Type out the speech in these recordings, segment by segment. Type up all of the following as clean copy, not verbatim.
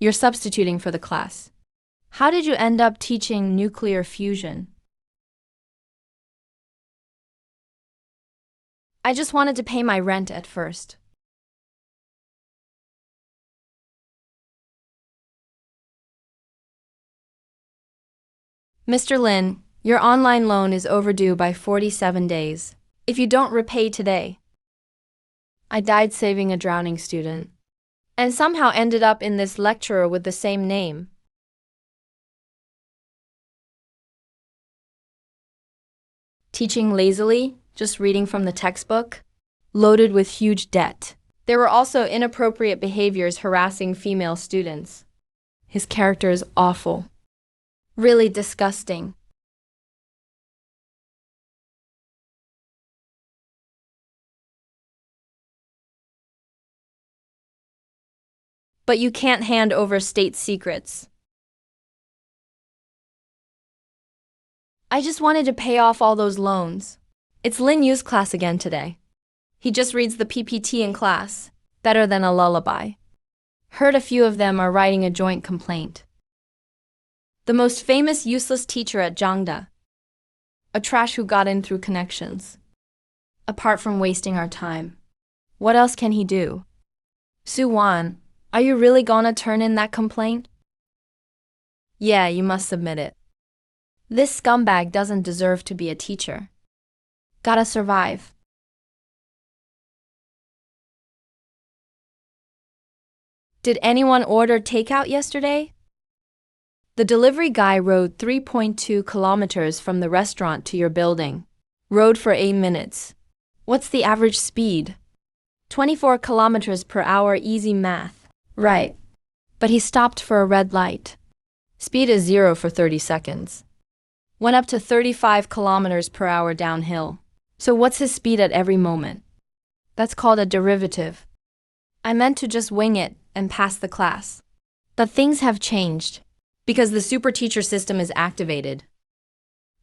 You're substituting for the class. How did you end up teaching nuclear fusion? I just wanted to pay my rent at first. Mr. Lin, your online loan is overdue by 47 days. If you don't repay today, I died saving a drowning student, and somehow ended up in this lecturer with the same name. Teaching lazily, just reading from the textbook, loaded with huge debt. There were also inappropriate behaviors harassing female students. His character is awful. Really disgusting. But you can't hand over state secrets. I just wanted to pay off all those loans. It's Lin Yu's class again today. He just reads the PPT in class, better than a lullaby. Heard a few of them are writing a joint complaint. The most famous useless teacher at Zhangda. A trash who got in through connections. Apart from wasting our time. What else can he do? Su Wan, are you really gonna turn in that complaint? Yeah, you must submit it. This scumbag doesn't deserve to be a teacher. Gotta survive. Did anyone order takeout yesterday? The delivery guy rode 3.2 kilometers from the restaurant to your building. Rode for 8 minutes. What's the average speed? 24 kilometers per hour, easy math. Right. But he stopped for a red light. Speed is 0 for 30 seconds. Went up to 35 kilometers per hour downhill. So what's his speed at every moment? That's called a derivative. I meant to just wing it and pass the class. But things have changed. Because the super teacher system is activated.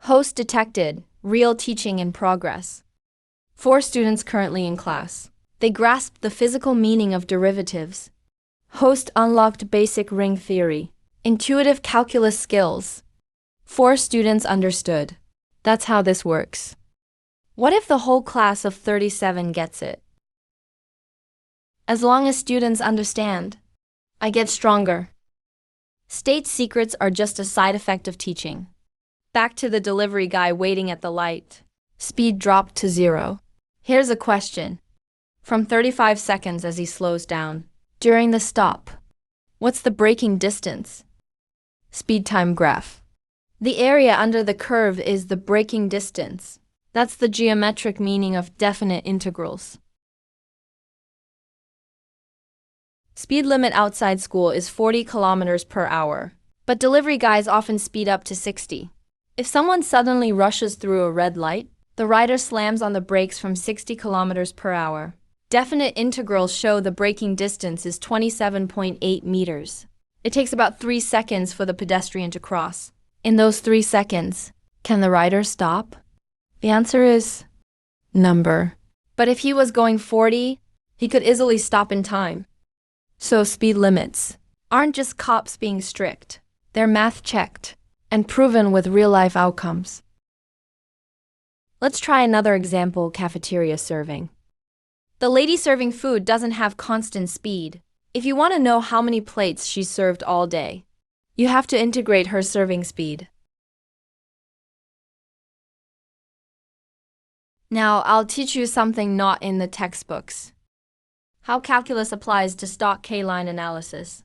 Host detected, real teaching in progress. 4 students currently in class. They grasped the physical meaning of derivatives. Host unlocked basic ring theory, intuitive calculus skills. 4 students understood. That's how this works. What if the whole class of 37 gets it? As long as students understand, I get stronger. State secrets are just a side effect of teaching. Back to the delivery guy waiting at the light. Speed dropped to 0. Here's a question. From 35 seconds as he slows down. During the stop. What's the braking distance? Speed time graph. The area under the curve is the braking distance. That's the geometric meaning of definite integrals. Speed limit outside school is 40 kilometers per hour, but delivery guys often speed up to 60. If someone suddenly rushes through a red light, the rider slams on the brakes from 60 kilometers per hour. Definite integrals show the braking distance is 27.8 meters. It takes about 3 seconds for the pedestrian to cross. In those 3 seconds, can the rider stop? The answer is number. But if he was going 40, he could easily stop in time. So speed limits aren't just cops being strict. They're math-checked and proven with real-life outcomes. Let's try another example: cafeteria serving. The lady serving food doesn't have constant speed. If you want to know how many plates she served all day, you have to integrate her serving speed. Now, I'll teach you something not in the textbooks. How calculus applies to stock K-line analysis.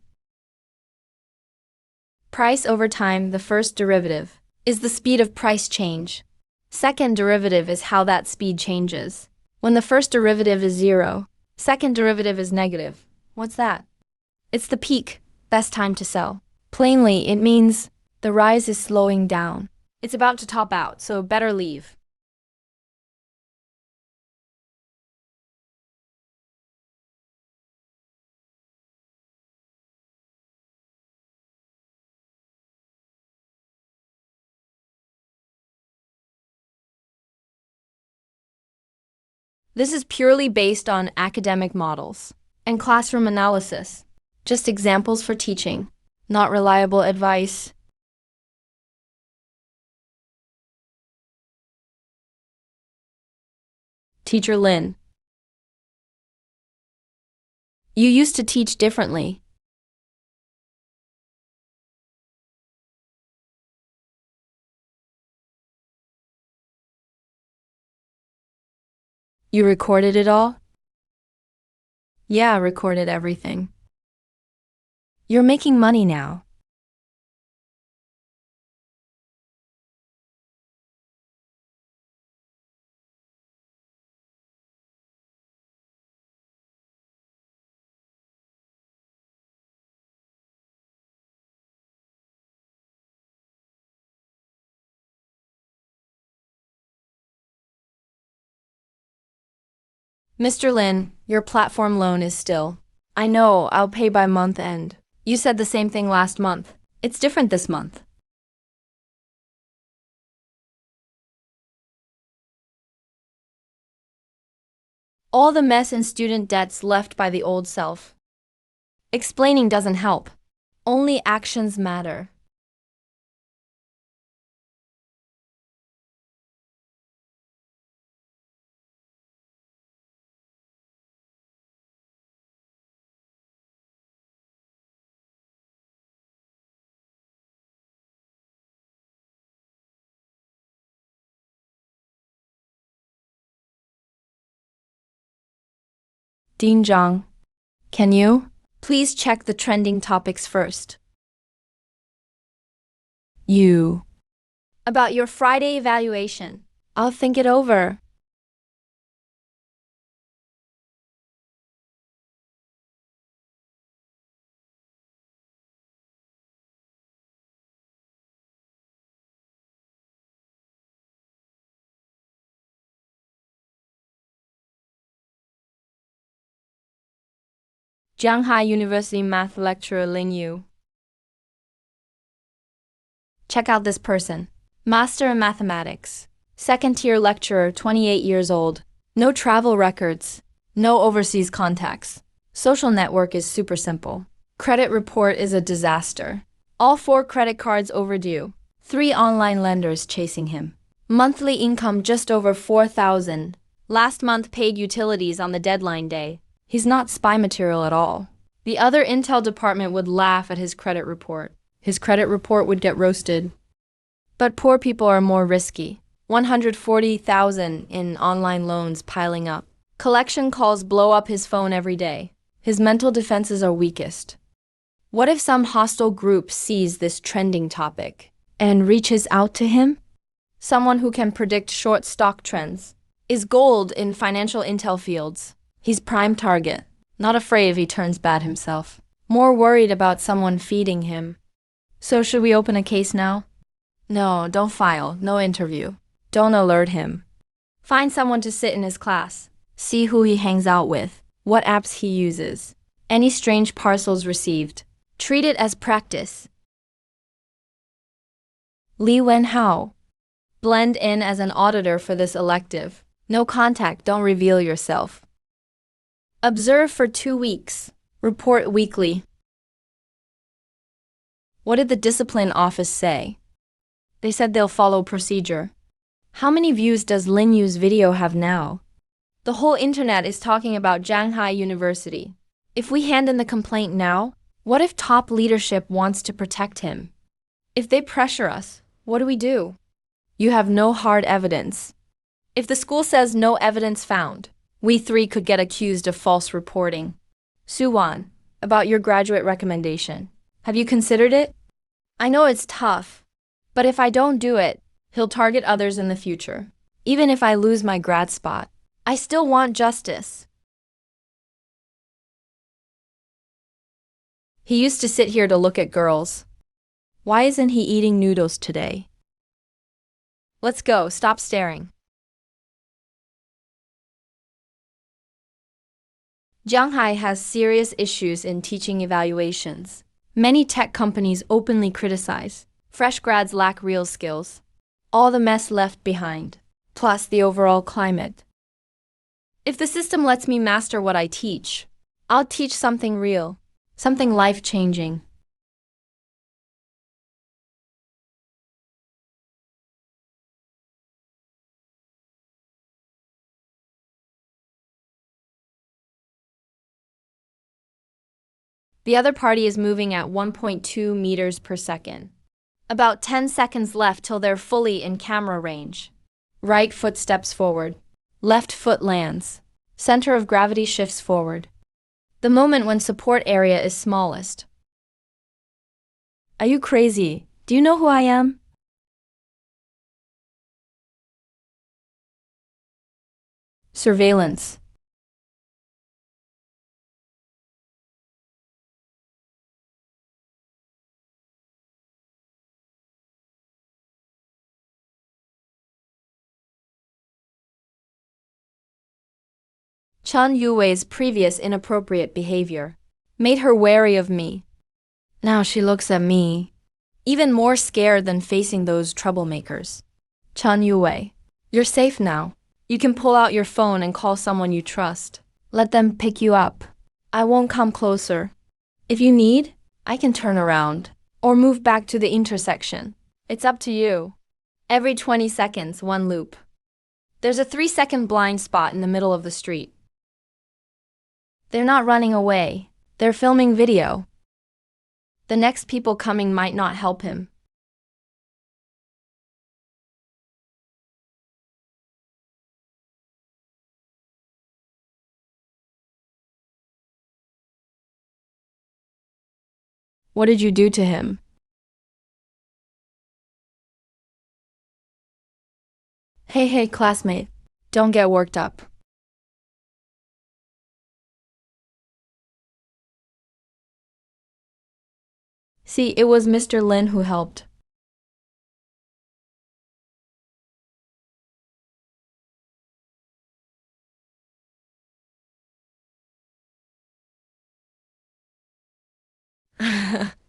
Price over time, the first derivative, is the speed of price change. Second derivative is how that speed changes. When the first derivative is 0, second derivative is negative. What's that? It's the peak, best time to sell. Plainly, it means the rise is slowing down. It's about to top out, so better leave. This is purely based on academic models and classroom analysis. Just examples for teaching, not reliable advice. Teacher Lin. You used to teach differently. You recorded it all? Yeah, I recorded everything. You're making money now. Mr. Lin, your platform loan is still. I know, I'll pay by month end. You said the same thing last month. It's different this month. All the mess and student debts left by the old self. Explaining doesn't help. Only actions matter. Dean Zhang, can you? Please check the trending topics first. You. About your Friday evaluation. I'll think it over. Shanghai University Math Lecturer Ling Yu. Check out this person. Master in Mathematics. Second-tier lecturer, 28 years old. No travel records. No overseas contacts. Social network is super simple. Credit report is a disaster. All 4 credit cards overdue. 3 online lenders chasing him. Monthly income just over 4,000. Last month paid utilities on the deadline day. He's not spy material at all. The other intel department would laugh at his credit report. His credit report would get roasted. But poor people are more risky. 140,000 in online loans piling up. Collection calls blow up his phone every day. His mental defenses are weakest. What if some hostile group sees this trending topic and reaches out to him? Someone who can predict short stock trends. Is gold in financial intel fields. He's prime target. Not afraid if he turns bad himself. More worried about someone feeding him. So should we open a case now? No, don't file. No interview. Don't alert him. Find someone to sit in his class. See who he hangs out with. What apps he uses. Any strange parcels received. Treat it as practice. Li Wenhao. Blend in as an auditor for this elective. No contact, don't reveal yourself. Observe for 2 weeks. Report weekly. What did the discipline office say? They said they'll follow procedure. How many views does Lin Yu's video have now? The whole internet is talking about Shanghai University. If we hand in the complaint now, what if top leadership wants to protect him? If they pressure us, what do we do? You have no hard evidence. If the school says no evidence found, we 3 could get accused of false reporting. Suwan, about your graduate recommendation. Have you considered it? I know it's tough, but if I don't do it, he'll target others in the future. Even if I lose my grad spot, I still want justice. He used to sit here to look at girls. Why isn't he eating noodles today? Let's go, stop staring. Shanghai has serious issues in teaching evaluations. Many tech companies openly criticize. Fresh grads lack real skills. All the mess left behind, plus the overall climate. If the system lets me master what I teach, I'll teach something real. Something life-changing. The other party is moving at 1.2 meters per second. About 10 seconds left till they're fully in camera range. Right foot steps forward. Left foot lands. Center of gravity shifts forward. The moment when support area is smallest. Are you crazy? Do you know who I am? Surveillance. Chun Yuwei's previous inappropriate behavior made her wary of me. Now she looks at me, even more scared than facing those troublemakers. Chun Yuwei, you're safe now. You can pull out your phone and call someone you trust. Let them pick you up. I won't come closer. If you need, I can turn around or move back to the intersection. It's up to you. Every 20 seconds, one loop. There's a 3-second blind spot in the middle of the street. They're not running away. They're filming video. The next people coming might not help him. What did you do to him? Hey, classmate. Don't get worked up. See, it was Mr. Lin who helped.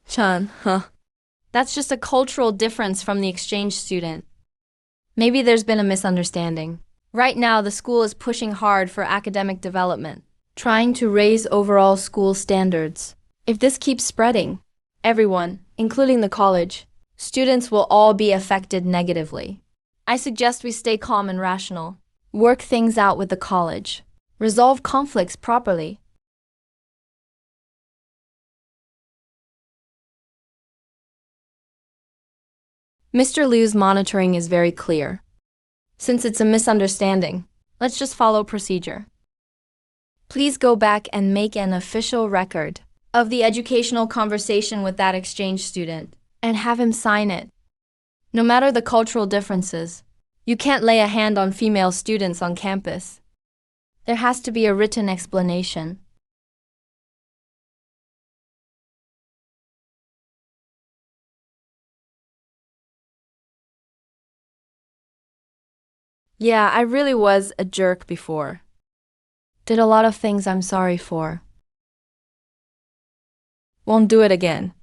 Chan, huh? That's just a cultural difference from the exchange student. Maybe there's been a misunderstanding. Right now, the school is pushing hard for academic development, trying to raise overall school standards. If this keeps spreading, everyone, including the college, students will all be affected negatively. I suggest we stay calm and rational, work things out with the college, resolve conflicts properly. Mr. Liu's monitoring is very clear. Since it's a misunderstanding, let's just follow procedure. Please go back and make an official record of the educational conversation with that exchange student and have him sign it. No matter the cultural differences, you can't lay a hand on female students on campus. There has to be a written explanation. Yeah, I really was a jerk before. Did a lot of things I'm sorry for. Won't do it again.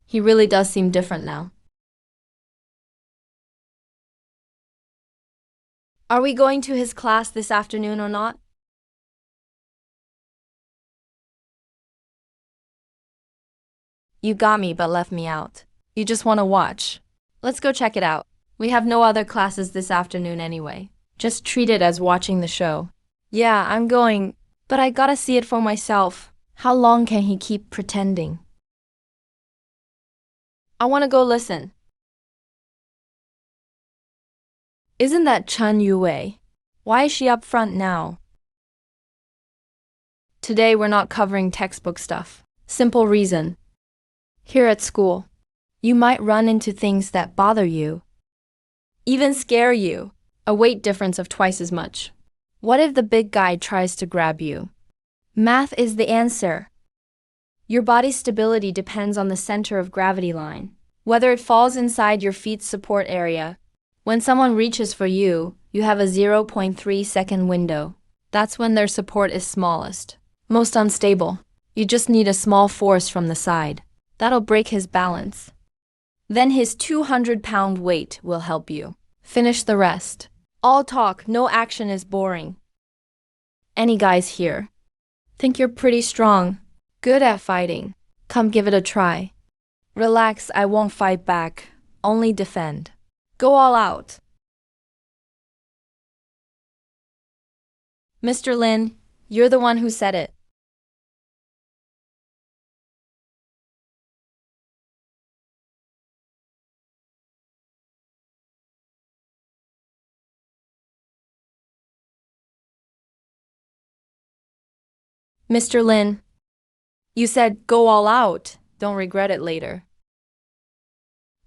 He really does seem different now. Are we going to his class this afternoon or not? You got me but left me out. You just want to watch. Let's go check it out. We have no other classes this afternoon anyway. Just treat it as watching the show. Yeah, I'm going, but I gotta see it for myself. How long can he keep pretending? I wanna go listen. Isn't that Chun Yue? Why is she up front now? Today we're not covering textbook stuff. Simple reason. Here at school, you might run into things that bother you, even scare you, a weight difference of twice as much. What if the big guy tries to grab you? Math is the answer. Your body's stability depends on the center of gravity line, whether it falls inside your feet's support area. When someone reaches for you, you have a 0.3-second window. That's when their support is smallest, most unstable. You just need a small force from the side. That'll break his balance. Then his 200-pound weight will help you. Finish the rest. All talk, no action is boring. Any guys here? Think you're pretty strong, good at fighting. Come give it a try. Relax, I won't fight back, only defend. Go all out. Mr. Lin, you're the one who said it. Mr. Lin, you said go all out, don't regret it later.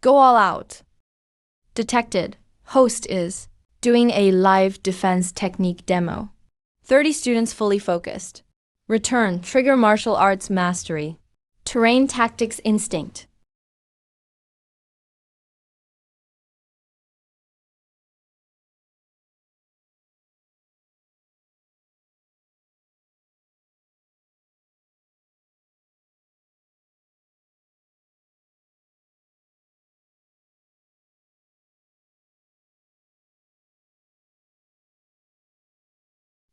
Go all out. Detected. Host is doing a live defense technique demo. 30 students fully focused. Return. Trigger martial arts mastery. Terrain tactics instinct.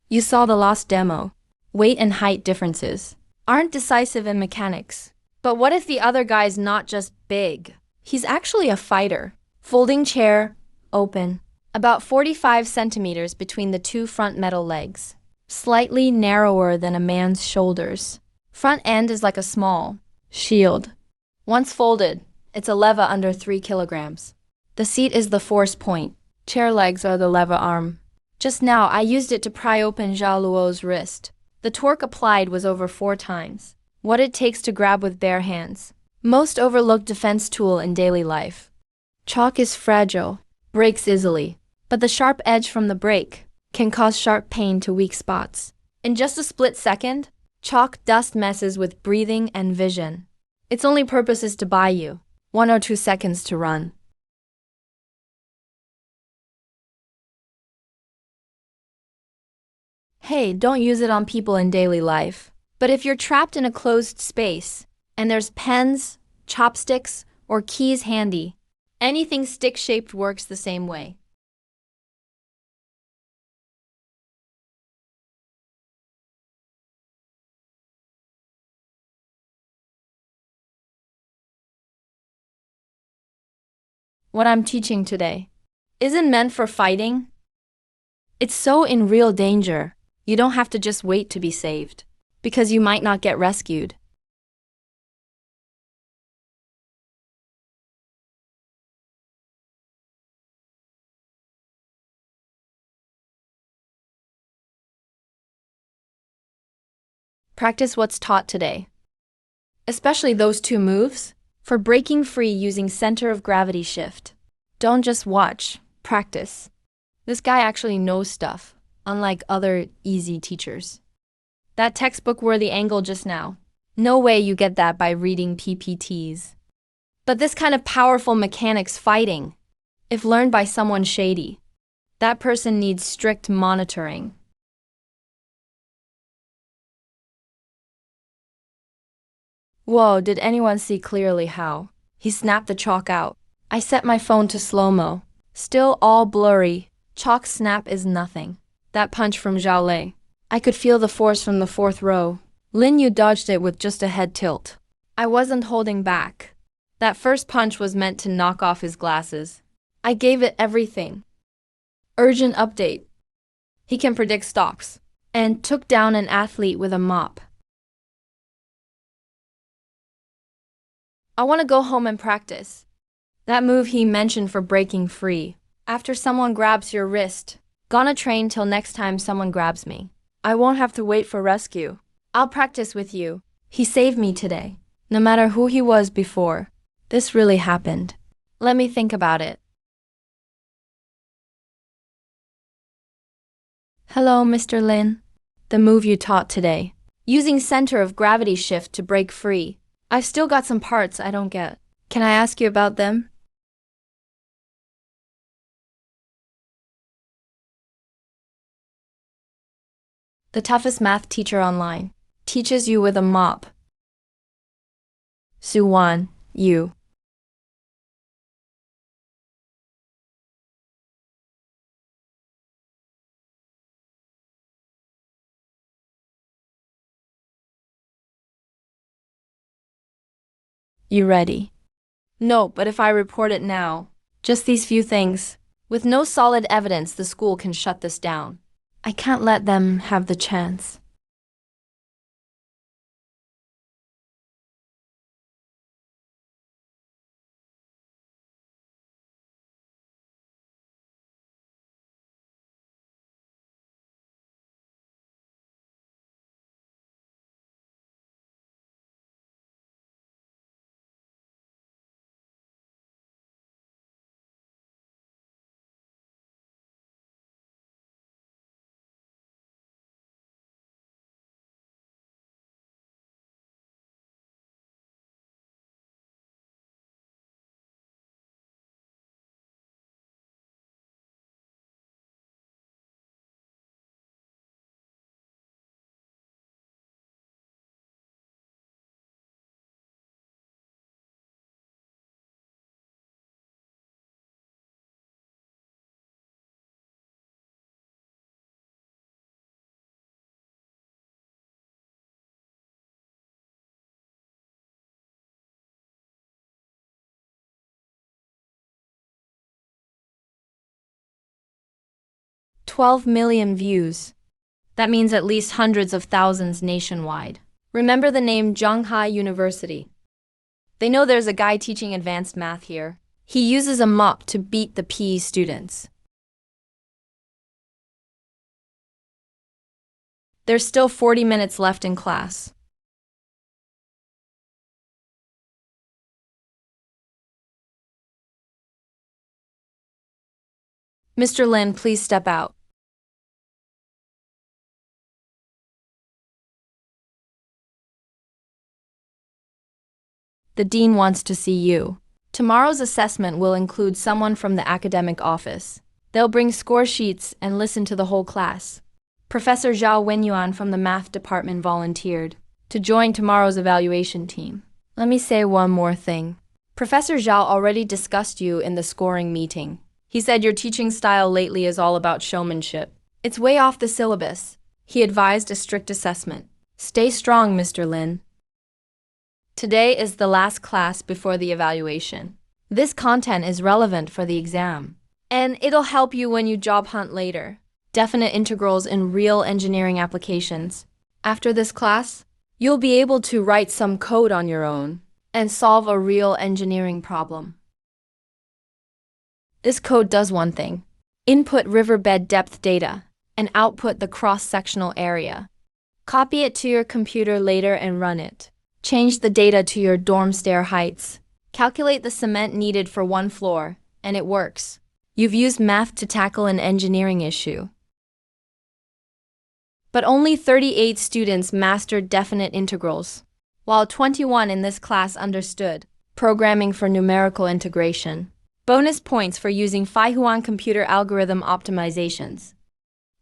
You saw the lost demo. Weight and height differences aren't decisive in mechanics. But what if the other guy's not just big? He's actually a fighter. Folding chair, open. About 45 centimeters between the two front metal legs. Slightly narrower than a man's shoulders. Front end is like a small shield. Once folded, it's a lever under 3 kilograms. The seat is the force point. Chair legs are the lever arm. Just now, I used it to pry open Zhao Luo's wrist. The torque applied was over 4 times what it takes to grab with bare hands. Most overlooked defense tool in daily life. Chalk is fragile, breaks easily, but the sharp edge from the break can cause sharp pain to weak spots. In just a split second, chalk dust messes with breathing and vision. Its only purpose is to buy you 1 or 2 seconds to run. Hey, don't use it on people in daily life. But if you're trapped in a closed space, and there's pens, chopsticks, or keys handy, anything stick-shaped works the same way. What I'm teaching today isn't meant for fighting. It's so in real danger, you don't have to just wait to be saved, because you might not get rescued. Practice what's taught today, especially those 2 moves, for breaking free using center of gravity shift. Don't just watch, practice. This guy actually knows stuff, unlike other easy teachers. That textbook-worthy angle just now, no way you get that by reading PPTs. But this kind of powerful mechanics fighting, if learned by someone shady, that person needs strict monitoring. Whoa, did anyone see clearly how he snapped the chalk out? I set my phone to slow-mo. Still all blurry. Chalk snap is nothing. That punch from Zhao Lei. I could feel the force from the 4th row. Lin Yu dodged it with just a head tilt. I wasn't holding back. That first punch was meant to knock off his glasses. I gave it everything. Urgent update. He can predict stocks. And took down an athlete with a mop. I want to go home and practice. That move he mentioned for breaking free. After someone grabs your wrist. Gonna train till next time someone grabs me. I won't have to wait for rescue. I'll practice with you. He saved me today. No matter who he was before. This really happened. Let me think about it. Hello, Mr. Lin. The move you taught today. Using center of gravity shift to break free. I've still got some parts I don't get. Can I ask you about them? The toughest math teacher online. Teaches you with a mop. Suwan, you. You ready? No, but if I report it now, just these few things, with no solid evidence, the school can shut this down. I can't let them have the chance. "12 million views. That means at least hundreds of thousands nationwide. Remember the name Zhonghai University. They know there's a guy teaching advanced math here. He uses a mop to beat the PE students. There's still 40 minutes left in class. Mr. Lin, please step out. The dean wants to see you. Tomorrow's assessment will include someone from the academic office. They'll bring score sheets and listen to the whole class. Professor Zhao Wenyuan from the math department volunteered to join tomorrow's evaluation team. Let me say one more thing. Professor Zhao already discussed you in the scoring meeting. He said your teaching style lately is all about showmanship. It's way off the syllabus. He advised a strict assessment. Stay strong, Mr. Lin. Today is the last class before the evaluation. This content is relevant for the exam, and it'll help you when you job hunt later. Definite integrals in real engineering applications. After this class, you'll be able to write some code on your own and solve a real engineering problem. This code does one thing: input riverbed depth data and output the cross-sectional area. Copy it to your computer later and run it. Change the data to your dorm stair heights. Calculate the cement needed for one floor, and it works. You've used math to tackle an engineering issue. But only 38 students mastered definite integrals, while 21 in this class understood programming for numerical integration. Bonus points for using Faihuan computer algorithm optimizations.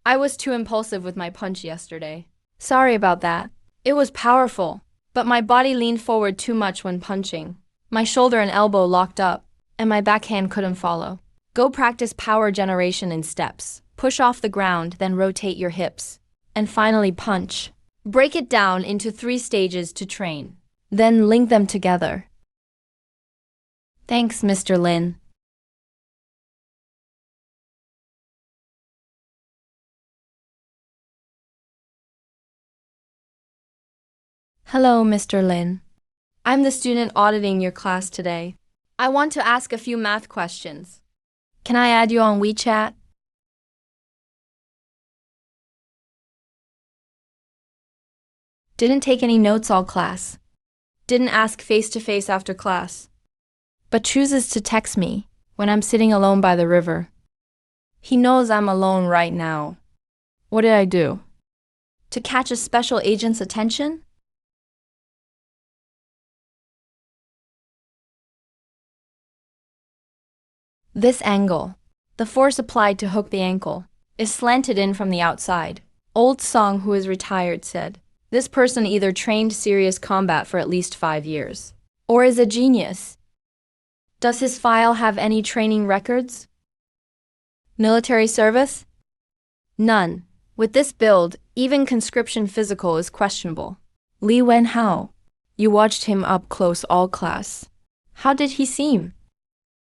I was too impulsive with my punch yesterday. Sorry about that. It was powerful, but my body leaned forward too much when punching. My shoulder and elbow locked up, and my backhand couldn't follow. Go practice power generation in steps. Push off the ground, then rotate your hips. And finally punch. Break it down into 3 stages to train. Then link them together. Thanks, Mr. Lin. Hello, Mr. Lin. I'm the student auditing your class today. I want to ask a few math questions. Can I add you on WeChat? Didn't take any notes all class. Didn't ask face-to-face after class. But chooses to text me when I'm sitting alone by the river. He knows I'm alone right now. What did I do? To catch a special agent's attention? This angle, the force applied to hook the ankle, is slanted in from the outside. Old Song, who is retired, said, this person either trained serious combat for at least 5 years, or is a genius. Does his file have any training records? Military service? None. With this build, even conscription physical is questionable. Li Wenhao. You watched him up close all class. How did he seem?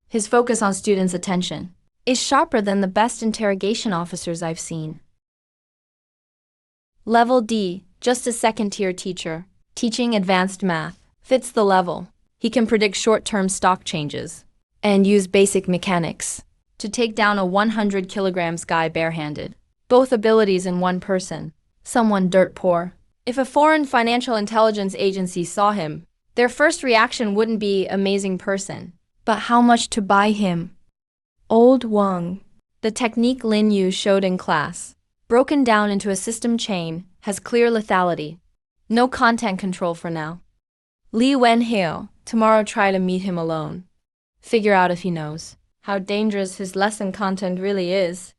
His focus on students' attention is sharper than the best interrogation officers I've seen. Level D, just a second-tier teacher, teaching advanced math, fits the level. He can predict short-term stock changes and use basic mechanics to take down a 100 kilograms guy barehanded. Both abilities in one person. Someone dirt poor. If a foreign financial intelligence agency saw him, their first reaction wouldn't be amazing person, but how much to buy him. Old Wang. The technique Lin Yu showed in class, broken down into a system chain, has clear lethality. No content control for now. Li Wenhao, tomorrow try to meet him alone. Figure out if he knows how dangerous his lesson content really is.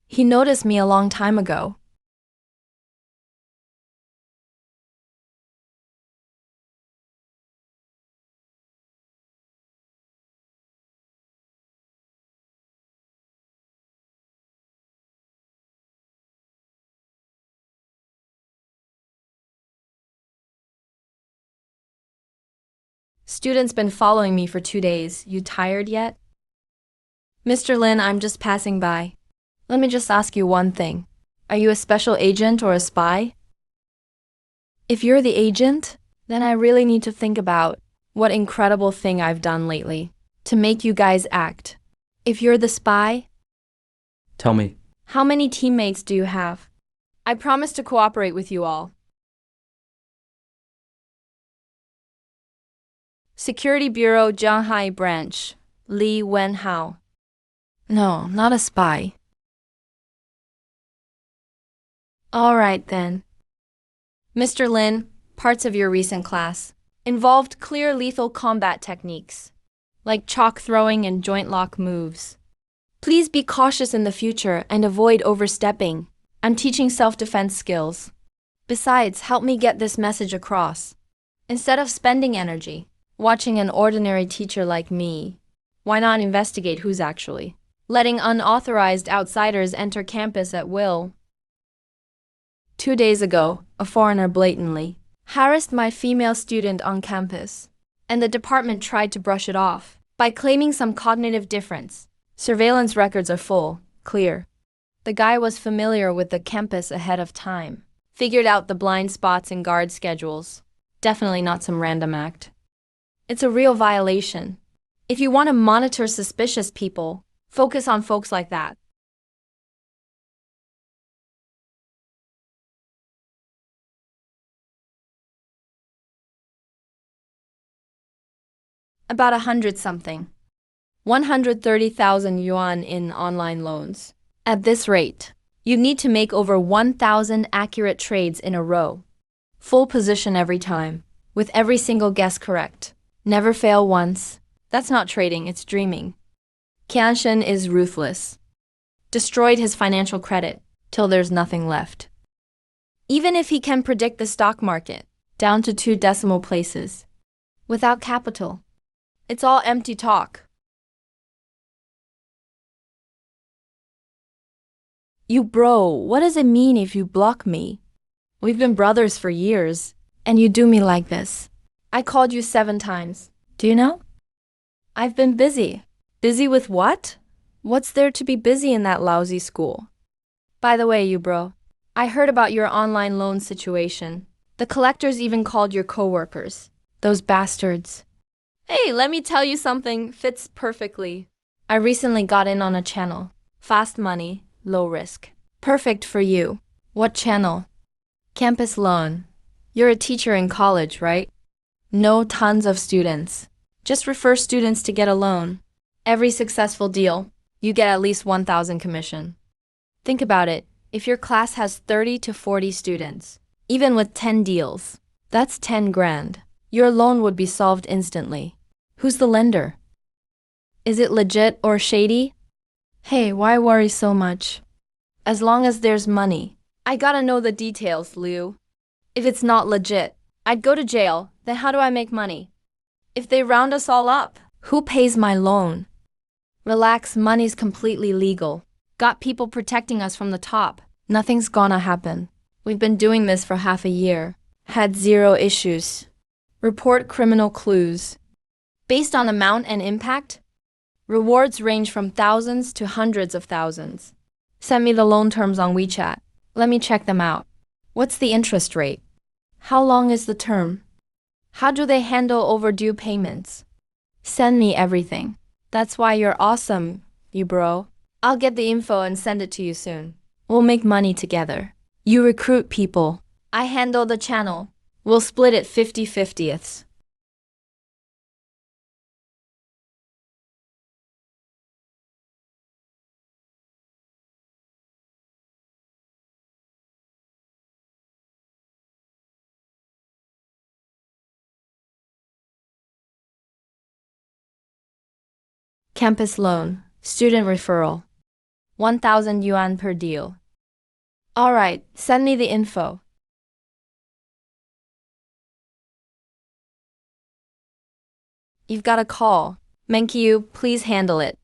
He noticed me a long time ago. Students been following me for 2 days. You tired yet? Mr. Lin, I'm just passing by. Let me just ask you one thing. Are you a special agent or a spy? If you're the agent, then I really need to think about what incredible thing I've done lately to make you guys act. If you're the spy, Tell me. how many teammates do you have? I promise to cooperate with you all. Security Bureau Shanghai Branch, Li Wenhao. No, not a spy. All right then. Mr. Lin, parts of your recent class involved clear lethal combat techniques, like chalk throwing and joint lock moves. Please be cautious in the future and avoid overstepping. I'm teaching self-defense skills. Besides, help me get this message across. Instead of spending energy watching an ordinary teacher like me, why not investigate who's actually letting unauthorized outsiders enter campus at will? 2 days ago, a foreigner blatantly harassed my female student on campus, and the department tried to brush it off by claiming some cognitive difference. Surveillance records are full, clear. The guy was familiar with the campus ahead of time, figured out the blind spots in guard schedules. Definitely not some random act. It's a real violation. If you want to monitor suspicious people, focus on folks like that. About 100 something. 130,000 yuan in online loans. At this rate, you need to make over 1,000 accurate trades in a row. Full position every time, with every single guess correct. Never fail once. That's not trading, it's dreaming. Qianshen is ruthless. Destroyed his financial credit till there's nothing left. Even if he can predict the stock market, down to 2 decimal places. Without capital, it's all empty talk. You bro, what does it mean if you block me? We've been brothers for years, and you do me like this. I called you 7 times. Do you know? I've been busy. Busy with what? What's there to be busy in that lousy school? By the way, you bro, I heard about your online loan situation. The collectors even called your coworkers. Those bastards. Hey, let me tell you something, fits perfectly. I recently got in on a channel. Fast money, low risk. Perfect for you. What channel? Campus loan. You're a teacher in college, right? No tons of students. Just refer students to get a loan. Every successful deal, you get at least 1,000 commission. Think about it. If your class has 30 to 40 students, even with 10 deals, that's 10 grand. Your loan would be solved instantly. Who's the lender? Is it legit or shady? Hey, why worry so much? As long as there's money. I gotta know the details, Liu. If it's not legit, I'd go to jail. Then how do I make money? If they round us all up, who pays my loan? Relax, money's completely legal. Got people protecting us from the top. Nothing's gonna happen. We've been doing this for half a year. Had zero issues. Report criminal clues. Based on amount and impact, rewards range from thousands to hundreds of thousands. Send me the loan terms on WeChat. Let me check them out. What's the interest rate? How long is the term? How do they handle overdue payments? Send me everything. That's why you're awesome, you bro. I'll get the info and send it to you soon. We'll make money together. You recruit people. I handle the channel. We'll split it 50-50ths. Campus loan, student referral. 1,000 yuan per deal. Alright, send me the info. You've got a call. Menkyu, please handle it.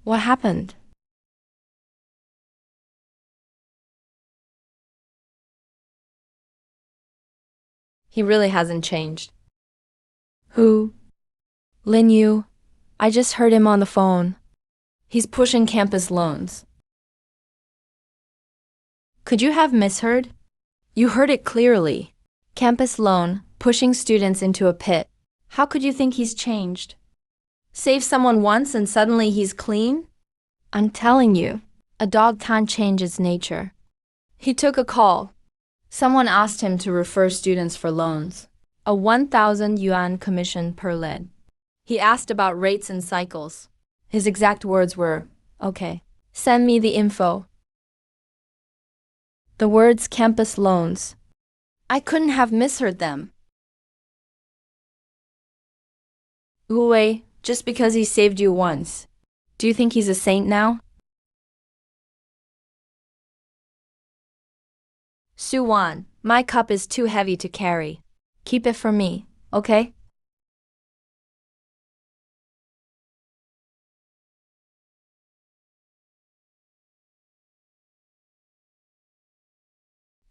What happened? He really hasn't changed. Who? Lin Yu. I just heard him on the phone. He's pushing campus loans. Could you have misheard? You heard it clearly. Campus loan, pushing students into a pit. How could you think he's changed? Save someone once and suddenly he's clean? I'm telling you, a dog can't change its nature. He took a call. Someone asked him to refer students for loans. A 1,000 yuan commission per lead. He asked about rates and cycles. His exact words were, "Okay, send me the info." The words campus loans. I couldn't have misheard them. Wu Wei, just because he saved you once, do you think he's a saint now? Su Wan, my cup is too heavy to carry. Keep it for me, okay?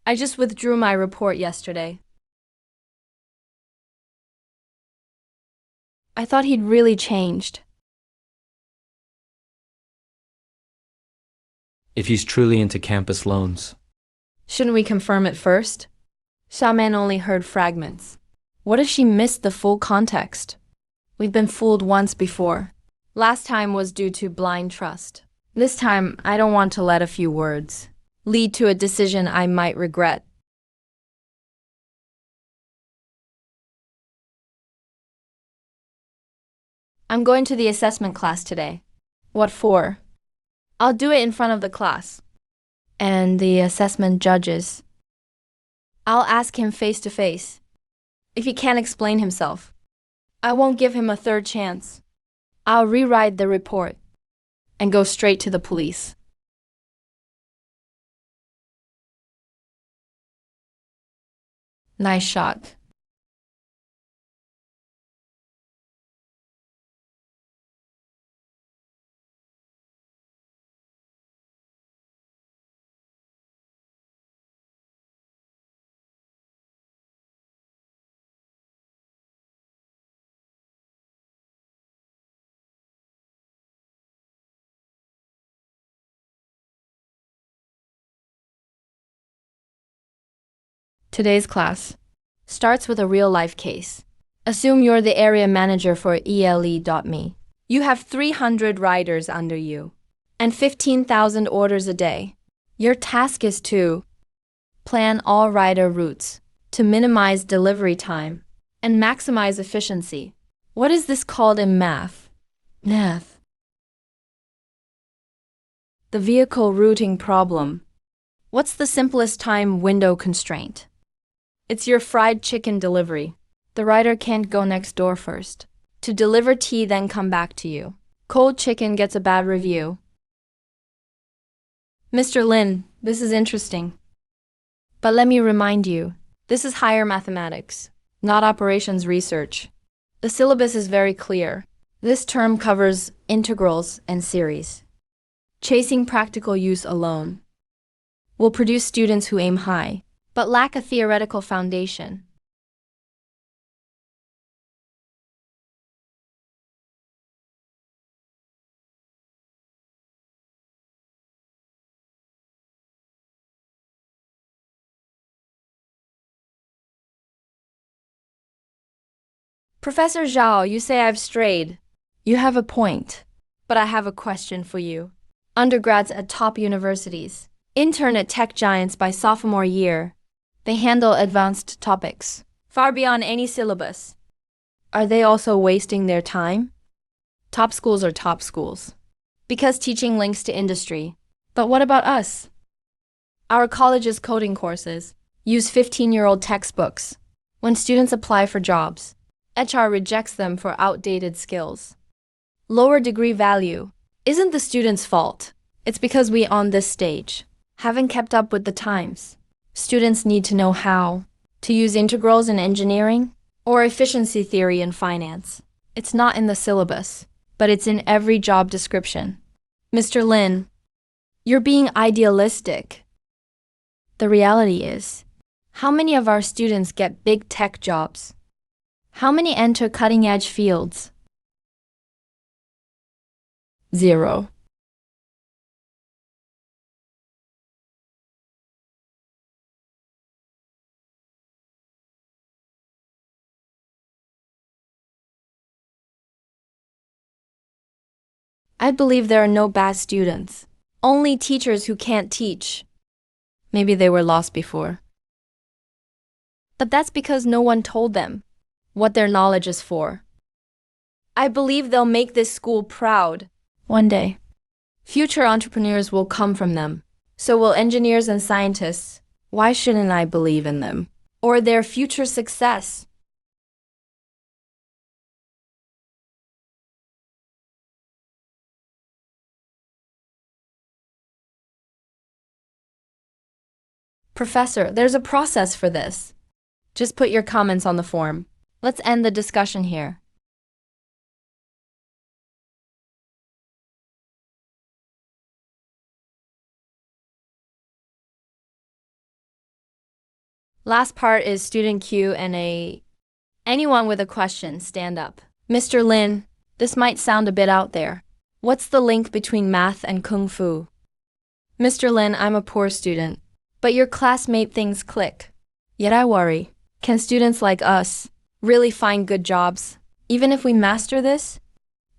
I just withdrew my report yesterday. I thought he'd really changed. If he's truly into campus loans. Shouldn't we confirm it first? Xiaoman only heard fragments. What if she missed the full context? We've been fooled once before. Last time was due to blind trust. This time, I don't want to let a few words lead to a decision I might regret. I'm going to the assessment class today. What for? I'll do it in front of the class. And the assessment judges. I'll ask him face to face. If he can't explain himself, I won't give him a third chance. I'll rewrite the report and go straight to the police. Nice shot. Today's class starts with a real-life case. Assume you're the area manager for ELE.me. You have 300 riders under you and 15,000 orders a day. Your task is to plan all rider routes to minimize delivery time and maximize efficiency. What is this called in math? Math. The vehicle routing problem. What's the simplest time window constraint? It's your fried chicken delivery. The rider can't go next door first. To deliver tea, then come back to you. Cold chicken gets a bad review. Mr. Lin, this is interesting. But let me remind you, this is higher mathematics, not operations research. The syllabus is very clear. This term covers integrals and series. Chasing practical use alone will produce students who aim high, but lack a theoretical foundation. Professor Zhao, you say I've strayed. You have a point, but I have a question for you. Undergrads at top universities intern at tech giants by sophomore year. They handle advanced topics, far beyond any syllabus. Are they also wasting their time? Top schools are top schools, because teaching links to industry. But what about us? Our college's coding courses use 15-year-old textbooks. When students apply for jobs, HR rejects them for outdated skills. Lower degree value isn't the student's fault. It's because we on this stage haven't kept up with the times. Students need to know how to use integrals in engineering or efficiency theory in finance. It's not in the syllabus, but it's in every job description. Mr. Lin, you're being idealistic. The reality is, how many of our students get big tech jobs? How many enter cutting-edge fields? 0. I believe there are no bad students, only teachers who can't teach. Maybe they were lost before. But that's because no one told them what their knowledge is for. I believe they'll make this school proud one day. Future entrepreneurs will come from them. So will engineers and scientists. Why shouldn't I believe in them or their future success? Professor, there's a process for this. Just put your comments on the form. Let's end the discussion here. Last part is student Q&A. Anyone with a question, stand up. Mr. Lin, this might sound a bit out there. What's the link between math and kung fu? Mr. Lin, I'm a poor student, but your class made things click. Yet I worry, can students like us really find good jobs? Even if we master this,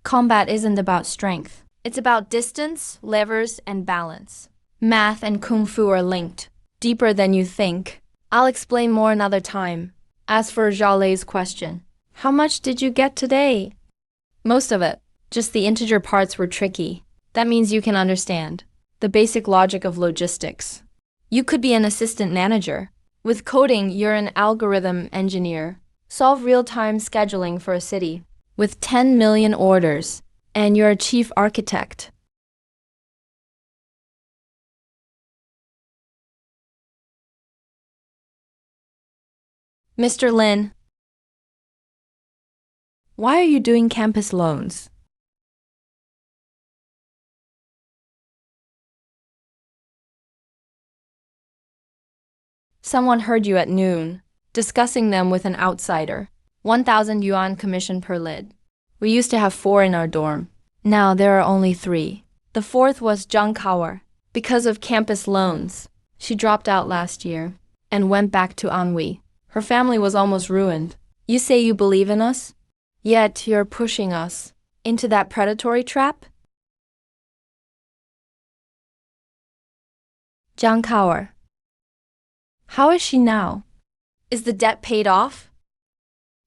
combat isn't about strength. It's about distance, levers, and balance. Math and kung fu are linked, deeper than you think. I'll explain more another time. As for Jalai's question, how much did you get today? Most of it. Just the integer parts were tricky. That means you can understand the basic logic of logistics. You could be an assistant manager. With coding, you're an algorithm engineer. Solve real-time scheduling for a city with 10 million orders, and you're a chief architect. Mr. Lin, why are you doing campus loans? Someone heard you at noon, discussing them with an outsider. 1,000 yuan commission per lid. We used to have 4 in our dorm. Now there are only 3. The 4th was Zhang Kaoer. Because of campus loans, she dropped out last year and went back to Anhui. Her family was almost ruined. You say you believe in us, yet you're pushing us into that predatory trap? Zhang Kaoer. How is she now? Is the debt paid off?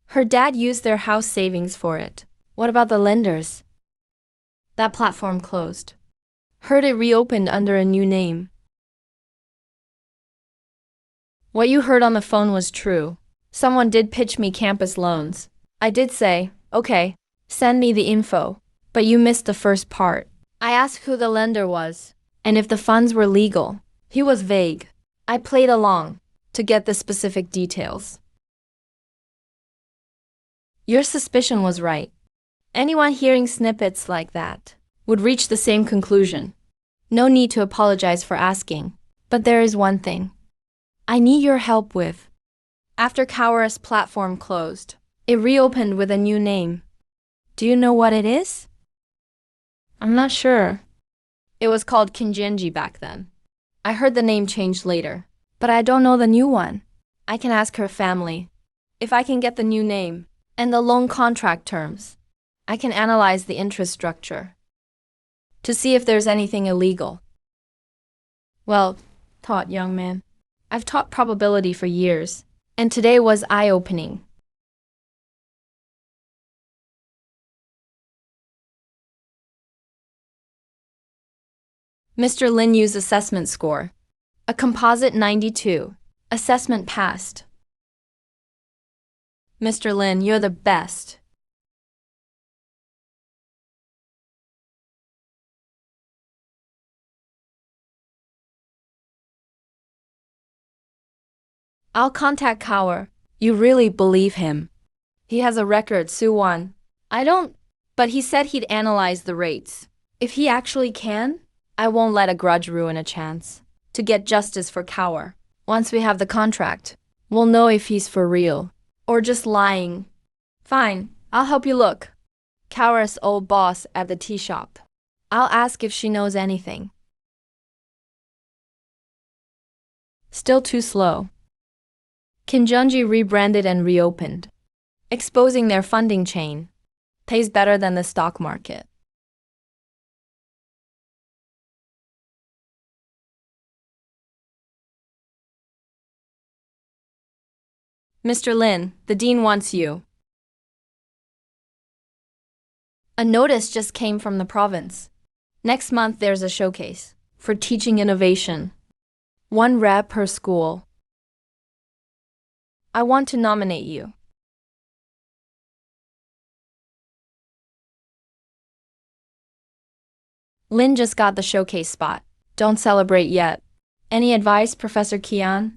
Her dad used their house savings for it. What about the lenders? That platform closed. Heard it reopened under a new name. What you heard on the phone was true. Someone did pitch me campus loans. I did say, okay, send me the info. But you missed the first part. I asked who the lender was, and if the funds were legal. He was vague. I played along to get the specific details. Your suspicion was right. Anyone hearing snippets like that would reach the same conclusion. No need to apologize for asking. But there is one thing I need your help with. After Cower's platform closed, it reopened with a new name. Do you know what it is? I'm not sure. It was called Kinjenji back then. I heard the name changed later, but I don't know the new one. I can ask her family. If I can get the new name and the loan contract terms, I can analyze the interest structure to see if there's anything illegal. Well taught, young man. I've taught probability for years, and today was eye-opening. Mr. Lin Yu's assessment score. A composite 92. Assessment passed. Mr. Lin, you're the best. I'll contact Cower. You really believe him? He has a record, Suwon. I don't, but he said he'd analyze the rates. If he actually can, I won't let a grudge ruin a chance to get justice for Cower. Once we have the contract, we'll know if he's for real or just lying. Fine, I'll help you look. Cower's old boss at the tea shop. I'll ask if she knows anything. Still too slow. Kinjenji rebranded and reopened, exposing their funding chain. Pays better than the stock market. Mr. Lin, the dean wants you. A notice just came from the province. Next month there's a showcase for teaching innovation. 1 rep per school. I want to nominate you. Lin just got the showcase spot. Don't celebrate yet. Any advice, Professor Kian?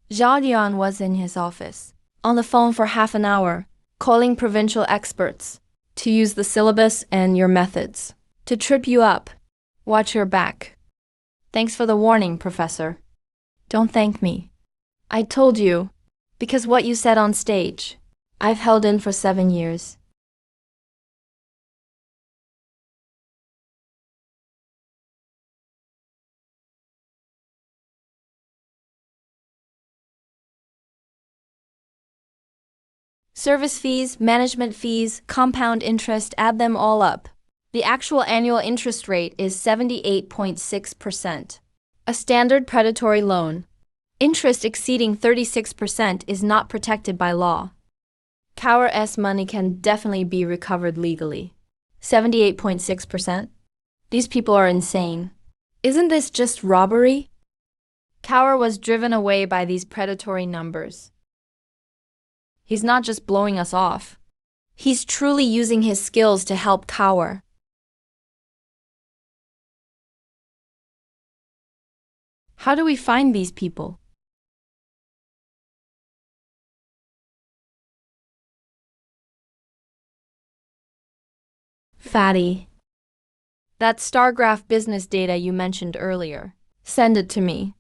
Zhao Dian was in his office, on the phone for half an hour, calling provincial experts to use the syllabus and your methods to trip you up. Watch your back. Thanks for the warning, Professor. Don't thank me. I told you, because what you said on stage, I've held in for 7 years. Service fees, management fees, compound interest, add them all up. The actual annual interest rate is 78.6%. A standard predatory loan. Interest exceeding 36% is not protected by law. Cower's money can definitely be recovered legally. 78.6%? These people are insane. Isn't this just robbery? Cower was driven away by these predatory numbers. He's not just blowing us off. He's truly using his skills to help Cower. How do we find these people? Fatty. That star graph business data you mentioned earlier. Send it to me.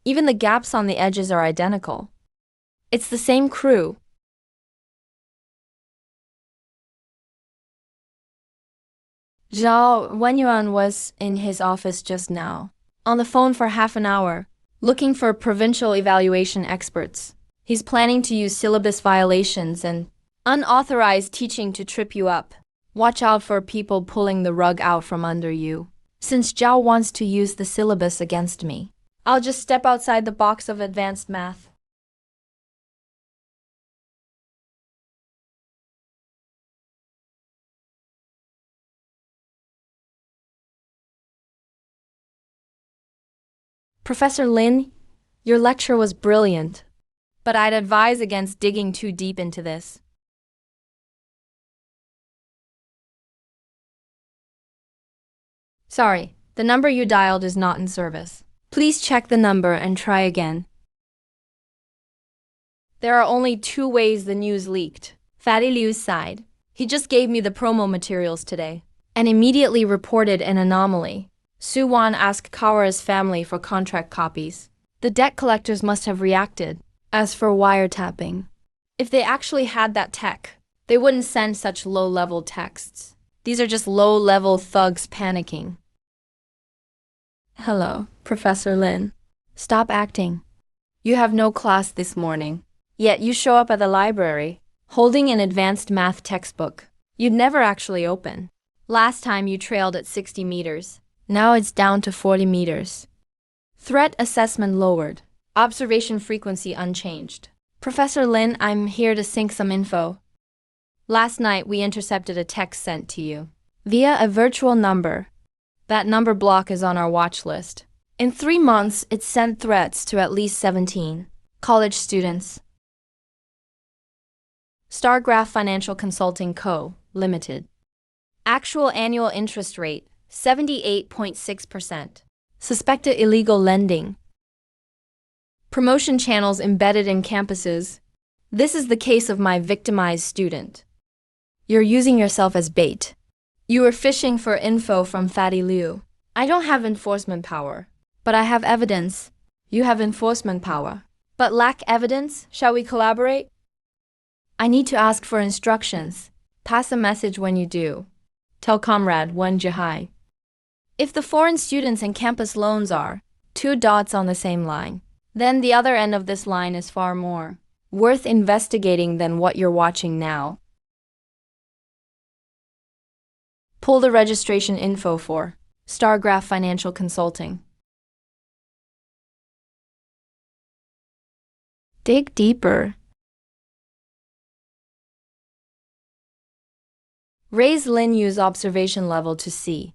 Even the gaps on the edges are identical. It's the same crew. Zhao Wenyuan was in his office just now, on the phone for half an hour, looking for provincial evaluation experts. He's planning to use syllabus violations and unauthorized teaching to trip you up. Watch out for people pulling the rug out from under you. Since Zhao wants to use the syllabus against me, I'll just step outside the box of advanced math. Professor Lin, your lecture was brilliant, but I'd advise against digging too deep into this. Sorry, the number you dialed is not in service. Please check the number and try again. There are only two ways the news leaked. Fatty Liu's side. He just gave me the promo materials today and immediately reported an anomaly. Su Wan asked Kawara's family for contract copies. The debt collectors must have reacted. As for wiretapping, if they actually had that tech, they wouldn't send such low-level texts. These are just low-level thugs panicking. Hello, Professor Lin. Stop acting. You have no class this morning, yet you show up at the library, holding an advanced math textbook you'd never actually open. Last time you trailed at 60 meters. Now it's down to 40 meters. Threat assessment lowered. Observation frequency unchanged. Professor Lin, I'm here to sync some info. Last night we intercepted a text sent to you via a virtual number. That number block is on our watch list. In 3 months, it sent threats to at least 17 college students. Stargraph Financial Consulting Co., Limited. Actual annual interest rate, 78.6%. Suspected illegal lending. Promotion channels embedded in campuses. This is the case of my victimized student. You're using yourself as bait. You were fishing for info from Fatty Liu. I don't have enforcement power, but I have evidence. You have enforcement power, but lack evidence. Shall we collaborate? I need to ask for instructions. Pass a message when you do. Tell Comrade Wen Jihai. If the foreign students and campus loans are 2 dots on the same line, then the other end of this line is far more worth investigating than what you're watching now. Pull the registration info for Stargraph Financial Consulting. Dig deeper. Raise Lin Yu's observation level to C.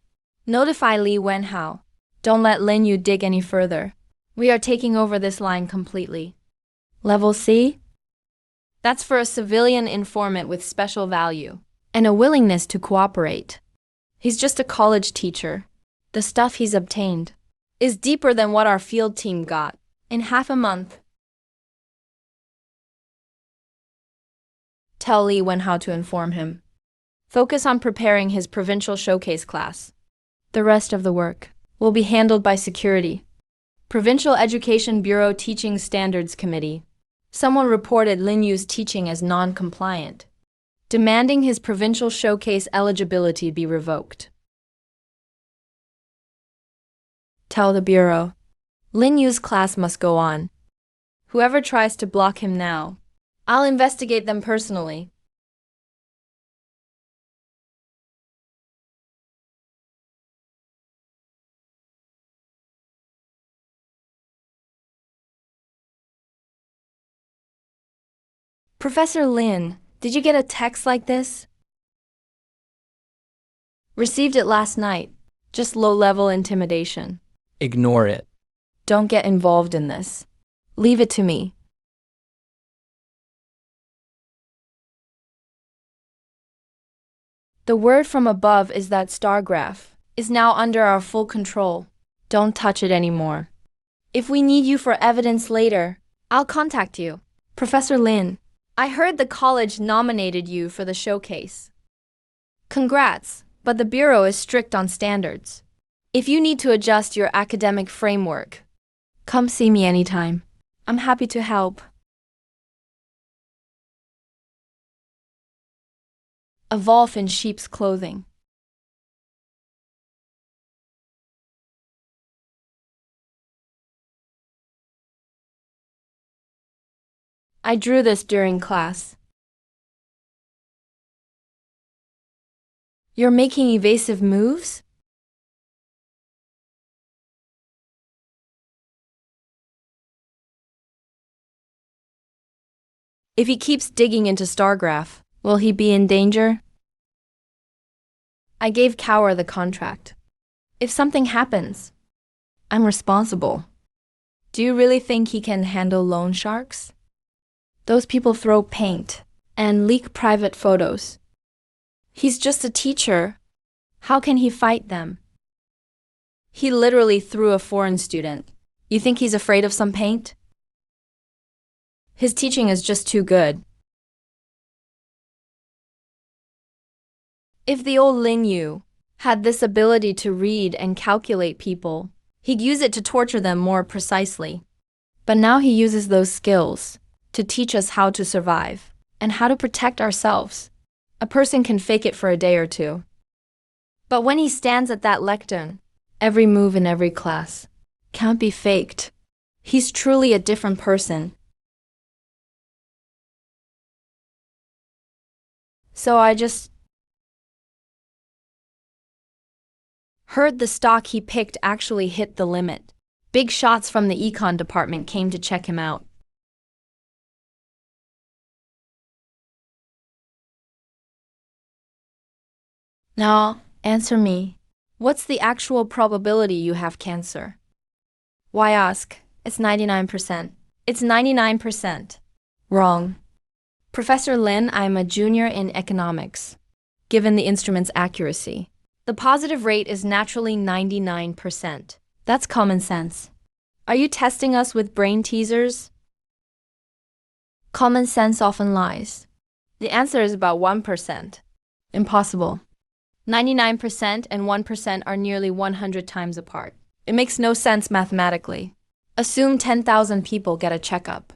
Notify Li Wenhao. Don't let Lin Yu dig any further. We are taking over this line completely. Level C? That's for a civilian informant with special value and a willingness to cooperate. He's just a college teacher. The stuff he's obtained is deeper than what our field team got in half a month. Tell Li Wenhao to inform him. Focus on preparing his provincial showcase class. The rest of the work will be handled by security. Provincial Education Bureau Teaching Standards Committee. Someone reported Lin Yu's teaching as non-compliant, demanding his provincial showcase eligibility be revoked. Tell the Bureau. Lin Yu's class must go on. Whoever tries to block him now, I'll investigate them personally. Professor Lin, did you get a text like this? Received it last night. Just low-level intimidation. Ignore it. Don't get involved in this. Leave it to me. The word from above is that Stargraph is now under our full control. Don't touch it anymore. If we need you for evidence later, I'll contact you. Professor Lin, I heard the college nominated you for the showcase. Congrats, but the Bureau is strict on standards. If you need to adjust your academic framework, come see me anytime. I'm happy to help. A wolf in sheep's clothing. I drew this during class. You're making evasive moves? If he keeps digging into Stargraph, will he be in danger? I gave Kaur the contract. If something happens, I'm responsible. Do you really think he can handle loan sharks? Those people throw paint and leak private photos. He's just a teacher. How can he fight them? He literally threw a foreign student. You think he's afraid of some paint? His teaching is just too good. If the old Lin Yu had this ability to read and calculate people, he'd use it to torture them more precisely. But now he uses those skills to teach us how to survive and how to protect ourselves. A person can fake it for a day or two. But when he stands at that lectern, every move in every class can't be faked. He's truly a different person. So I just heard the stock he picked actually hit the limit. Big shots from the econ department came to check him out. Now, answer me. What's the actual probability you have cancer? Why ask? It's 99%. It's 99%. Wrong. Professor Lin, I'm a junior in economics. Given the instrument's accuracy, the positive rate is naturally 99%. That's common sense. Are you testing us with brain teasers? Common sense often lies. The answer is about 1%. Impossible. 99% and 1% are nearly 100 times apart. It makes no sense mathematically. Assume 10,000 people get a checkup.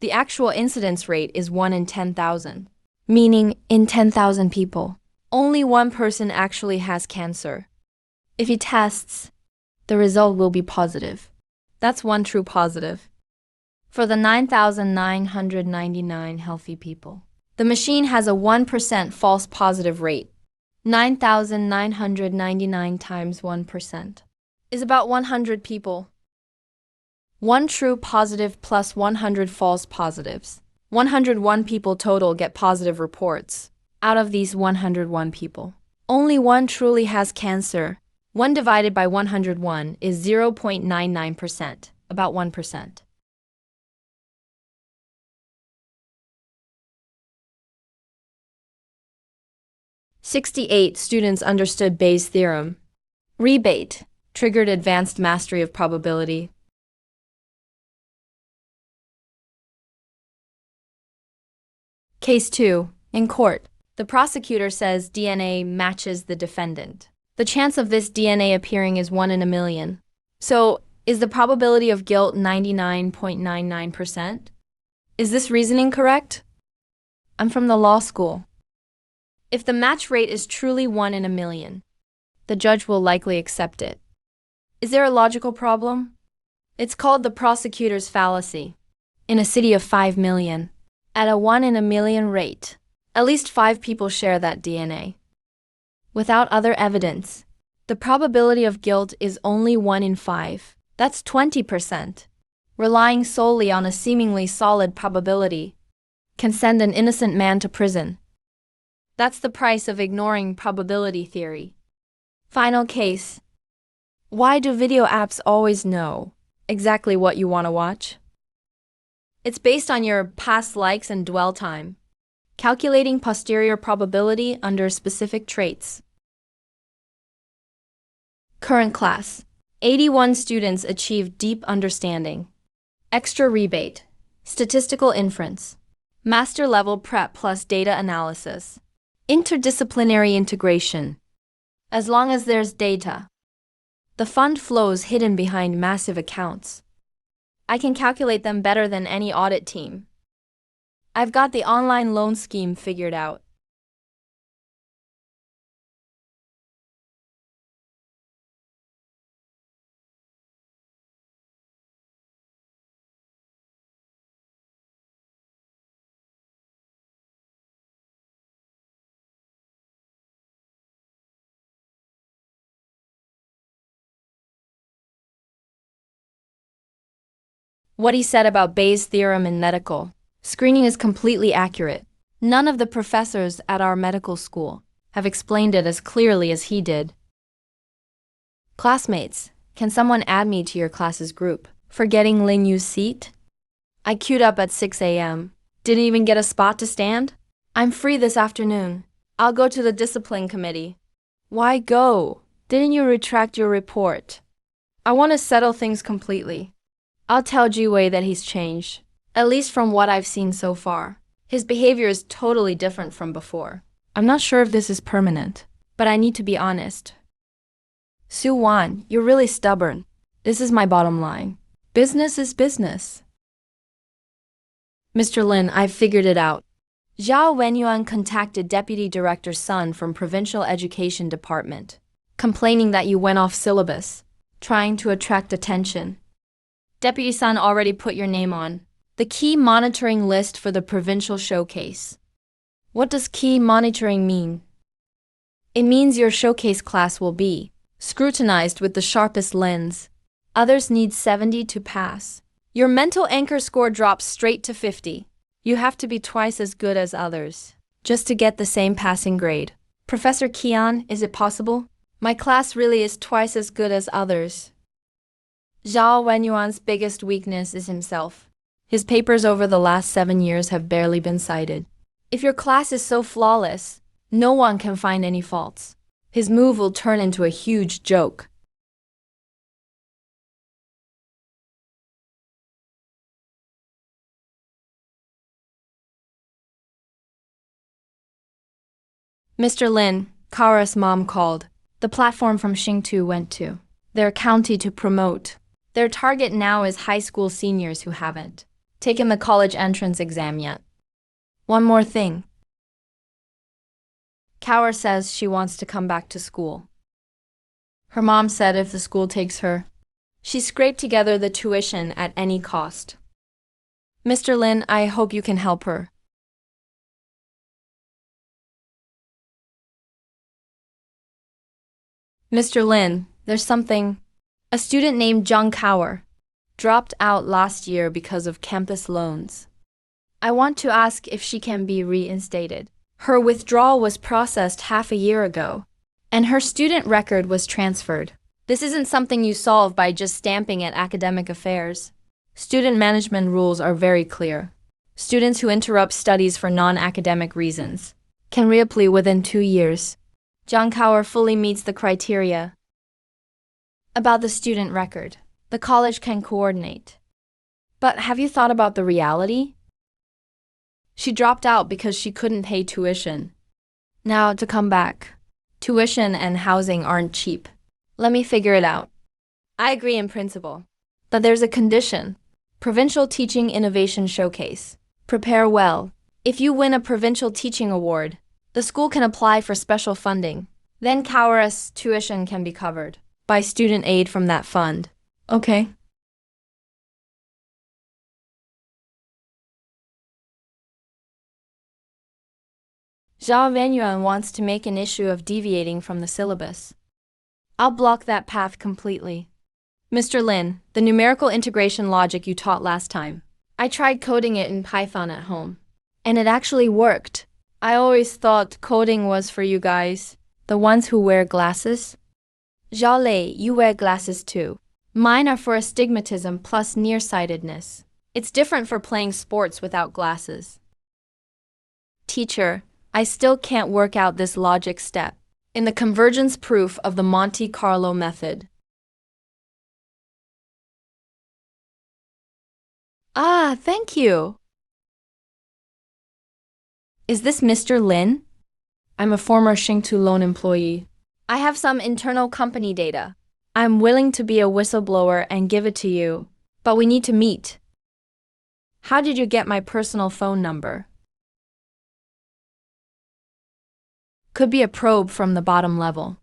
The actual incidence rate is 1 in 10,000, meaning in 10,000 people, only one person actually has cancer. If he tests, the result will be positive. That's one true positive. For the 9,999 healthy people, the machine has a 1% false positive rate. 9,999 times 1% is about 100 people. One true positive plus 100 false positives. 101 people total get positive reports. Out of these 101 people, only one truly has cancer. 1 divided by 101 is 0.99%, about 1%. "68 students understood Bayes' theorem. Rebate triggered advanced mastery of probability." Case 2. In court, the prosecutor says DNA matches the defendant. The chance of this DNA appearing is 1 in a million. So, is the probability of guilt 99.99%? Is this reasoning correct? I'm from the law school. If the match rate is truly 1 in a million, the judge will likely accept it. Is there a logical problem? It's called the prosecutor's fallacy. In a city of 5 million, at a 1 in a million rate, at least 5 people share that DNA. Without other evidence, the probability of guilt is only 1 in 5. That's 20%. Relying solely on a seemingly solid probability can send an innocent man to prison. That's the price of ignoring probability theory. Final case. Why do video apps always know exactly what you want to watch? It's based on your past likes and dwell time, calculating posterior probability under specific traits. Current class. 81 students achieved deep understanding. Extra rebate. Statistical inference. Master level prep plus data analysis. Interdisciplinary integration. As long as there's data. The fund flows hidden behind massive accounts. I can calculate them better than any audit team. I've got the online loan scheme figured out. What he said about Bayes' theorem in medical screening is completely accurate. None of the professors at our medical school have explained it as clearly as he did. Classmates, can someone add me to your class's group? Forgetting Lin Yu's seat? I queued up at 6 a.m. Didn't even get a spot to stand? I'm free this afternoon. I'll go to the discipline committee. Why go? Didn't you retract your report? I want to settle things completely. I'll tell Ji-wei that he's changed, at least from what I've seen so far. His behavior is totally different from before. I'm not sure if this is permanent, but I need to be honest. Su-wan, you're really stubborn. This is my bottom line. Business is business. Mr. Lin, I've figured it out. Zhao Wenyuan contacted Deputy Director Sun from Provincial Education Department, complaining that you went off syllabus, trying to attract attention. Deputy Sun already put your name on the key monitoring list for the provincial showcase. What does key monitoring mean? It means your showcase class will be scrutinized with the sharpest lens. Others need 70 to pass. Your mental anchor score drops straight to 50. You have to be twice as good as others just to get the same passing grade. Professor Qian, is it possible? My class really is twice as good as others. Zhao Wenyuan's biggest weakness is himself. His papers over the last 7 years have barely been cited. If your class is so flawless, no one can find any faults. His move will turn into a huge joke. Mr. Lin, Kara's mom called. The platform from Xingtu went to their county to promote. Their target now is high school seniors who haven't taken the college entrance exam yet. One more thing. Kaur says she wants to come back to school. Her mom said if the school takes her, she scraped together the tuition at any cost. Mr. Lin, I hope you can help her. Mr. Lin, there's something. A student named Zhang Kaur dropped out last year because of campus loans. I want to ask if she can be reinstated. Her withdrawal was processed half a year ago, and her student record was transferred. This isn't something you solve by just stamping at academic affairs. Student management rules are very clear. Students who interrupt studies for non-academic reasons can reapply within 2 years. Zhang Kaur fully meets the criteria. About the student record, the college can coordinate. But have you thought about the reality? She dropped out because she couldn't pay tuition. Now to come back. Tuition and housing aren't cheap. Let me figure it out. I agree in principle. But there's a condition. Provincial Teaching Innovation Showcase. Prepare well. If you win a provincial teaching award, the school can apply for special funding. Then Kaur's tuition can be covered by student aid from that fund. Okay. Zhao Wenyuan wants to make an issue of deviating from the syllabus. I'll block that path completely. Mr. Lin, the numerical integration logic you taught last time. I tried coding it in Python at home, and it actually worked. I always thought coding was for you guys, the ones who wear glasses. Zhao Lei, you wear glasses too. Mine are for astigmatism plus nearsightedness. It's different for playing sports without glasses. Teacher, I still can't work out this logic step in the convergence proof of the Monte Carlo method. Ah, thank you. Is this Mr. Lin? I'm a former Xingtu loan employee. I have some internal company data. I'm willing to be a whistleblower and give it to you, but we need to meet. How did you get my personal phone number? Could be a probe from the bottom level.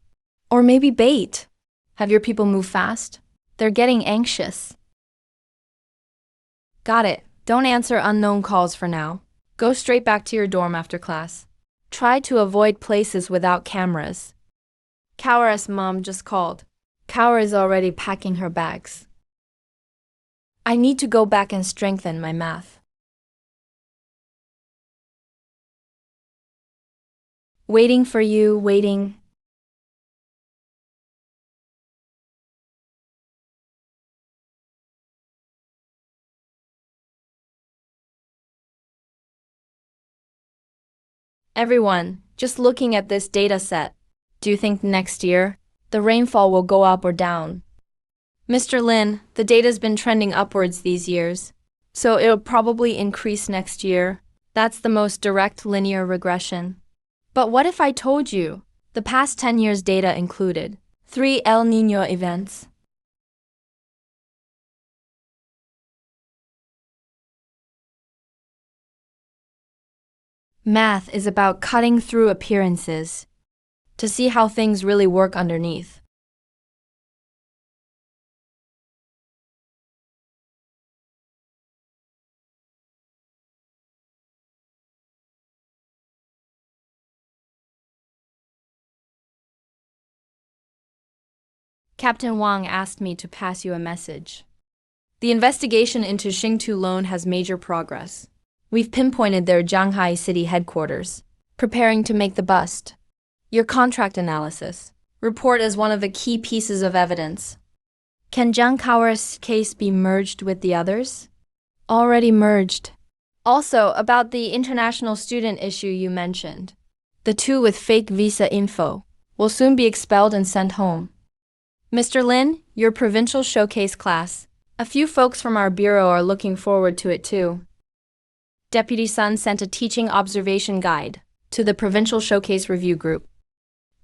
Or maybe bait. Have your people move fast? They're getting anxious. Got it. Don't answer unknown calls for now. Go straight back to your dorm after class. Try to avoid places without cameras. Kaur's mom just called. Kaur is already packing her bags. I need to go back and strengthen my math. Waiting for you, waiting. Everyone, just looking at this data set, do you think next year the rainfall will go up or down? Mr. Lin, the data's been trending upwards these years, so it'll probably increase next year. That's the most direct linear regression. But what if I told you the past 10 years' data included 3 El Niño events? Math is about cutting through appearances to see how things really work underneath. Captain Wang asked me to pass you a message. The investigation into Xingtu loan has major progress. We've pinpointed their Shanghai city headquarters, preparing to make the bust. Your contract analysis report is one of the key pieces of evidence. Can Zhang Kao's case be merged with the others? Already merged. Also, about the international student issue you mentioned. The two with fake visa info will soon be expelled and sent home. Mr. Lin, your provincial showcase class. A few folks from our bureau are looking forward to it too. Deputy Sun sent a teaching observation guide to the provincial showcase review group.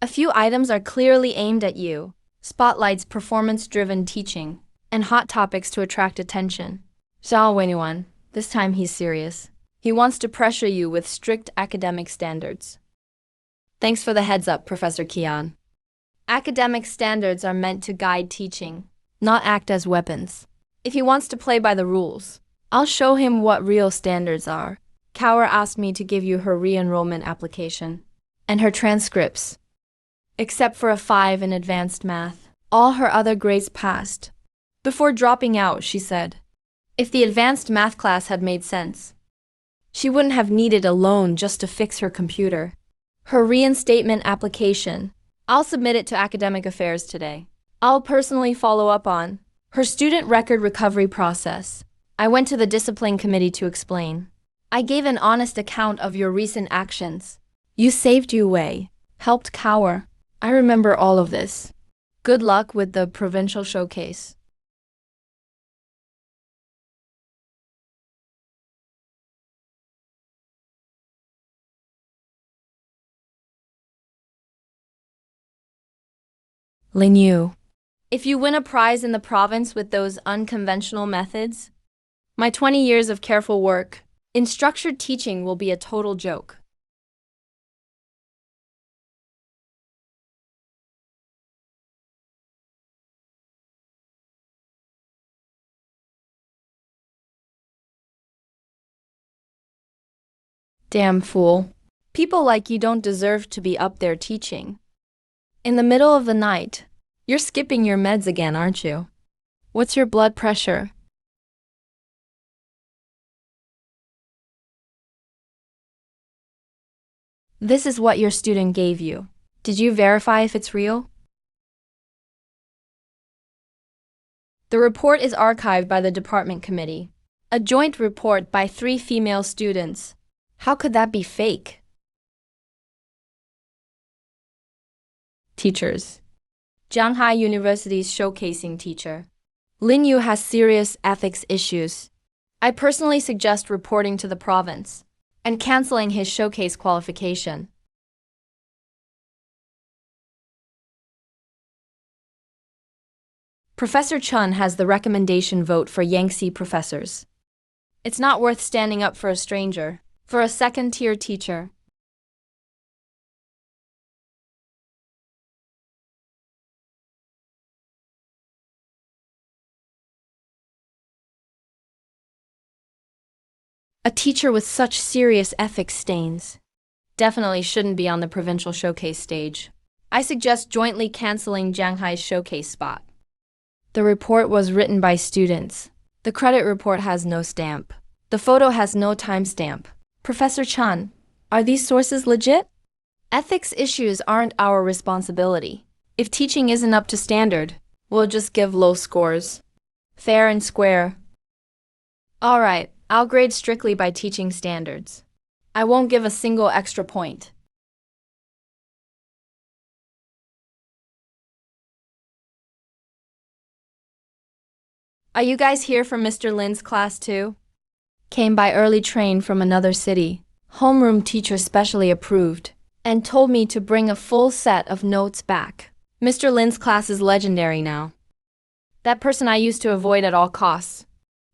A few items are clearly aimed at you. Spotlights performance-driven teaching and hot topics to attract attention. Xiao Wenyuan, this time he's serious. He wants to pressure you with strict academic standards. Thanks for the heads up, Professor Qian. Academic standards are meant to guide teaching, not act as weapons. If he wants to play by the rules, I'll show him what real standards are. Kaur asked me to give you her re-enrollment application and her transcripts. Except for a 5 in advanced math, all her other grades passed. Before dropping out, she said, if the advanced math class had made sense, she wouldn't have needed a loan just to fix her computer. Her reinstatement application, I'll submit it to academic affairs today. I'll personally follow up on her student record recovery process. I went to the discipline committee to explain. I gave an honest account of your recent actions. You saved Yu Wei, helped Kaur. I remember all of this. Good luck with the provincial showcase. Lin Yu, if you win a prize in the province with those unconventional methods, my 20 years of careful work in structured teaching will be a total joke. Damn fool. People like you don't deserve to be up there teaching. In the middle of the night, you're skipping your meds again, aren't you? What's your blood pressure? This is what your student gave you. Did you verify if it's real? The report is archived by the department committee. A joint report by 3 female students. How could that be fake? Teachers. Shanghai University's showcasing teacher. Lin Yu has serious ethics issues. I personally suggest reporting to the province and canceling his showcase qualification. Professor Chun has the recommendation vote for Yangtze professors. It's not worth standing up for a stranger, for a second-tier teacher. A teacher with such serious ethics stains definitely shouldn't be on the provincial showcase stage. I suggest jointly canceling Shanghai's showcase spot. The report was written by students. The credit report has no stamp. The photo has no timestamp. Professor Chan, are these sources legit? Ethics issues aren't our responsibility. If teaching isn't up to standard, we'll just give low scores. Fair and square. All right. I'll grade strictly by teaching standards. I won't give a single extra point. Are you guys here for Mr. Lin's class too? Came by early train from another city. Homeroom teacher specially approved and told me to bring a full set of notes back. Mr. Lin's class is legendary now. That person I used to avoid at all costs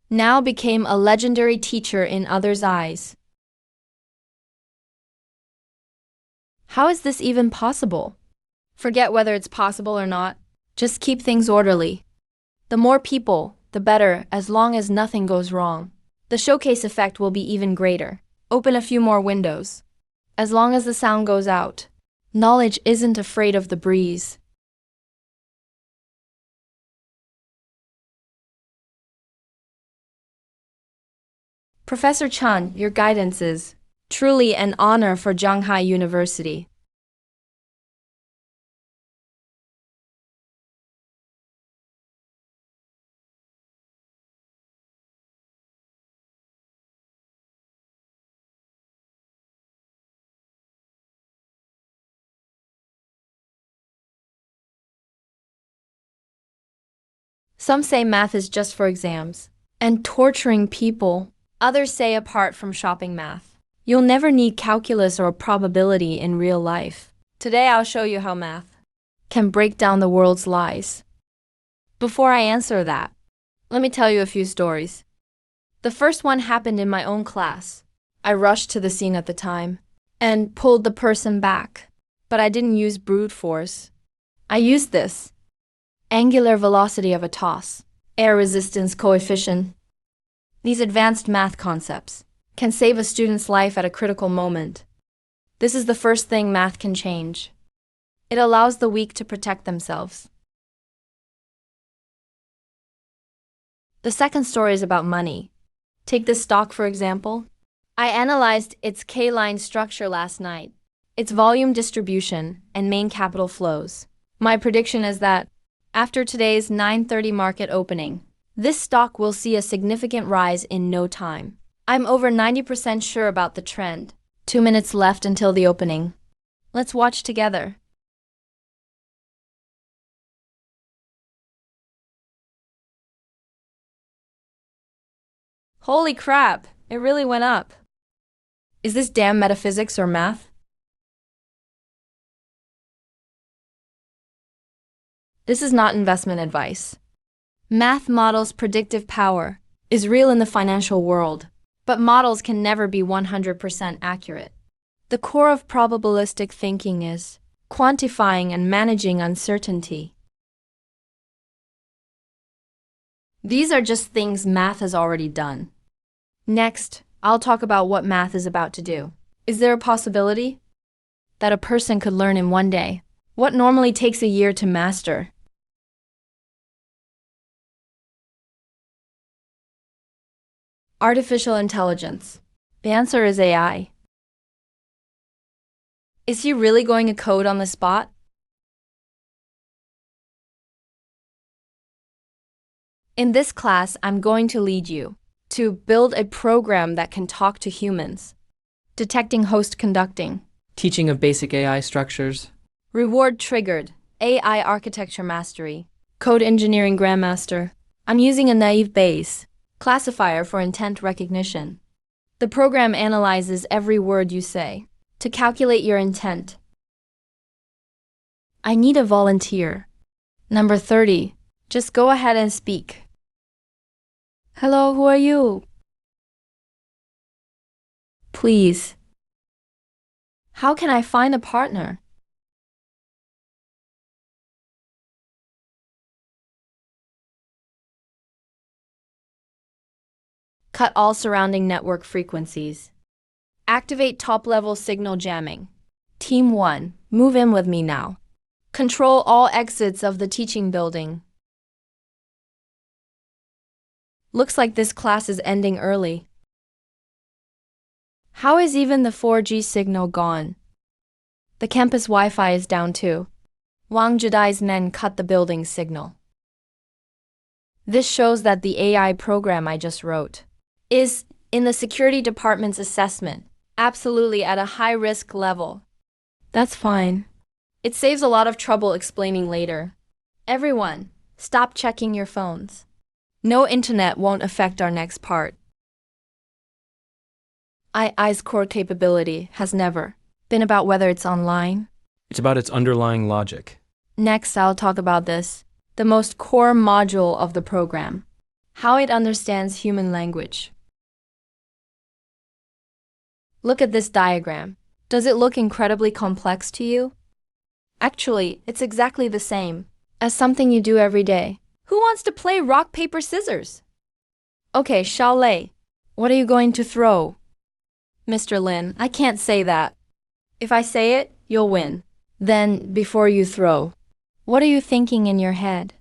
now became a legendary teacher in others' eyes. How is this even possible? Forget whether it's possible or not. Just keep things orderly. The more people, the better, as long as nothing goes wrong. The showcase effect will be even greater. Open a few more windows. As long as the sound goes out. Knowledge isn't afraid of the breeze. Professor Chan, your guidance is truly an honor for Shanghai University. Some say math is just for exams and torturing people. Others say apart from shopping math, you'll never need calculus or probability in real life. Today I'll show you how math can break down the world's lies. Before I answer that, let me tell you a few stories. The first one happened in my own class. I rushed to the scene at the time and pulled the person back, but I didn't use brute force. I used this angular velocity of a toss, air resistance coefficient. These advanced math concepts can save a student's life at a critical moment. This is the first thing math can change. It allows the weak to protect themselves. The second story is about money. Take this stock for example. I analyzed its K-line structure last night, its volume distribution, and main capital flows. My prediction is that after today's 9:30 market opening, this stock will see a significant rise in no time. I'm over 90% sure about the trend. 2 minutes left until the opening. Let's watch together. Holy crap, it really went up. Is this damn metaphysics or math? This is not investment advice. Math models' predictive power is real in the financial world, but models can never be 100% accurate. The core of probabilistic thinking is quantifying and managing uncertainty. These are just things math has already done. Next, I'll talk about what math is about to do. Is there a possibility that a person could learn in one day what normally takes a year to master? Artificial intelligence. The answer is AI. Is he really going to code on the spot? In this class, I'm going to lead you to build a program that can talk to humans, detecting host conducting, Teaching of basic AI structures. reward triggered, AI architecture mastery, code engineering grandmaster. I'm using a naive Bayes classifier for intent recognition. The program analyzes every word you say to calculate your intent. I need a volunteer. Number 30. Just go ahead and speak. Hello, who are you? Please. How can I find a partner? Cut all surrounding network frequencies. Activate top-level signal jamming. Team 1, move in with me now. Control all exits of the teaching building. Looks like this class is ending early. How is even the 4G signal gone? The campus Wi-Fi is down too. Wang Jidai's men cut the building's signal. This shows that the AI program I just wrote is in the security department's assessment Absolutely at a high risk level. That's fine. It saves a lot of trouble explaining later. Everyone, stop checking your phones. No internet won't affect our next part. AI's core capability has never been about whether it's online. It's about its underlying logic. Next, I'll talk about this, the most core module of the program, how it understands human language. Look at this diagram. Does it look incredibly complex to you? Actually, it's exactly the same as something you do every day. Who wants to play rock, paper, scissors? Okay, Shaolei, what are you going to throw? Mr. Lin, I can't say that. If I say it, you'll win. Then, before you throw, what are you thinking in your head?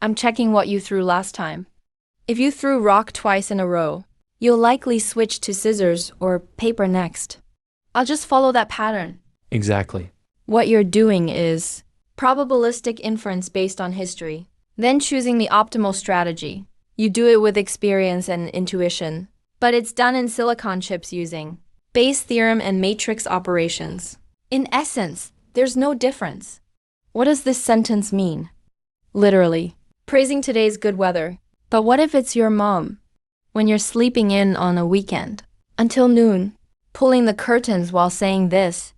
I'm checking what you threw last time. If you threw rock twice in a row, you'll likely switch to scissors or paper next. I'll just follow that pattern. Exactly. What you're doing is probabilistic inference based on history, then choosing the optimal strategy. You do it with experience and intuition, but it's done in silicon chips using Bayes' theorem and matrix operations. In essence, there's no difference. What does this sentence mean? Literally, praising today's good weather. But what if it's your mom? When you're sleeping in on a weekend, until noon, pulling the curtains while saying this.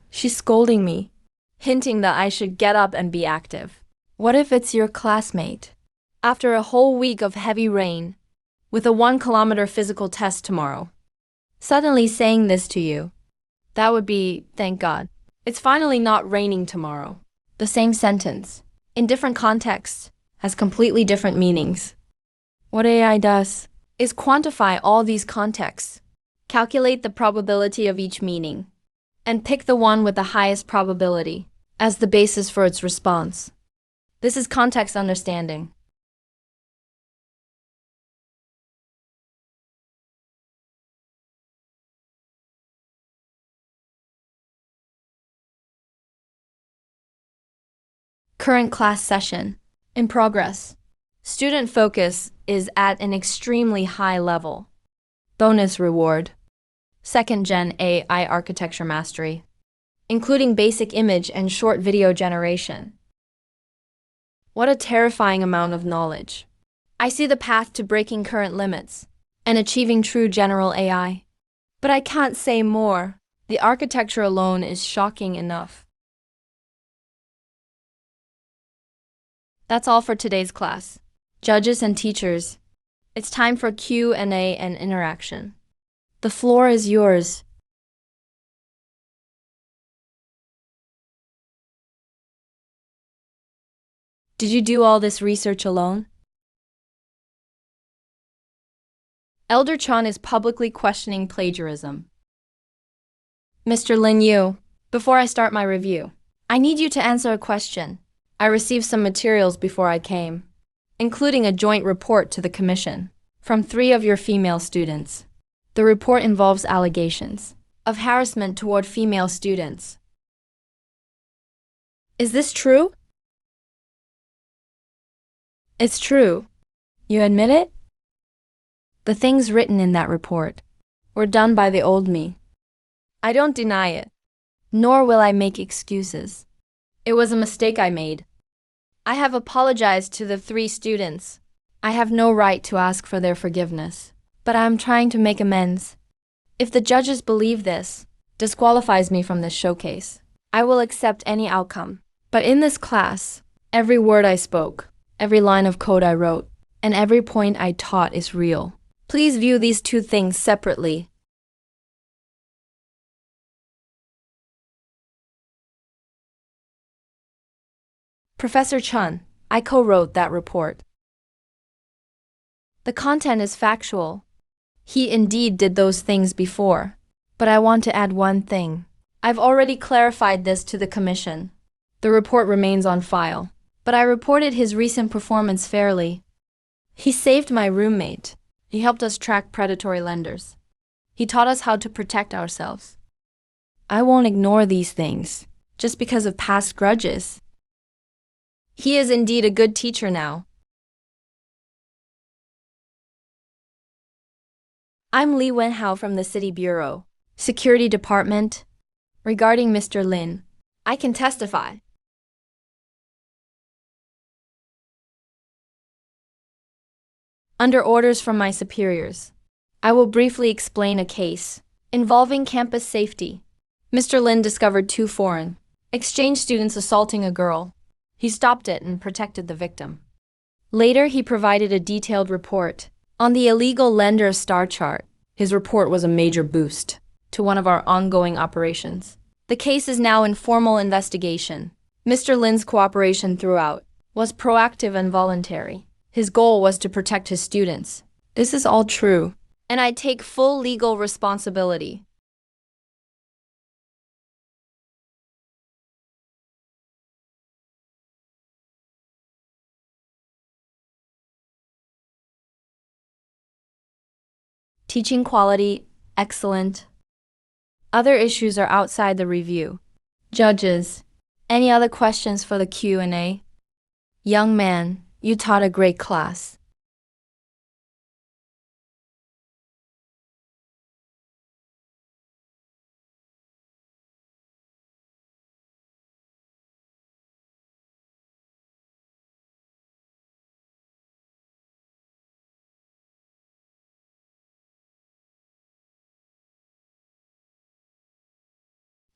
She's scolding me, hinting that I should get up and be active. What if it's your classmate? After a whole week of heavy rain, with a 1-kilometer physical test tomorrow, suddenly saying this to you. That would be, thank God. It's finally not raining tomorrow. The same sentence, in different contexts, has completely different meanings. What AI does is quantify all these contexts, calculate the probability of each meaning, and pick the one with the highest probability as the basis for its response. This is context understanding. Current class session. In progress. Student focus is at an extremely high level. Bonus reward. 2nd Gen AI architecture mastery, including basic image and short video generation. What a terrifying amount of knowledge. I see the path to breaking current limits and achieving true general AI. But I can't say more. The architecture alone is shocking enough. That's all for today's class. Judges and teachers, it's time for Q&A and interaction. The floor is yours. Did you do all this research alone? Elder Chan is publicly questioning plagiarism. Mr. Lin Yu, before I start my review, I need you to answer a question. I received some materials before I came, including a joint report to the commission from 3 of your female students. The report involves allegations of harassment toward female students. Is this true? It's true. You admit it? The things written in that report were done by the old me. I don't deny it, nor will I make excuses. It was a mistake I made. I have apologized to the 3 students. I have no right to ask for their forgiveness, but I am trying to make amends. If the judges believe this disqualifies me from this showcase, I will accept any outcome. But in this class, every word I spoke, every line of code I wrote, and every point I taught is real. Please view these 2 things separately. Professor Chun, I co-wrote that report. The content is factual. He indeed did those things before. But I want to add one thing. I've already clarified this to the commission. The report remains on file. But I reported his recent performance fairly. He saved my roommate. He helped us track predatory lenders. He taught us how to protect ourselves. I won't ignore these things, just because of past grudges. He is indeed a good teacher now. I'm Li Wenhao from the City Bureau, Security Department. Regarding Mr. Lin, I can testify. Under orders from my superiors, I will briefly explain a case involving campus safety. Mr. Lin discovered two foreign exchange students assaulting a girl. He stopped it and protected the victim. Later, he provided a detailed report on the illegal lender star chart. His report was a major boost to one of our ongoing operations. The case is now in formal investigation. Mr. Lin's cooperation throughout was proactive and voluntary. His goal was to protect his students. This is all true, and I take full legal responsibility. Teaching quality, excellent. Other issues are outside the review. Judges, any other questions for the Q&A? Young man, you taught a great class.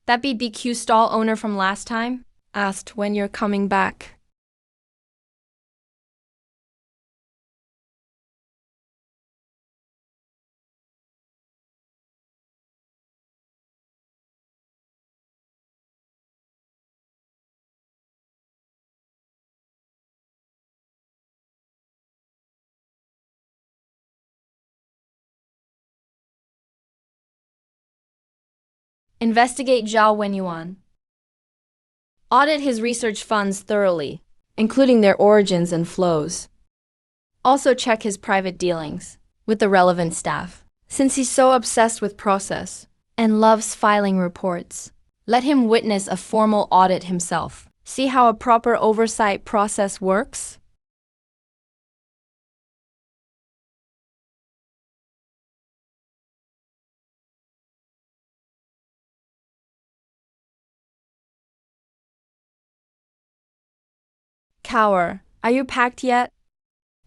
That BBQ stall owner from last time asked when you're coming back. Investigate Zhao Wenyuan. Audit his research funds thoroughly, including their origins and flows. Also check his private dealings with the relevant staff. Since he's so obsessed with process and loves filing reports, let him witness a formal audit himself. See how a proper oversight process works? Cower, are you packed yet?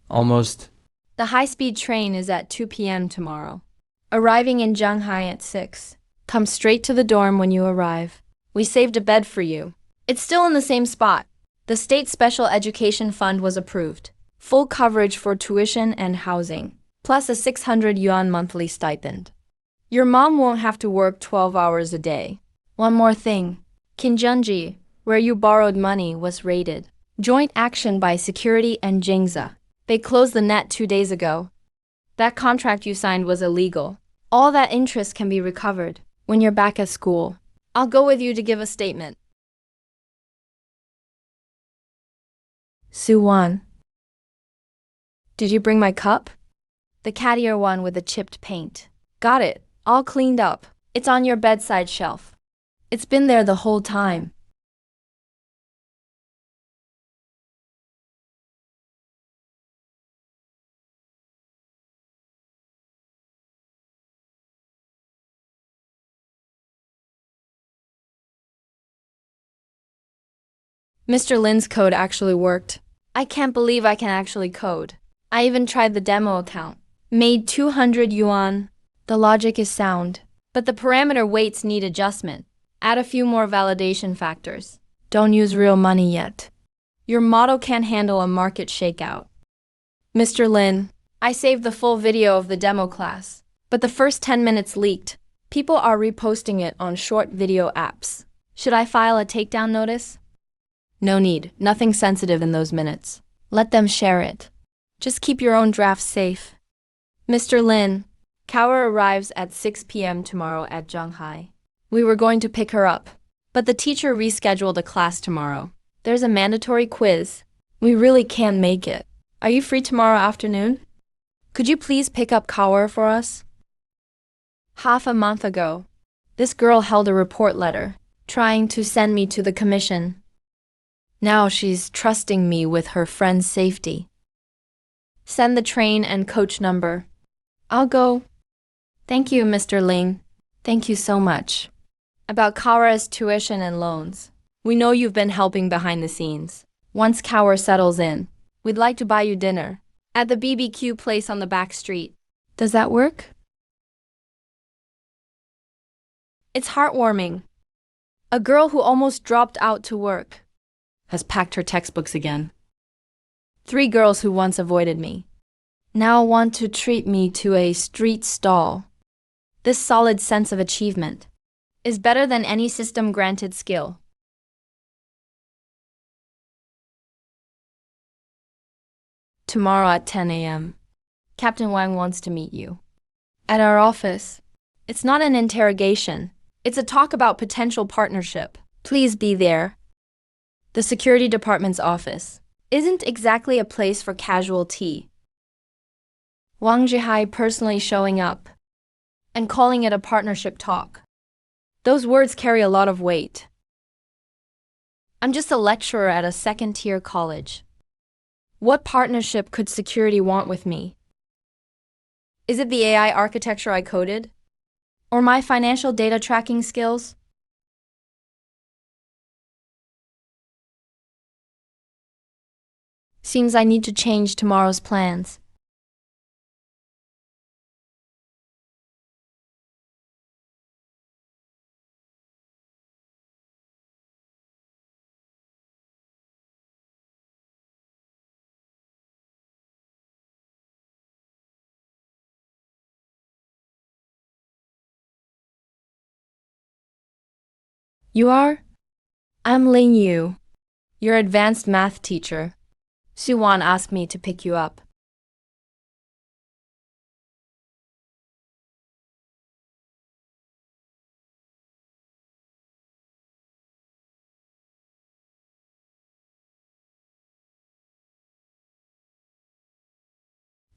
Almost. The high-speed train is at 2 p.m. tomorrow. Arriving in Shanghai at 6. Come straight to the dorm when you arrive. We saved a bed for you. It's still in the same spot. The State Special Education Fund was approved. Full coverage for tuition and housing, plus a 600 yuan monthly stipend. Your mom won't have to work 12 hours a day. One more thing. Kinjunji, where you borrowed money, was raided. Joint action by security and Jingza. They closed the net 2 days ago. That contract you signed was illegal. All that interest can be recovered when you're back at school. I'll go with you to give a statement. Su-wan. Did you bring my cup? The cattier one with the chipped paint. Got it. All cleaned up. It's on your bedside shelf. It's been there the whole time. Mr. Lin's code actually worked. I can't believe I can actually code. I even tried the demo account. Made 200 yuan. The logic is sound, but the parameter weights need adjustment. Add a few more validation factors. Don't use real money yet. Your model can't handle a market shakeout. Mr. Lin, I saved the full video of the demo class, but the first 10 minutes leaked. People are reposting it on short video apps. Should I file a takedown notice? No need, nothing sensitive in those minutes. Let them share it. Just keep your own drafts safe. Mr. Lin, Cower arrives at 6 p.m. tomorrow at Shanghai. We were going to pick her up, but the teacher rescheduled a class tomorrow. There's a mandatory quiz. We really can't make it. Are you free tomorrow afternoon? Could you please pick up Cower for us? Half a month ago, this girl held a report letter, trying to send me to the commission. Now she's trusting me with her friend's safety. Send the train and coach number. I'll go. Thank you, Mr. Ling. Thank you so much. About Kaura's tuition and loans. We know you've been helping behind the scenes. Once Kaura settles in, we'd like to buy you dinner at the BBQ place on the back street. Does that work? It's heartwarming. A girl who almost dropped out to work has packed her textbooks again. 3 girls who once avoided me now want to treat me to a street stall. This solid sense of achievement is better than any system-granted skill. Tomorrow at 10 a.m., Captain Wang wants to meet you. At our office. It's not an interrogation. It's a talk about potential partnership. Please be there. The security department's office isn't exactly a place for casual tea. Wang Zhihai personally showing up and calling it a partnership talk. Those words carry a lot of weight. I'm just a lecturer at a second-tier college. What partnership could security want with me? Is it the AI architecture I coded? Or my financial data tracking skills? Seems I need to change tomorrow's plans. You are? I'm Ling Yu, your advanced math teacher. Su-wan asked me to pick you up.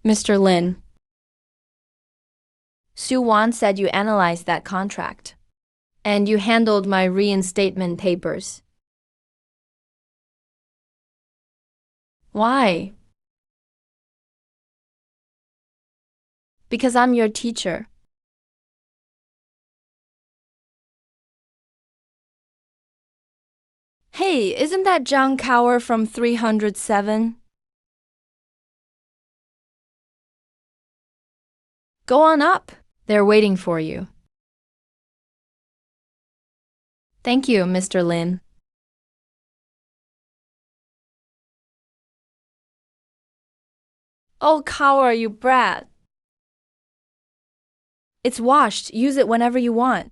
Mr. Lin. Su-wan said you analyzed that contract, and you handled my reinstatement papers. Why? Because I'm your teacher. Hey, isn't that Zhang Kaur from 307? Go on up. They're waiting for you. Thank you, Mr. Lin. Oh, Kaur, you brat. It's washed. Use it whenever you want.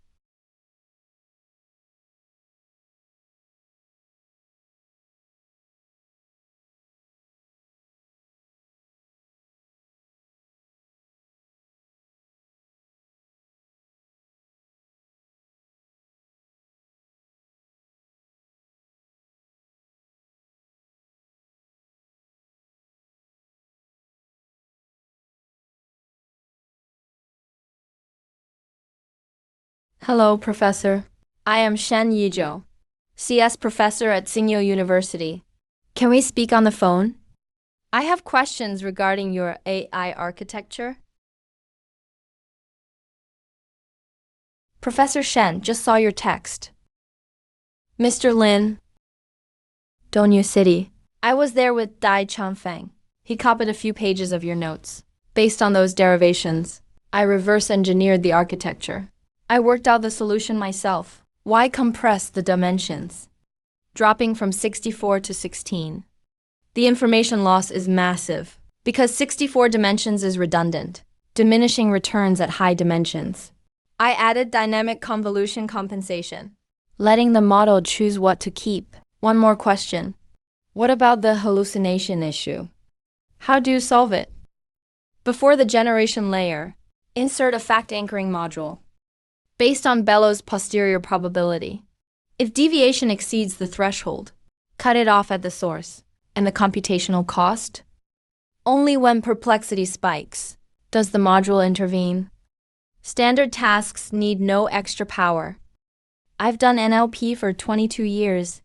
Hello, Professor. I am Shen Yizhou, CS Professor at Tsinghua University. Can we speak on the phone? I have questions regarding your AI architecture. Professor Shen, just saw your text. Mr. Lin, Dongyu City. I was there with Dai Changfeng. He copied a few pages of your notes. Based on those derivations, I reverse engineered the architecture. I worked out the solution myself. Why compress the dimensions? Dropping from 64 to 16. The information loss is massive because 64 dimensions is redundant, diminishing returns at high dimensions. I added dynamic convolution compensation, letting the model choose what to keep. One more question. What about the hallucination issue? How do you solve it? Before the generation layer, insert a fact anchoring module based on Bellow's posterior probability. If deviation exceeds the threshold, cut it off at the source. And the computational cost? Only when perplexity spikes does the module intervene. Standard tasks need no extra power. I've done NLP for 22 years,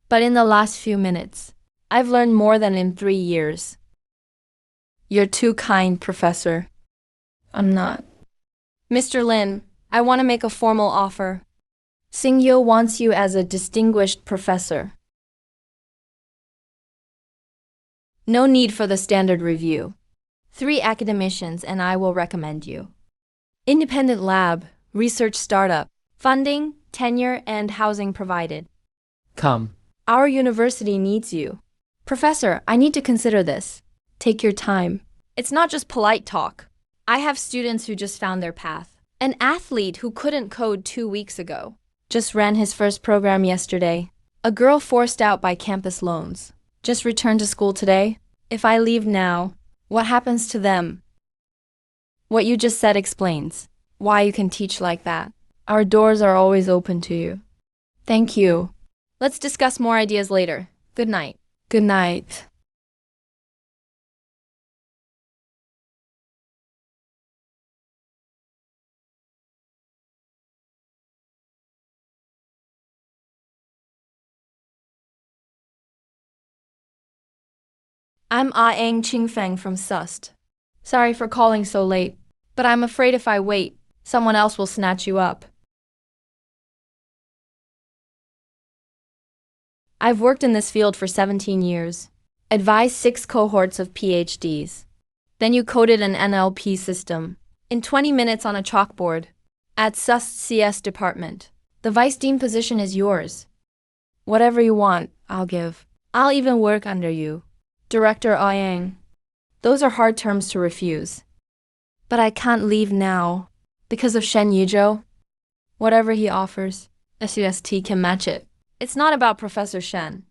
but in the last few minutes, I've learned more than in 3 years. You're too kind, Professor. I'm not. Mr. Lin, I want to make a formal offer. Singyo wants you as a distinguished professor. No need for the standard review. 3 academicians and I will recommend you. Independent lab, research startup, funding, tenure, and housing provided. Come. Our university needs you. Professor, I need to consider this. Take your time. It's not just polite talk. I have students who just found their path. An athlete who couldn't code 2 weeks ago just ran his first program yesterday. A girl forced out by campus loans just returned to school today. If I leave now, what happens to them? What you just said explains why you can teach like that. Our doors are always open to you. Thank you. Let's discuss more ideas later. Good night. Good night. I'm Ah-Eng Qingfeng from SUST. Sorry for calling so late, but I'm afraid if I wait, someone else will snatch you up. I've worked in this field for 17 years, advised 6 cohorts of PhDs. Then you coded an NLP system in 20 minutes on a chalkboard at SUST CS department. The vice dean position is yours. Whatever you want, I'll give. I'll even work under you. Director Ah-Yang. Those are hard terms to refuse. But I can't leave now because of Shen Yizhou. Whatever he offers, SUST can match it. It's not about Professor Shen.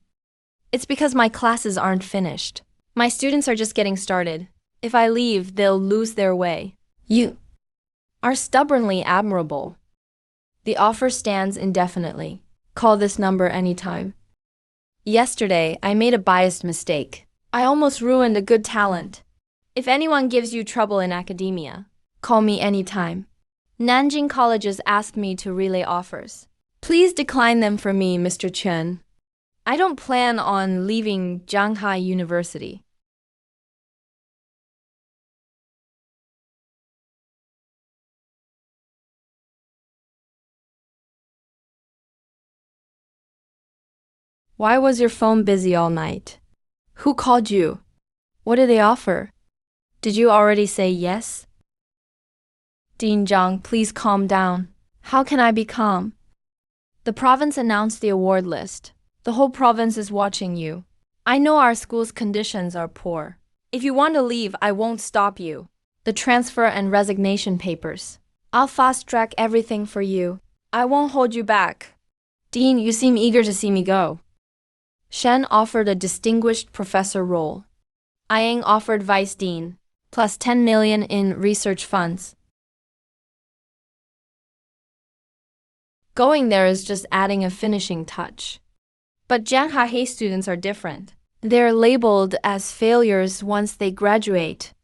It's because my classes aren't finished. My students are just getting started. If I leave, they'll lose their way. You are stubbornly admirable. The offer stands indefinitely. Call this number anytime. Yesterday, I made a biased mistake. I almost ruined a good talent. If anyone gives you trouble in academia, call me anytime. Nanjing colleges asked me to relay offers. Please decline them for me, Mr. Chen. I don't plan on leaving Shanghai University. Why was your phone busy all night? Who called you? What did they offer? Did you already say yes? Dean Zhang, please calm down. How can I be calm? The province announced the award list. The whole province is watching you. I know our school's conditions are poor. If you want to leave, I won't stop you. The transfer and resignation papers. I'll fast-track everything for you. I won't hold you back. Dean, you seem eager to see me go. Shen offered a distinguished professor role. Ah-Yang offered vice dean, plus 10 million in research funds. Going there is just adding a finishing touch. But Jianhai students are different. They're labeled as failures once they graduate.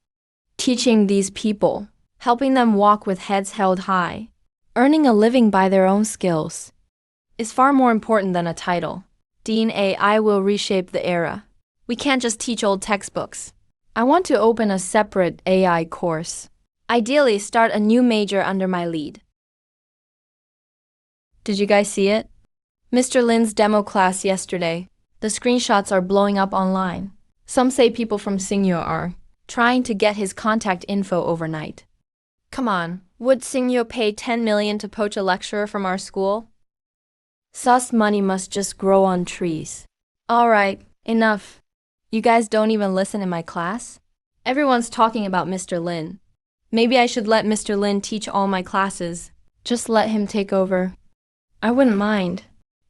Teaching these people, helping them walk with heads held high, earning a living by their own skills, is far more important than a title. Dean AI will reshape the era. We can't just teach old textbooks. I want to open a separate AI course. Ideally, start a new major under my lead. Did you guys see it? Mr. Lin's demo class yesterday. The screenshots are blowing up online. Some say people from Singyo are trying to get his contact info overnight. Come on, would Singyo pay 10 million to poach a lecturer from our school? Sus money must just grow on trees. Alright, enough. You guys don't even listen in my class? Everyone's talking about Mr. Lin. Maybe I should let Mr. Lin teach all my classes. Just let him take over. I wouldn't mind.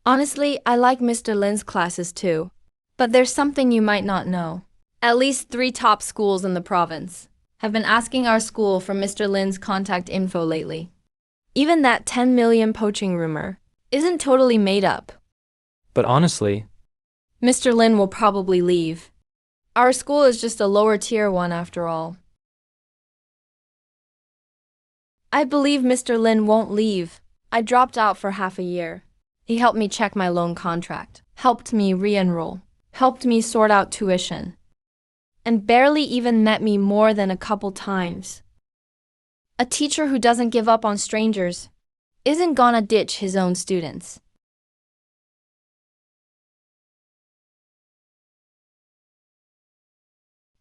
Honestly, I like Mr. Lin's classes too. But there's something you might not know. At least 3 top schools in the province have been asking our school for Mr. Lin's contact info lately. Even that 10 million poaching rumor isn't totally made up. But honestly, Mr. Lin will probably leave. Our school is just a lower tier one after all. I believe Mr. Lin won't leave. I dropped out for half a year. He helped me check my loan contract, helped me re-enroll, helped me sort out tuition, and barely even met me more than a couple times. A teacher who doesn't give up on strangers isn't gonna ditch his own students.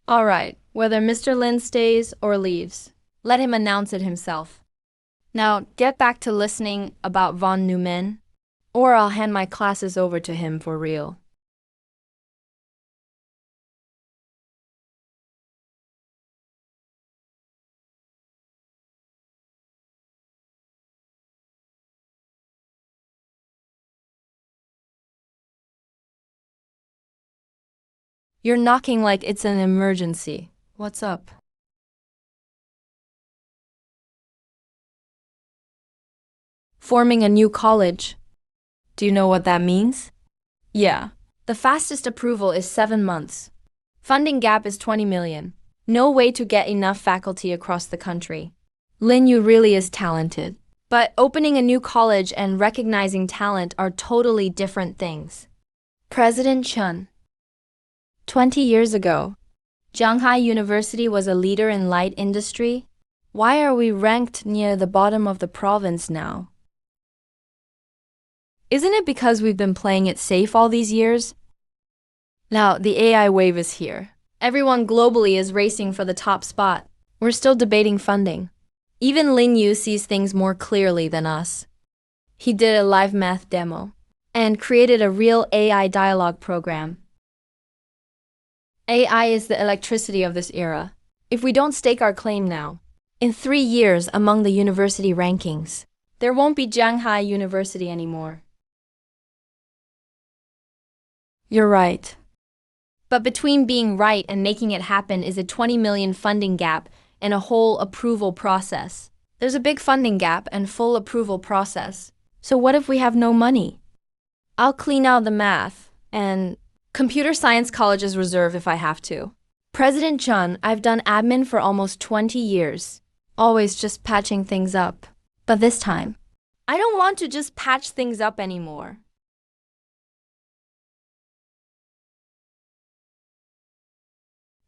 All right, whether Mr. Lin stays or leaves, let him announce it himself. Now, get back to listening about von Neumann, or I'll hand my classes over to him for real. You're knocking like it's an emergency. What's up? Forming a new college. Do you know what that means? Yeah. The fastest approval is 7 months. Funding gap is 20 million. No way to get enough faculty across the country. Lin Yu really is talented. But opening a new college and recognizing talent are totally different things. President Chen. 20 years ago, Shanghai University was a leader in light industry. Why are we ranked near the bottom of the province now? Isn't it because we've been playing it safe all these years? Now, the AI wave is here. Everyone globally is racing for the top spot. We're still debating funding. Even Lin Yu sees things more clearly than us. He did a live math demo and created a real AI dialogue program. AI is the electricity of this era. If we don't stake our claim now, in 3 years among the university rankings, there won't be Shanghai University anymore. You're right. But between being right and making it happen is a 20 million funding gap and a whole approval process. There's a big funding gap and full approval process. So what if we have no money? I'll clean out the math and computer science colleges reserve if I have to. President Chen, I've done admin for almost 20 years. Always just patching things up. But this time, I don't want to just patch things up anymore.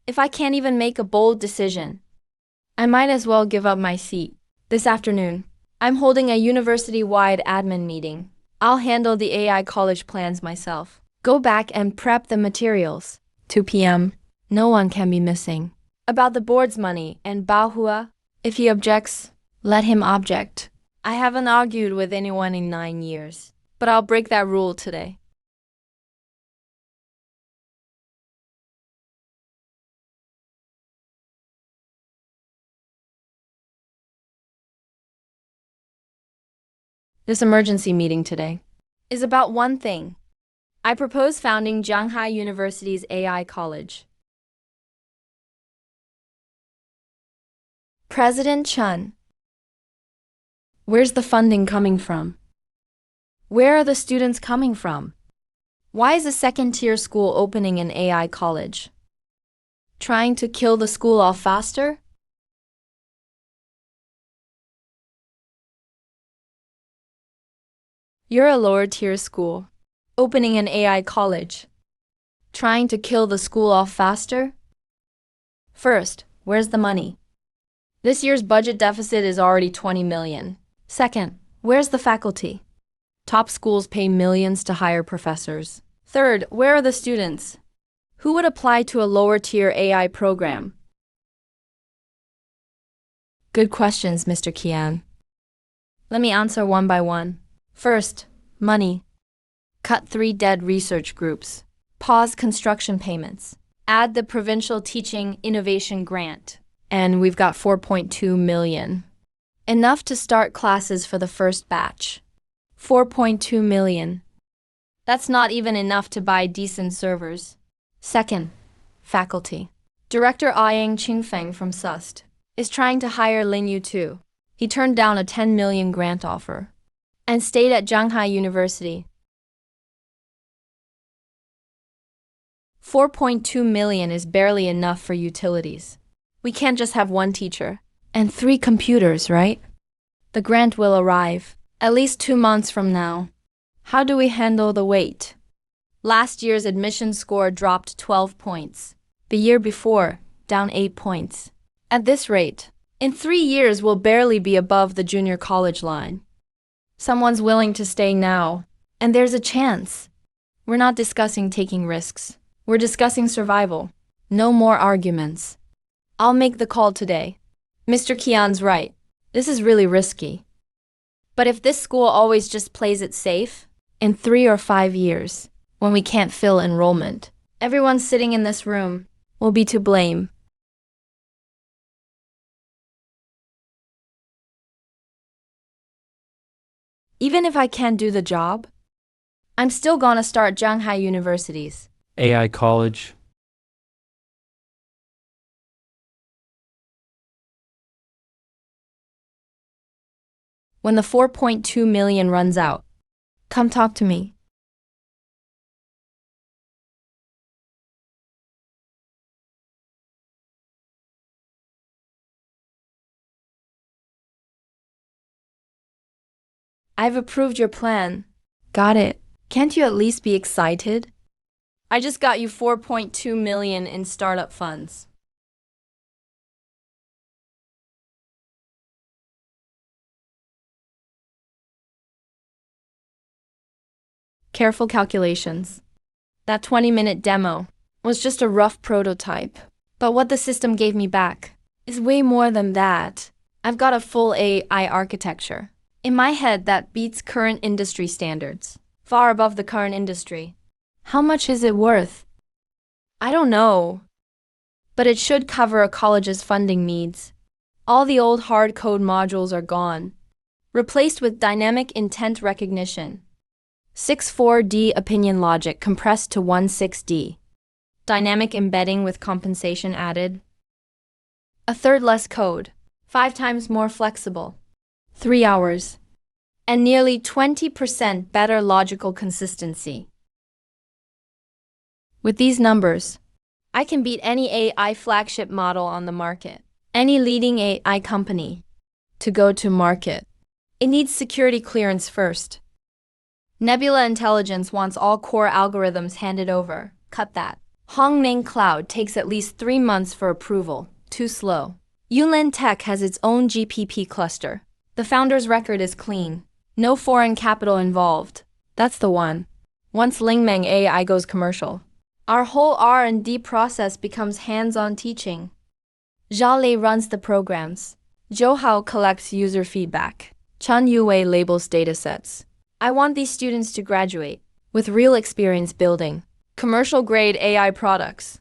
If I can't even make a bold decision, I might as well give up my seat. This afternoon, I'm holding a university-wide admin meeting. I'll handle the AI college plans myself. Go back and prep the materials. 2 p.m. No one can be missing. About the board's money and Baohua, if he objects, let him object. I haven't argued with anyone in 9 years, but I'll break that rule today. This emergency meeting today is about one thing. I propose founding Shanghai University's AI College. President Chen, where's the funding coming from? Where are the students coming from? Why is a second-tier school opening an AI college? Trying to kill the school off faster? You're a lower-tier school, opening an AI college. Trying to kill the school off faster? First, where's the money? This year's budget deficit is already 20 million. Second, where's the faculty? Top schools pay millions to hire professors. Third, where are the students? Who would apply to a lower-tier AI program? Good questions, Mr. Qian. Let me answer one by one. First, money. Cut 3 dead research groups. Pause construction payments. Add the provincial teaching innovation grant. And we've got 4.2 million. Enough to start classes for the first batch. 4.2 million. That's not even enough to buy decent servers. Second, faculty. Director Yang Qingfeng from SUST is trying to hire Lin Yu too. He turned down a 10 million grant offer and stayed at Shanghai University. 4.2 million is barely enough for utilities. We can't just have 1 teacher and 3 computers, right? The grant will arrive at least 2 months from now. How do we handle the wait? Last year's admission score dropped 12 points. The year before, down 8 points. At this rate, In 3 years, we'll barely be above the junior college line. Someone's willing to stay now, and there's a chance. We're not discussing taking risks. We're discussing survival. No more arguments. I'll make the call today. Mr. Kian's right. This is really risky. But if this school always just plays it safe, in 3 or 5 years, when we can't fill enrollment, everyone sitting in this room will be to blame. Even if I can't do the job, I'm still gonna start Shanghai universities. AI college. When the 4.2 million runs out, come talk to me. I've approved your plan. Got it. Can't you at least be excited? I just got you 4.2 million in startup funds. Careful calculations. That 20-minute demo was just a rough prototype. But what the system gave me back is way more than that. I've got a full AI architecture. In my head, that beats current industry standards. Far above the current industry. How much is it worth? I don't know. But it should cover a college's funding needs. All the old hard code modules are gone, replaced with dynamic intent recognition. 6.4D opinion logic compressed to 1.6D. Dynamic embedding with compensation added. A third less code, 5 times more flexible. 3 hours. And nearly 20% better logical consistency. With these numbers, I can beat any AI flagship model on the market. Any leading AI company. To go to market, it needs security clearance first. Nebula Intelligence wants all core algorithms handed over. Cut that. Hongning Cloud takes at least 3 months for approval. Too slow. Yunlin Tech has its own GPP cluster. The founder's record is clean. No foreign capital involved. That's the one. Once Lingmeng AI goes commercial, our whole R&D process becomes hands-on teaching. Zhao Lei runs the programs. Zhou Hao collects user feedback. Chen Yue labels datasets. I want these students to graduate with real experience building commercial-grade AI products.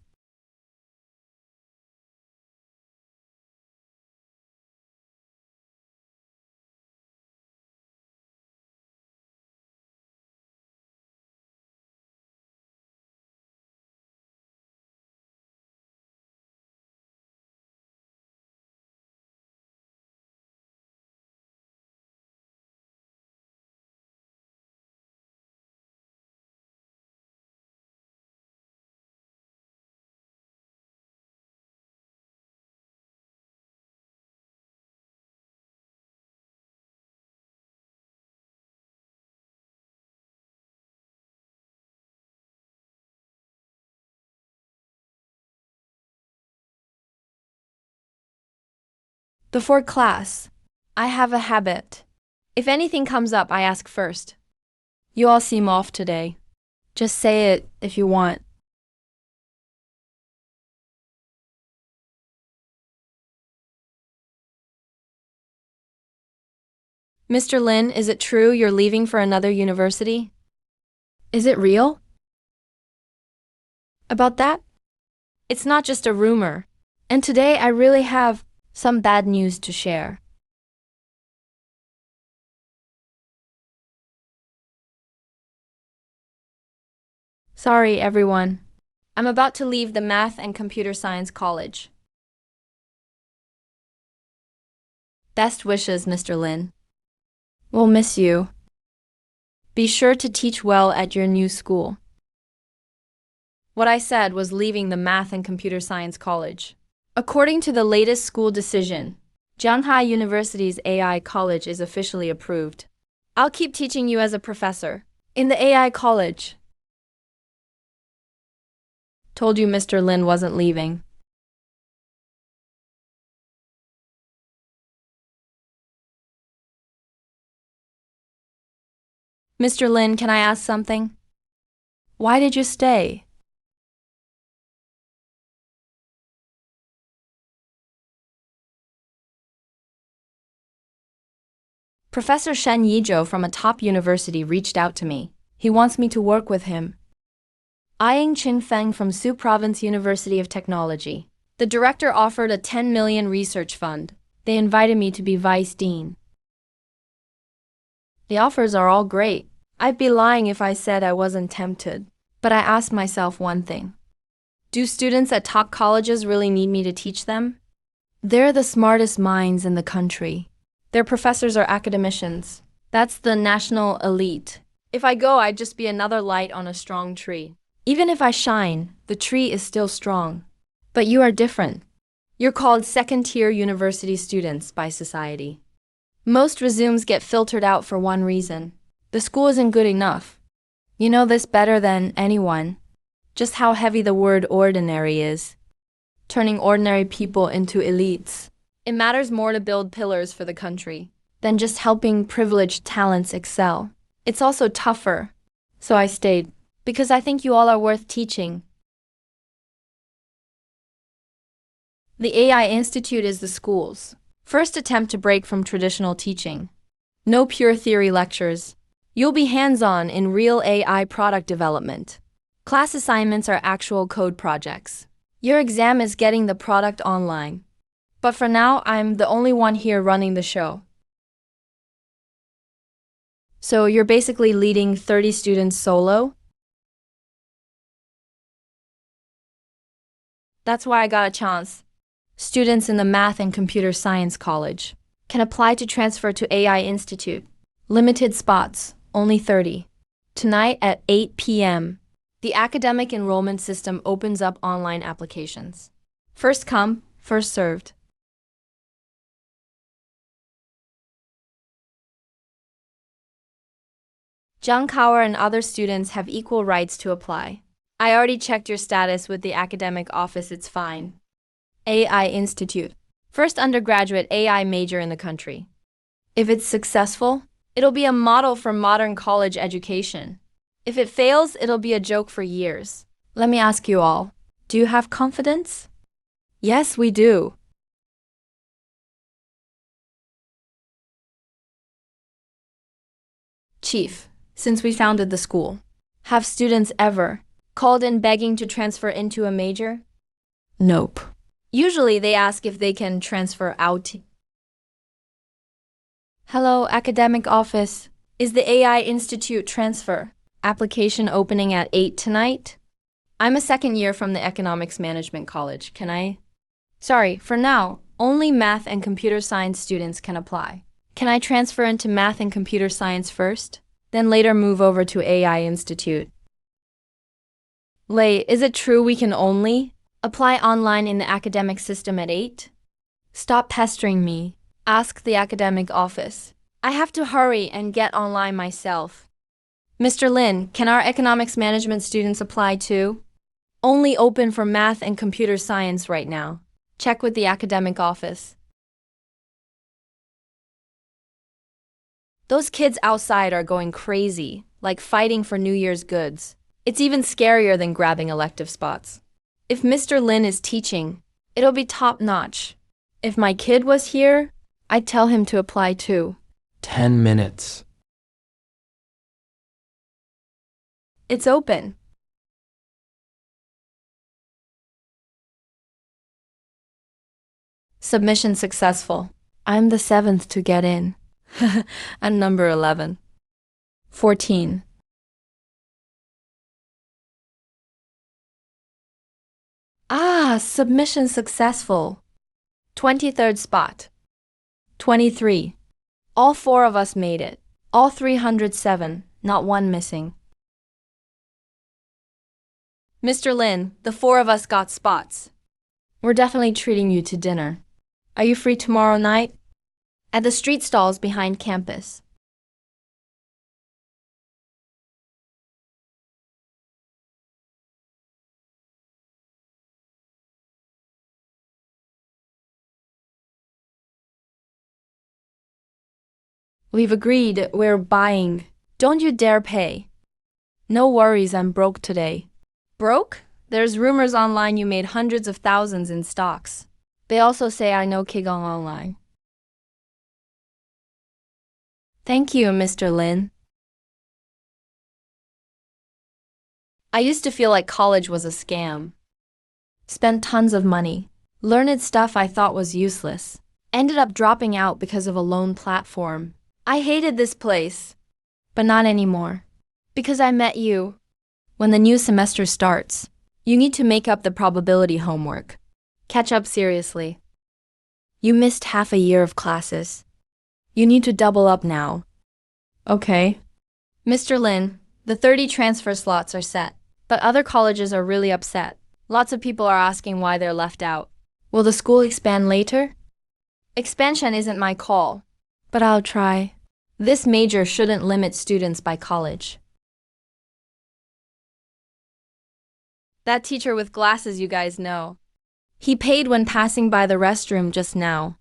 The fourth class. I have a habit. If anything comes up, I ask first. You all seem off today. Just say it if you want. Mr. Lin, is it true you're leaving for another university? Is it real? About that? It's not just a rumor. And today I really have some bad news to share. Sorry, everyone. I'm about to leave the Math and Computer Science College. Best wishes, Mr. Lin. We'll miss you. Be sure to teach well at your new school. What I said was leaving the Math and Computer Science College. According to the latest school decision, Shanghai University's AI college is officially approved. I'll keep teaching you as a professor in the AI college. Told you Mr. Lin wasn't leaving. Mr. Lin, can I ask something? Why did you stay? Professor Shen Yizhou from a top university reached out to me. He wants me to work with him. Ying Qin Feng from Su Province University of Technology. The director offered a 10 million research fund. They invited me to be vice dean. The offers are all great. I'd be lying if I said I wasn't tempted. But I asked myself one thing. Do students at top colleges really need me to teach them? They're the smartest minds in the country. Their professors are academicians. That's the national elite. If I go, I'd just be another light on a strong tree. Even if I shine, the tree is still strong. But you are different. You're called second-tier university students by society. Most resumes get filtered out for one reason. The school isn't good enough. You know this better than anyone. Just how heavy the word ordinary is. Turning ordinary people into elites. It matters more to build pillars for the country than just helping privileged talents excel. It's also tougher. So I stayed, because I think you all are worth teaching. The AI Institute is the school's first attempt to break from traditional teaching. No pure theory lectures. You'll be hands-on in real AI product development. Class assignments are actual code projects. Your exam is getting the product online. But for now, I'm the only one here running the show. So you're basically leading 30 students solo? That's why I got a chance. Students in the Math and Computer Science College can apply to transfer to AI Institute. Limited spots, only 30. Tonight at 8 p.m., the academic enrollment system opens up online applications. First come, first served. Zhang Kaur and other students have equal rights to apply. I already checked your status with the academic office, it's fine. AI Institute. First undergraduate AI major in the country. If it's successful, it'll be a model for modern college education. If it fails, it'll be a joke for years. Let me ask you all, do you have confidence? Yes, we do. Chief, since we founded the school, have students ever called in begging to transfer into a major? Nope. Usually they ask if they can transfer out. Hello, academic office. Is the AI Institute transfer application opening at 8 tonight? I'm a second year from the Economics Management College. Can I? Sorry, for now, only math and computer science students can apply. Can I transfer into math and computer science first, then later move over to AI Institute? Lei, is it true we can only apply online in the academic system at 8? Stop pestering me. Ask the academic office. I have to hurry and get online myself. Mr. Lin, can our economics management students apply too? Only open for math and computer science right now. Check with the academic office. Those kids outside are going crazy, like fighting for New Year's goods. It's even scarier than grabbing elective spots. If Mr. Lin is teaching, it'll be top-notch. If my kid was here, I'd tell him to apply too. 10 minutes. It's open. Submission successful. I'm the 7th to get in. I'm number 11. 14. Submission successful. 23rd spot. 23. All 4 of us made it. All 307, not one missing. Mr. Lin, the 4 of us got spots. We're definitely treating you to dinner. Are you free tomorrow night? At the street stalls behind campus. We've agreed we're buying Don't you dare pay. No worries, I'm broke today. Broke? There's rumors online you made hundreds of thousands in stocks. They also say I know Kigong online. Thank you, Mr. Lin. I used to feel like college was a scam. Spent tons of money. Learned stuff I thought was useless. Ended up dropping out because of a loan platform. I hated this place. But not anymore. Because I met you. When the new semester starts, you need to make up the probability homework. Catch up seriously. You missed half a year of classes. You need to double up now. Okay. Mr. Lin, the 30 transfer slots are set, but other colleges are really upset. Lots of people are asking why they're left out. Will the school expand later? Expansion isn't my call, but I'll try. This major shouldn't limit students by college. That teacher with glasses you guys know. He paid when passing by the restroom just now.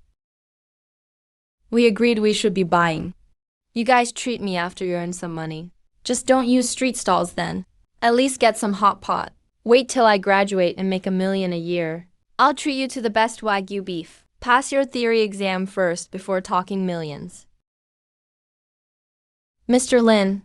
We agreed we should be buying. You guys treat me after you earn some money. Just don't use street stalls then. At least get some hot pot. Wait till I graduate and make $1 million a year. I'll treat you to the best Wagyu beef. Pass your theory exam first before talking millions. Mr. Lin.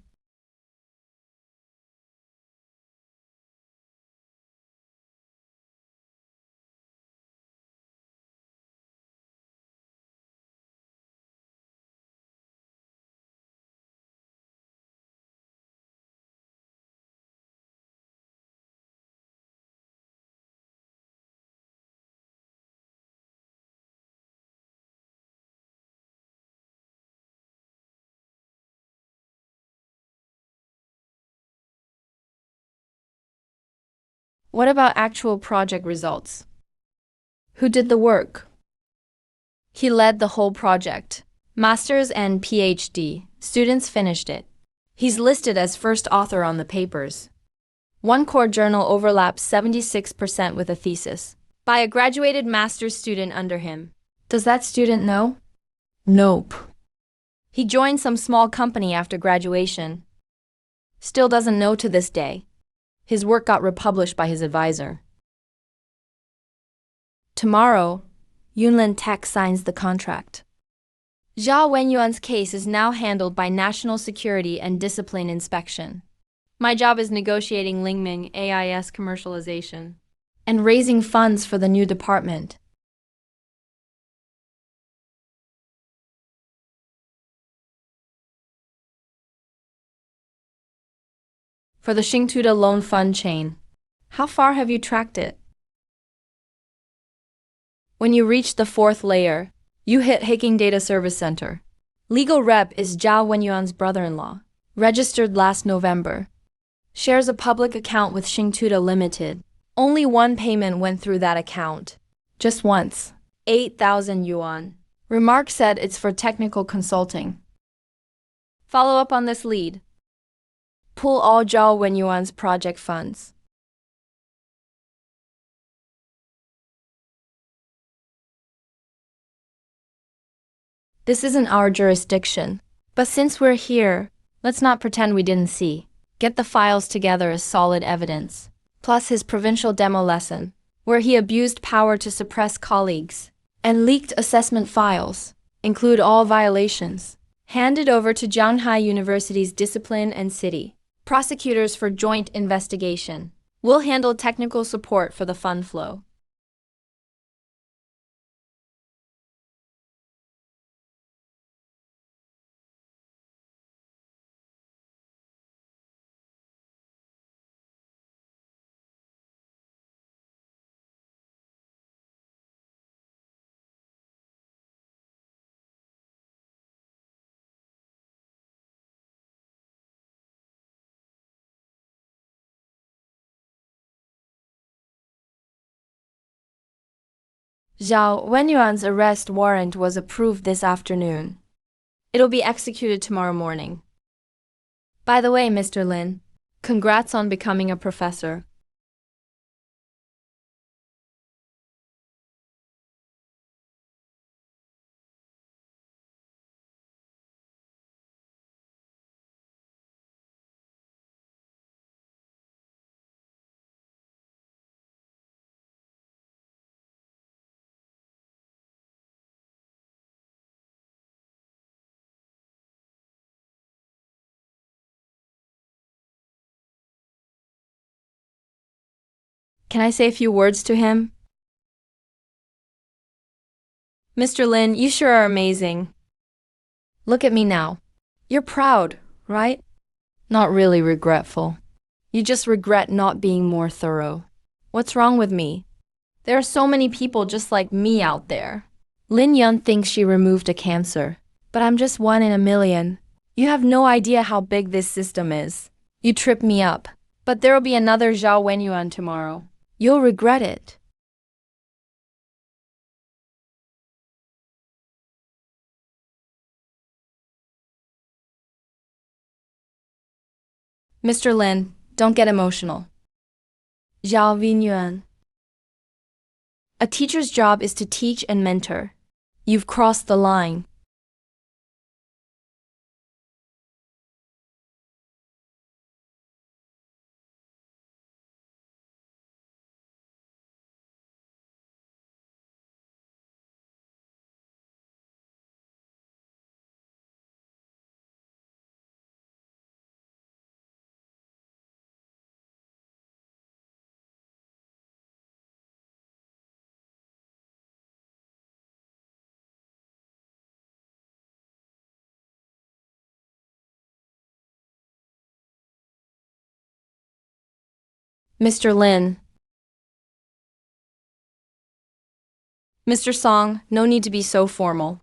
What about actual project results? Who did the work? He led the whole project. Master's and PhD. Students finished it. He's listed as first author on the papers. One core journal overlaps 76% with a thesis by a graduated master's student under him. Does that student know? Nope. He joined some small company after graduation. Still doesn't know to this day. His work got republished by his advisor. Tomorrow, Yunlin Tech signs the contract. Zhao Wenyuan's case is now handled by National Security and Discipline Inspection. My job is negotiating Lingming AIS commercialization and raising funds for the new department. For the Xingtuda loan fund chain, how far have you tracked it? When you reach the 4th layer, you hit Hacking Data Service Center. Legal rep is Zhao Wenyuan's brother-in-law, registered last November. Shares a public account with Xingtuda Limited. Only one payment went through that account. Just once. 8,000 yuan. Remark said it's for technical consulting. Follow up on this lead. Pull all Zhao Wenyuan's project funds. This isn't our jurisdiction, but since we're here, let's not pretend we didn't see. Get the files together as solid evidence. Plus his provincial demo lesson, where he abused power to suppress colleagues, and leaked assessment files, include all violations. Handed over to Shanghai University's Discipline and City. Prosecutors for joint investigation. We'll handle technical support for the fund flow. Zhao Wenyuan's arrest warrant was approved this afternoon. It'll be executed tomorrow morning. By the way, Mr. Lin, congrats on becoming a professor. Can I say a few words to him? Mr. Lin, you sure are amazing. Look at me now. You're proud, right? Not really regretful. You just regret not being more thorough. What's wrong with me? There are so many people just like me out there. Lin Yun thinks she removed a cancer, but I'm just one in a million. You have no idea how big this system is. You trip me up, but there'll be another Zhao Wenyuan tomorrow. You'll regret it. Mr. Lin, don't get emotional. Zhao Wenyuan. A teacher's job is to teach and mentor. You've crossed the line. Mr. Lin. Mr. Song, no need to be so formal.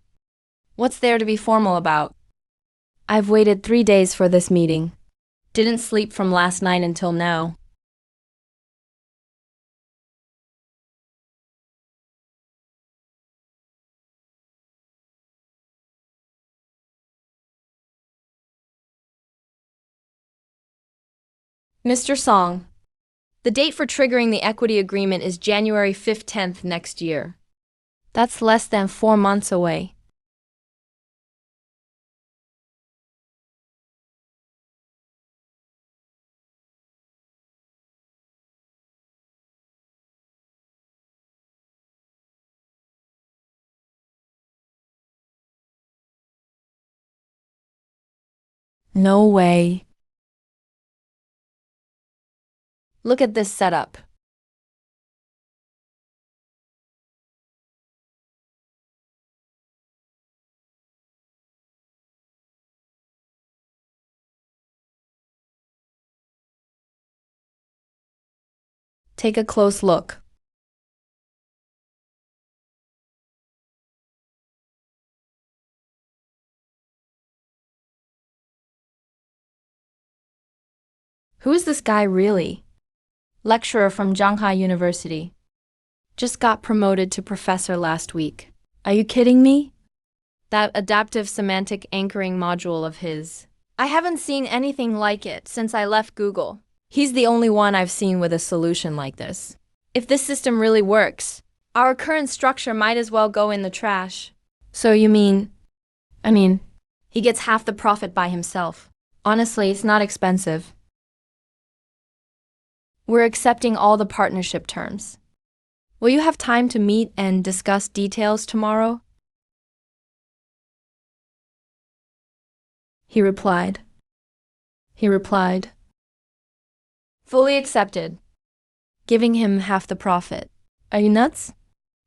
What's there to be formal about? I've waited 3 days for this meeting. Didn't sleep from last night until now. Mr. Song, the date for triggering the equity agreement is January 5th-10th next year. That's less than 4 months away. No way. Look at this setup. Take a close look. Who is this guy really? Lecturer from Zhanghai University. Just got promoted to professor last week. Are you kidding me? That adaptive semantic anchoring module of his. I haven't seen anything like it since I left Google. He's the only one I've seen with a solution like this. If this system really works, our current structure might as well go in the trash. So you mean, he gets half the profit by himself. Honestly, it's not expensive. We're accepting all the partnership terms. Will you have time to meet and discuss details tomorrow? He replied. Fully accepted. Giving him half the profit. Are you nuts?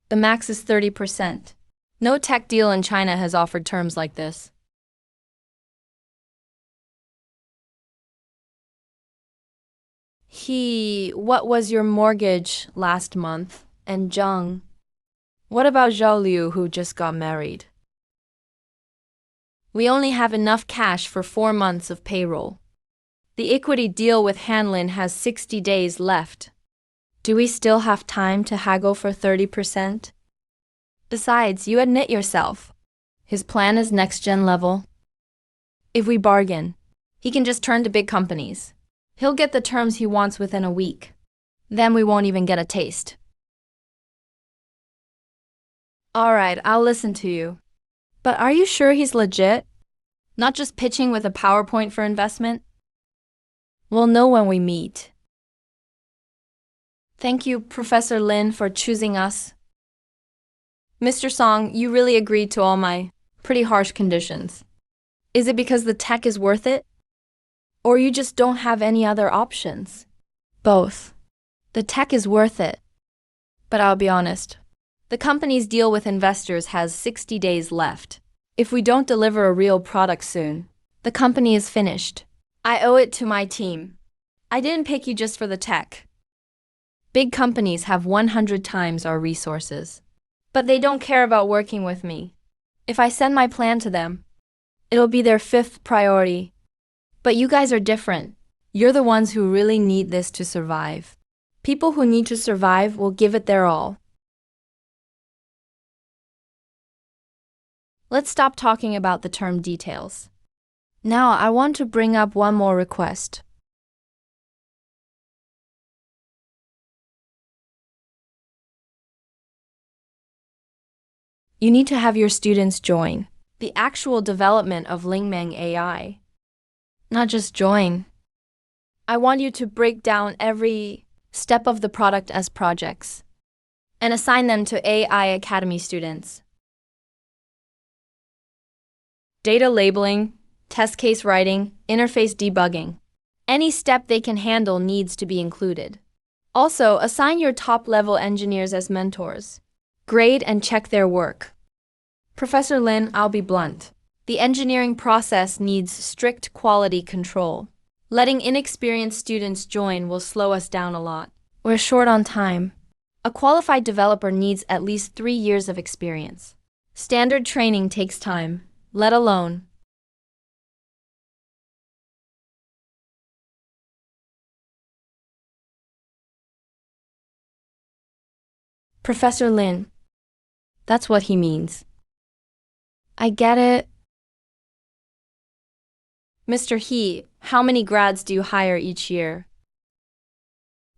The max is 30%. No tech deal in China has offered terms like this. What was your mortgage last month? And Zhang? What about Zhao Liu who just got married? We only have enough cash for 4 months of payroll. The equity deal with Hanlin has 60 days left. Do we still have time to haggle for 30%? Besides, you admit yourself. His plan is next-gen level. If we bargain, he can just turn to big companies. He'll get the terms he wants within a week. Then we won't even get a taste. All right, I'll listen to you. But are you sure he's legit? Not just pitching with a PowerPoint for investment? We'll know when we meet. Thank you, Professor Lin, for choosing us. Mr. Song, you really agreed to all my pretty harsh conditions. Is it because the tech is worth it? Or you just don't have any other options? Both. The tech is worth it. But I'll be honest. The company's deal with investors has 60 days left. If we don't deliver a real product soon, the company is finished. I owe it to my team. I didn't pick you just for the tech. Big companies have 100 times our resources. But they don't care about working with me. If I send my plan to them, it'll be their fifth priority. But you guys are different. You're the ones who really need this to survive. People who need to survive will give it their all. Let's stop talking about the term details. Now I want to bring up one more request. You need to have your students join the actual development of Lingmeng AI. Not just join. I want you to break down every step of the product as projects and assign them to AI Academy students. Data labeling, test case writing, interface debugging. Any step they can handle needs to be included. Also, assign your top-level engineers as mentors. Grade and check their work. Professor Lin, I'll be blunt. The engineering process needs strict quality control. Letting inexperienced students join will slow us down a lot. We're short on time. A qualified developer needs at least 3 years of experience. Standard training takes time, let alone. Professor Lin. That's what he means. I get it. Mr. He, how many grads do you hire each year?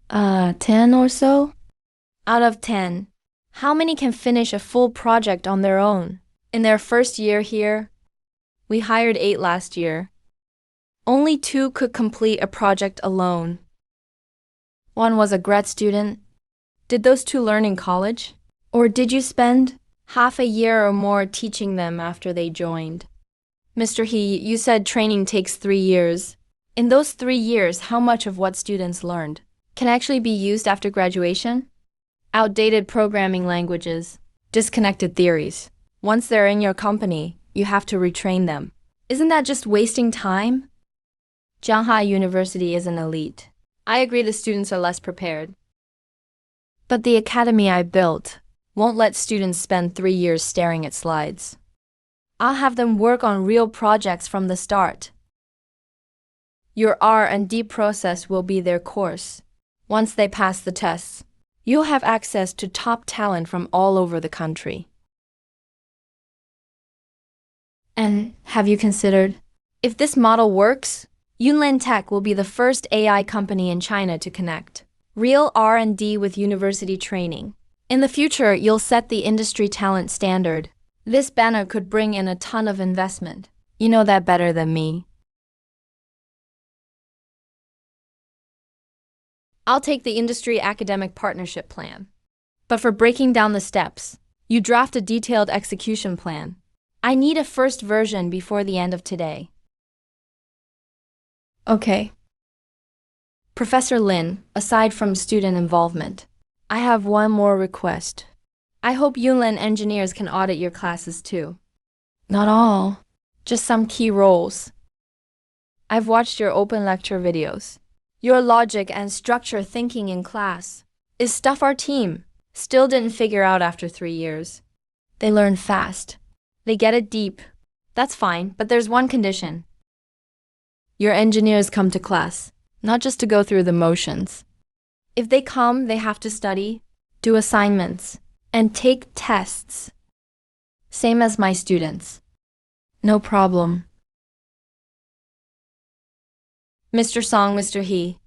10 or so? Out of 10, how many can finish a full project on their own? In their first year here, we hired 8 last year. Only 2 could complete a project alone. One was a grad student. Did those 2 learn in college? Or did you spend half a year or more teaching them after they joined? Mr. He, you said training takes 3 years. In those 3 years, how much of what students learned can actually be used after graduation? Outdated programming languages, disconnected theories. Once they're in your company, you have to retrain them. Isn't that just wasting time? Jianghai University is an elite. I agree the students are less prepared. But the academy I built won't let students spend 3 years staring at slides. I'll have them work on real projects from the start. Your R&D process will be their course. Once they pass the tests, you'll have access to top talent from all over the country. And have you considered, if this model works, Yunlin Tech will be the first AI company in China to connect real R&D with university training. In the future, you'll set the industry talent standard. This banner could bring in a ton of investment. You know that better than me. I'll take the industry academic partnership plan. But for breaking down the steps, you draft a detailed execution plan. I need a first version before the end of today. Okay. Professor Lin, aside from student involvement, I have one more request. I hope Yunlin engineers can audit your classes too. Not all, just some key roles. I've watched your open lecture videos. Your logic and structure thinking in class is stuff our team still didn't figure out after 3 years. They learn fast. They get it deep. That's fine, but there's one condition. Your engineers come to class, not just to go through the motions. If they come, they have to study, do assignments, and take tests. Same as my students. No problem. Mr. Song, Mr. He.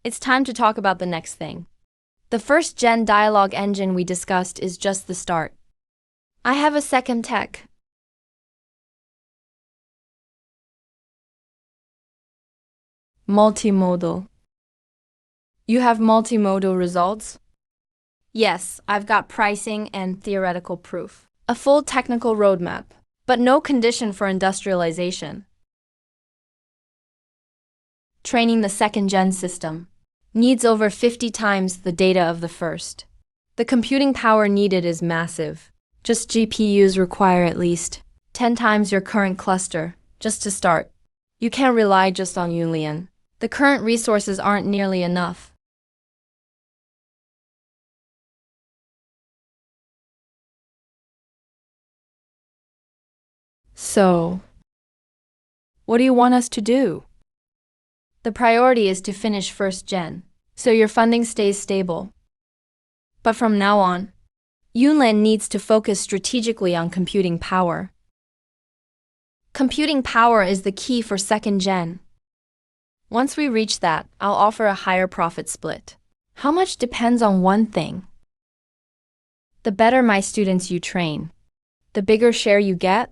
It's time to talk about the next thing. The first gen dialogue engine we discussed is just the start. I have a second tech. Multimodal. You have multimodal results? Yes, I've got pricing and theoretical proof. A full technical roadmap, but no condition for industrialization. Training the second gen system. needs over 50 times the data of the first. The computing power needed is massive. Just GPUs require at least 10 times your current cluster, just to start. You can't rely just on Yulian. The current resources aren't nearly enough. So, what do you want us to do? The priority is to finish first gen, so your funding stays stable. But from now on, Yunlin needs to focus strategically on computing power. Computing power is the key for second gen. Once we reach that, I'll offer a higher profit split. How much depends on one thing. The better my students you train, the bigger share you get.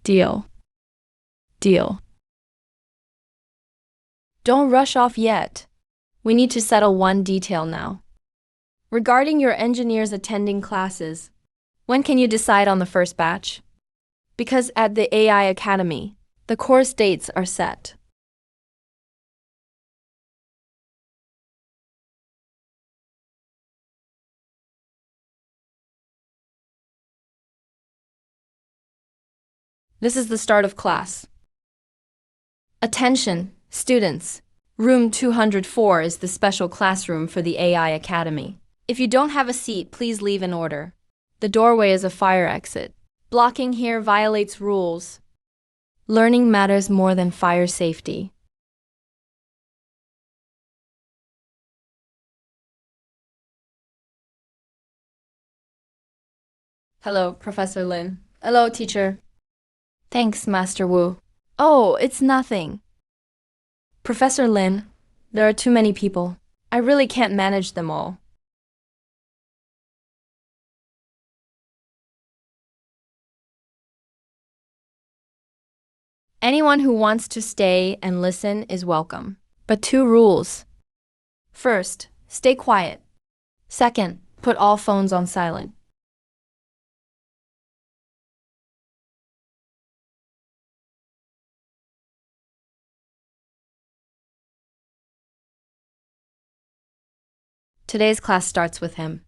Deal. Deal. Don't rush off yet. We need to settle one detail now. Regarding your engineers attending classes, when can you decide on the first batch? Because at the AI Academy, the course dates are set. This is the start of class. Attention, students. Room 204 is the special classroom for the AI Academy. If you don't have a seat, please leave in order. The doorway is a fire exit. Blocking here violates rules. Learning matters more than fire safety. Hello, Professor Lin. Hello, teacher. Thanks, Master Wu. Oh, it's nothing. Professor Lin, there are too many people. I really can't manage them all. Anyone who wants to stay and listen is welcome. But 2 rules. First, stay quiet. Second, put all phones on silent. Today's class starts with him.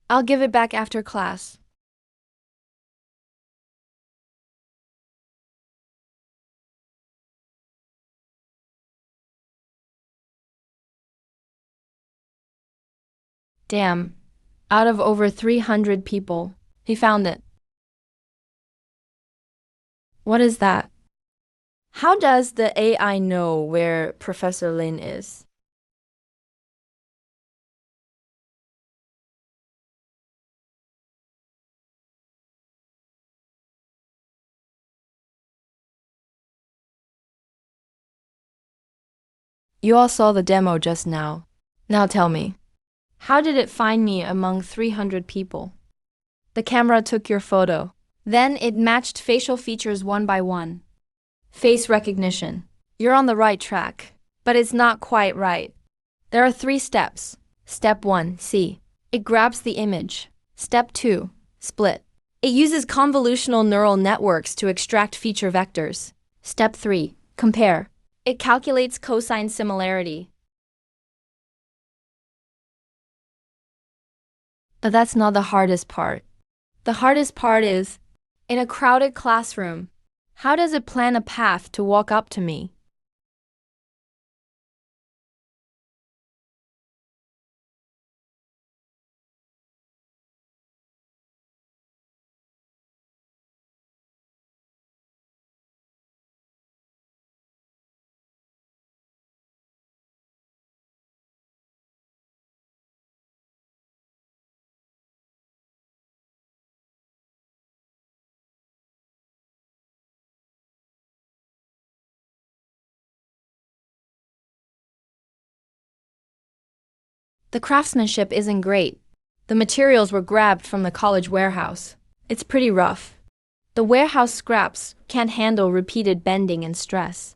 I'll give it back after class. Damn. Out of over 300 people, he found it. What is that? How does the AI know where Professor Lin is? You all saw the demo just now. Now tell me, how did it find me among 300 people? The camera took your photo. Then it matched facial features one by one. Face recognition. You're on the right track, but it's not quite right. There are 3 steps. Step 1, see. It grabs the image. Step 2, split. It uses convolutional neural networks to extract feature vectors. Step 3, compare. It calculates cosine similarity. But that's not the hardest part. The hardest part is, in a crowded classroom, how does it plan a path to walk up to me? The craftsmanship isn't great. The materials were grabbed from the college warehouse. It's pretty rough. The warehouse scraps can't handle repeated bending and stress.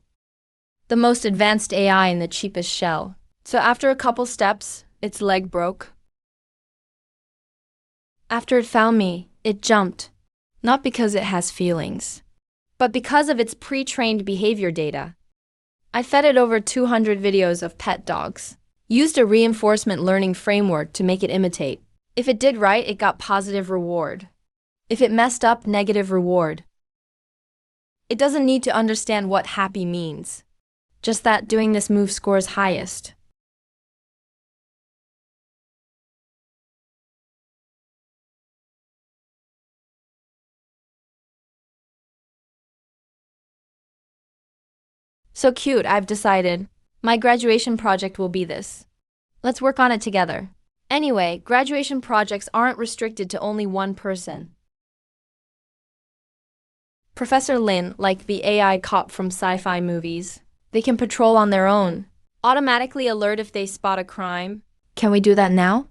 The most advanced AI in the cheapest shell. So after a couple steps, its leg broke. After it found me, it jumped. Not because it has feelings, but because of its pre-trained behavior data. I fed it over 200 videos of pet dogs. Used a reinforcement learning framework to make it imitate. If it did right, it got positive reward. If it messed up, negative reward. It doesn't need to understand what happy means. Just that doing this move scores highest. So cute, I've decided. My graduation project will be this. Let's work on it together. Anyway, graduation projects aren't restricted to only one person. Professor Lin, like the AI cop from sci-fi movies, they can patrol on their own. Automatically alert if they spot a crime. Can we do that now?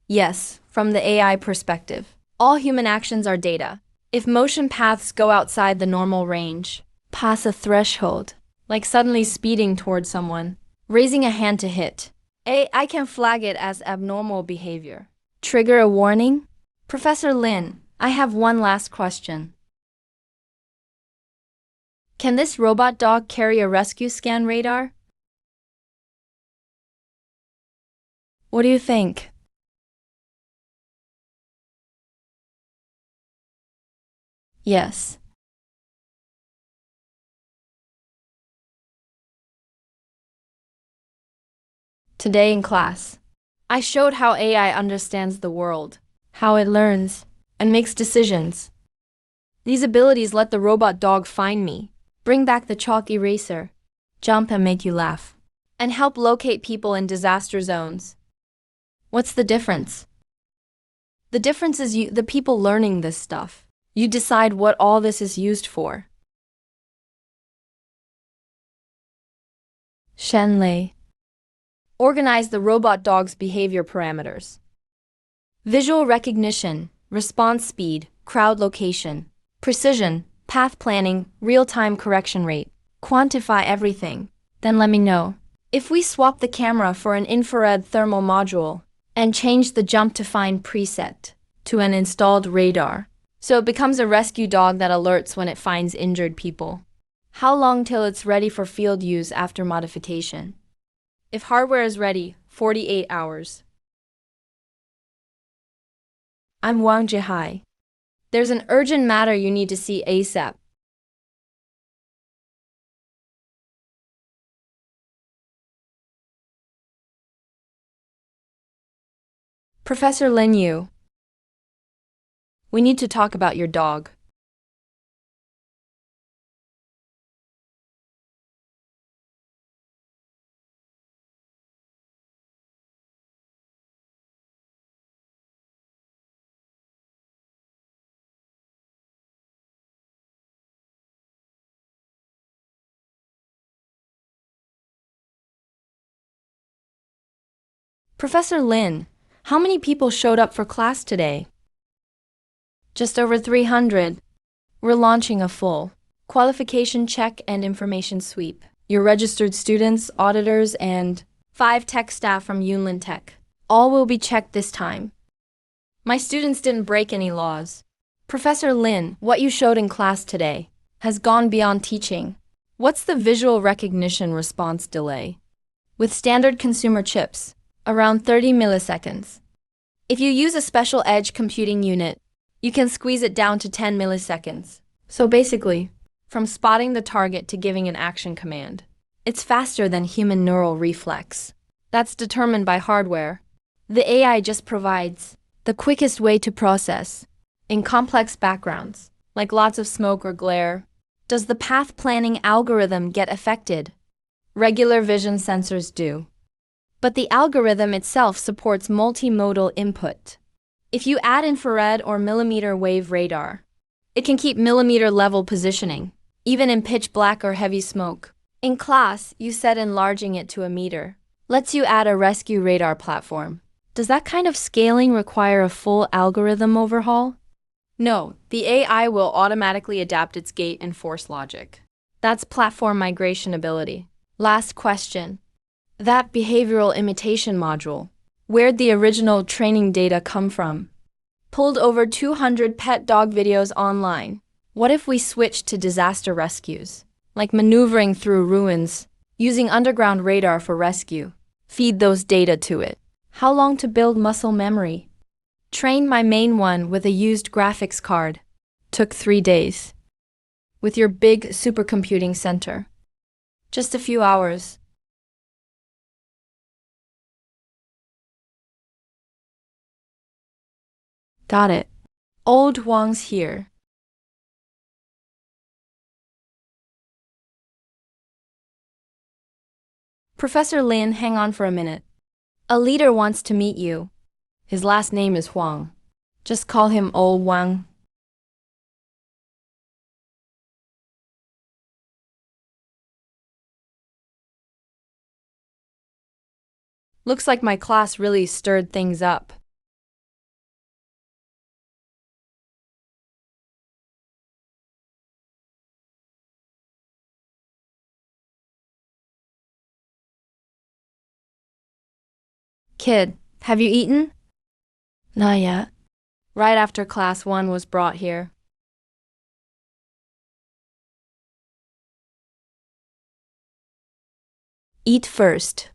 Yes, from the AI perspective. All human actions are data. If motion paths go outside the normal range, pass a threshold, like suddenly speeding toward someone, raising a hand to hit, I can flag it as abnormal behavior. Trigger a warning? Professor Lin, I have one last question. Can this robot dog carry a rescue scan radar? What do you think? Yes. Today in class, I showed how AI understands the world, how it learns, and makes decisions. These abilities let the robot dog find me, bring back the chalk eraser, jump and make you laugh, and help locate people in disaster zones. What's the difference? The difference is the people learning this stuff. You decide what all this is used for. Shenlei. Organize the robot dog's behavior parameters. Visual recognition, response speed, crowd location, precision, path planning, real-time correction rate. Quantify everything. Then let me know. If we swap the camera for an infrared thermal module and change the jump to find preset to an installed radar, so it becomes a rescue dog that alerts when it finds injured people. How long till it's ready for field use after modification? If hardware is ready, 48 hours. I'm Wang Jihai. There's an urgent matter you need to see ASAP. Professor Lin Yu. We need to talk about your dog. Professor Lin, how many people showed up for class today? Just over 300. We're launching a full qualification check and information sweep. Your registered students, auditors, and 5 tech staff from Yunlin Tech. All will be checked this time. My students didn't break any laws. Professor Lin, what you showed in class today has gone beyond teaching. What's the visual recognition response delay? With standard consumer chips, around 30 milliseconds. If you use a special edge computing unit, you can squeeze it down to 10 milliseconds. So basically, from spotting the target to giving an action command, it's faster than human neural reflex. That's determined by hardware. The AI just provides the quickest way to process. In complex backgrounds, like lots of smoke or glare, does the path planning algorithm get affected? Regular vision sensors do. But the algorithm itself supports multimodal input. If you add infrared or millimeter wave radar, it can keep millimeter level positioning, even in pitch black or heavy smoke. In class, you said enlarging it to a meter lets you add a rescue radar platform. Does that kind of scaling require a full algorithm overhaul? No, the AI will automatically adapt its gate and force logic. That's platform migration ability. Last question. That behavioral imitation module, where'd the original training data come from? Pulled over 200 pet dog videos online. What if we switched to disaster rescues? Like maneuvering through ruins, using underground radar for rescue. Feed those data to it. How long to build muscle memory? Trained my main one with a used graphics card. Took 3 days. With your big supercomputing center. Just a few hours. Got it. Old Wang's here. Professor Lin, hang on for a minute. A leader wants to meet you. His last name is Huang. Just call him Old Wang. Looks like my class really stirred things up. Kid, have you eaten? Not yet. Right after class 1 was brought here. Eat first.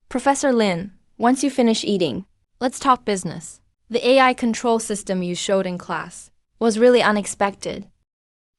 Professor Lin, once you finish eating, let's talk business. The AI control system you showed in class was really unexpected.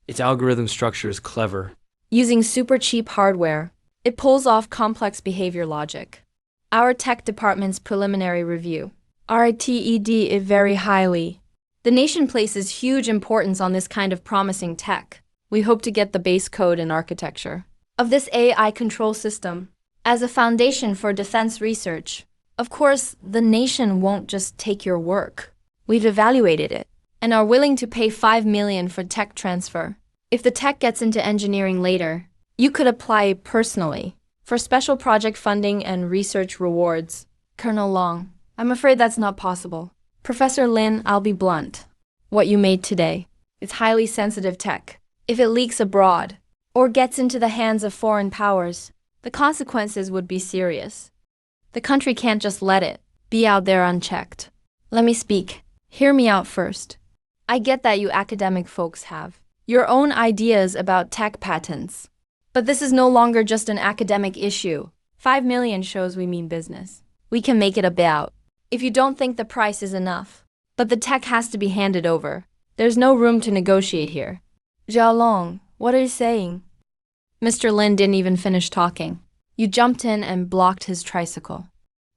Its algorithm structure is clever. Using super cheap hardware, it pulls off complex behavior logic. Our tech department's preliminary review rated it very highly. The nation places huge importance on this kind of promising tech. We hope to get the base code and architecture of this AI control system as a foundation for defense research. Of course, the nation won't just take your work. We've evaluated it and are willing to pay $5 million for tech transfer. If the tech gets into engineering later, you could apply personally for special project funding and research rewards. Colonel Long, I'm afraid that's not possible. Professor Lin, I'll be blunt. What you made today is highly sensitive tech. If it leaks abroad or gets into the hands of foreign powers, the consequences would be serious. The country can't just let it be out there unchecked. Let me speak. Hear me out first. I get that you academic folks have your own ideas about tech patents. But this is no longer just an academic issue. 5 million shows we mean business. We can make it a payout. If you don't think the price is enough, but the tech has to be handed over, there's no room to negotiate here. Zhao Long, what are you saying? Mr. Lin didn't even finish talking. You jumped in and blocked his tricycle.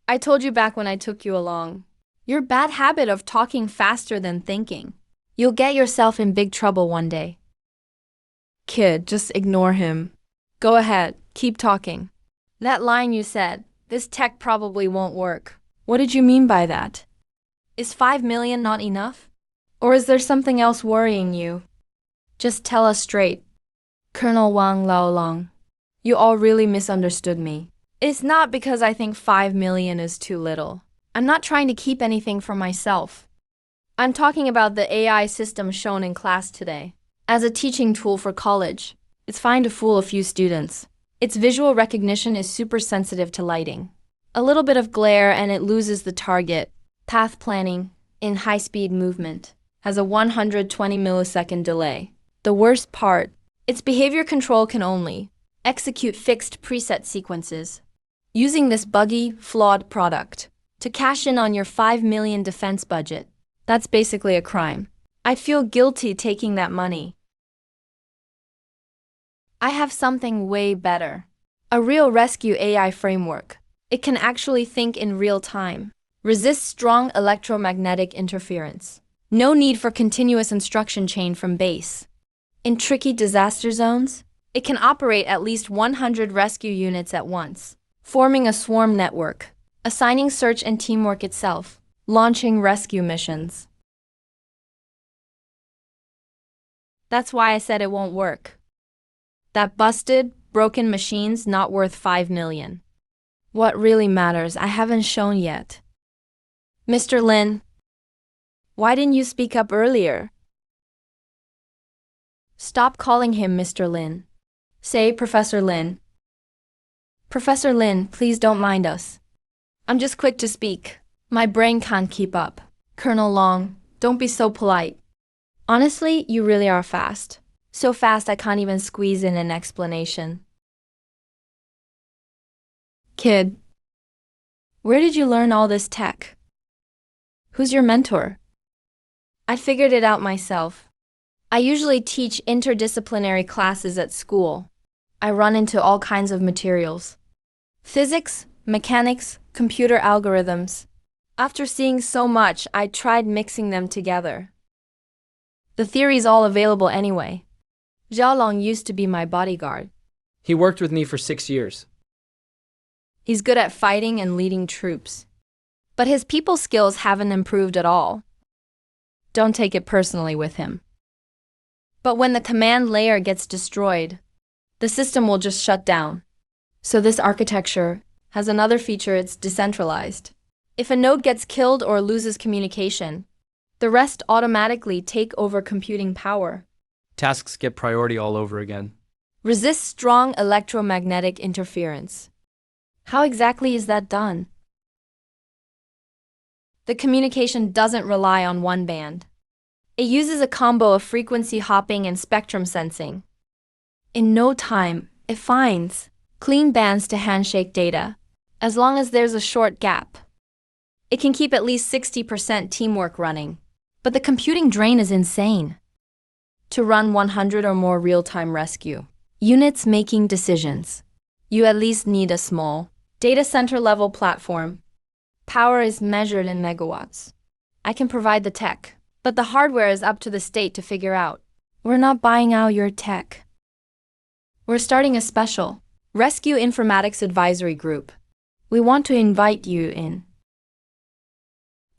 I told you back when I took you along. Your bad habit of talking faster than thinking. You'll get yourself in big trouble one day. Kid, just ignore him. Go ahead, keep talking. That line you said, this tech probably won't work. What did you mean by that? Is 5 million not enough? Or is there something else worrying you? Just tell us straight. Colonel Wang Laolong, you all really misunderstood me. It's not because I think 5 million is too little. I'm not trying to keep anything for myself. I'm talking about the AI system shown in class today. As a teaching tool for college, it's fine to fool a few students. Its visual recognition is super sensitive to lighting. A little bit of glare and it loses the target. Path planning, in high-speed movement, has a 120 millisecond delay. The worst part, its behavior control can only execute fixed preset sequences. Using this buggy, flawed product to cash in on your 5 million defense budget, that's basically a crime. I feel guilty taking that money. I have something way better. A real rescue AI framework. It can actually think in real time, resist strong electromagnetic interference. No need for continuous instruction chain from base. In tricky disaster zones, it can operate at least 100 rescue units at once, forming a swarm network, assigning search and teamwork itself, launching rescue missions. That's why I said it won't work. That busted, broken machines not worth 5 million. What really matters, I haven't shown yet. Mr. Lin, why didn't you speak up earlier? Stop calling him Mr. Lin. Say Professor Lin. Professor Lin, please don't mind us. I'm just quick to speak. My brain can't keep up. Colonel Long, don't be so polite. Honestly, you really are fast. So fast I can't even squeeze in an explanation. Kid, where did you learn all this tech? Who's your mentor? I figured it out myself. I usually teach interdisciplinary classes at school. I run into all kinds of materials. Physics, mechanics, computer algorithms. After seeing so much, I tried mixing them together. The theory's all available anyway. Zhao Long used to be my bodyguard. He worked with me for 6 years. He's good at fighting and leading troops. But his people skills haven't improved at all. Don't take it personally with him. But when the command layer gets destroyed, the system will just shut down. So this architecture has another feature: it's decentralized. If a node gets killed or loses communication, the rest automatically take over computing power. Tasks get priority all over again. Resist strong electromagnetic interference. How exactly is that done? The communication doesn't rely on one band. It uses a combo of frequency hopping and spectrum sensing. In no time, it finds clean bands to handshake data, as long as there's a short gap. It can keep at least 60% teamwork running, but the computing drain is insane. To run 100 or more real-time rescue units making decisions, you at least need a small data center level platform. Power is measured in megawatts. I can provide the tech, but the hardware is up to the state to figure out. We're not buying out your tech. We're starting a special Rescue Informatics Advisory Group. We want to invite you in.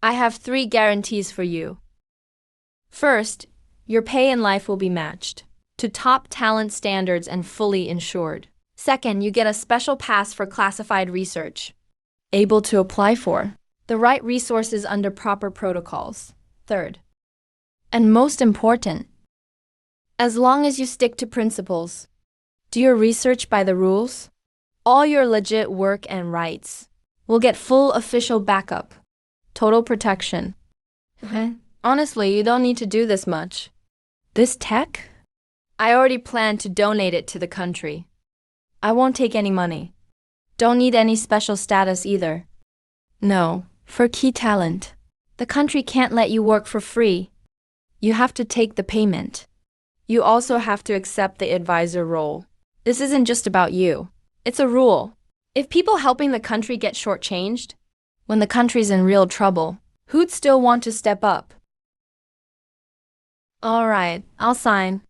I have 3 guarantees for you. First, your pay in life will be matched to top talent standards and fully insured. Second, you get a special pass for classified research, able to apply for the right resources under proper protocols. Third, and most important, as long as you stick to principles, do your research by the rules, all your legit work and rights will get full official backup, total protection. Honestly, you don't need to do this much. This tech? I already plan to donate it to the country. I won't take any money. Don't need any special status either. No, for key talent, the country can't let you work for free. You have to take the payment. You also have to accept the advisor role. This isn't just about you. It's a rule. If people helping the country get shortchanged, when the country's in real trouble, who'd still want to step up? All right, I'll sign.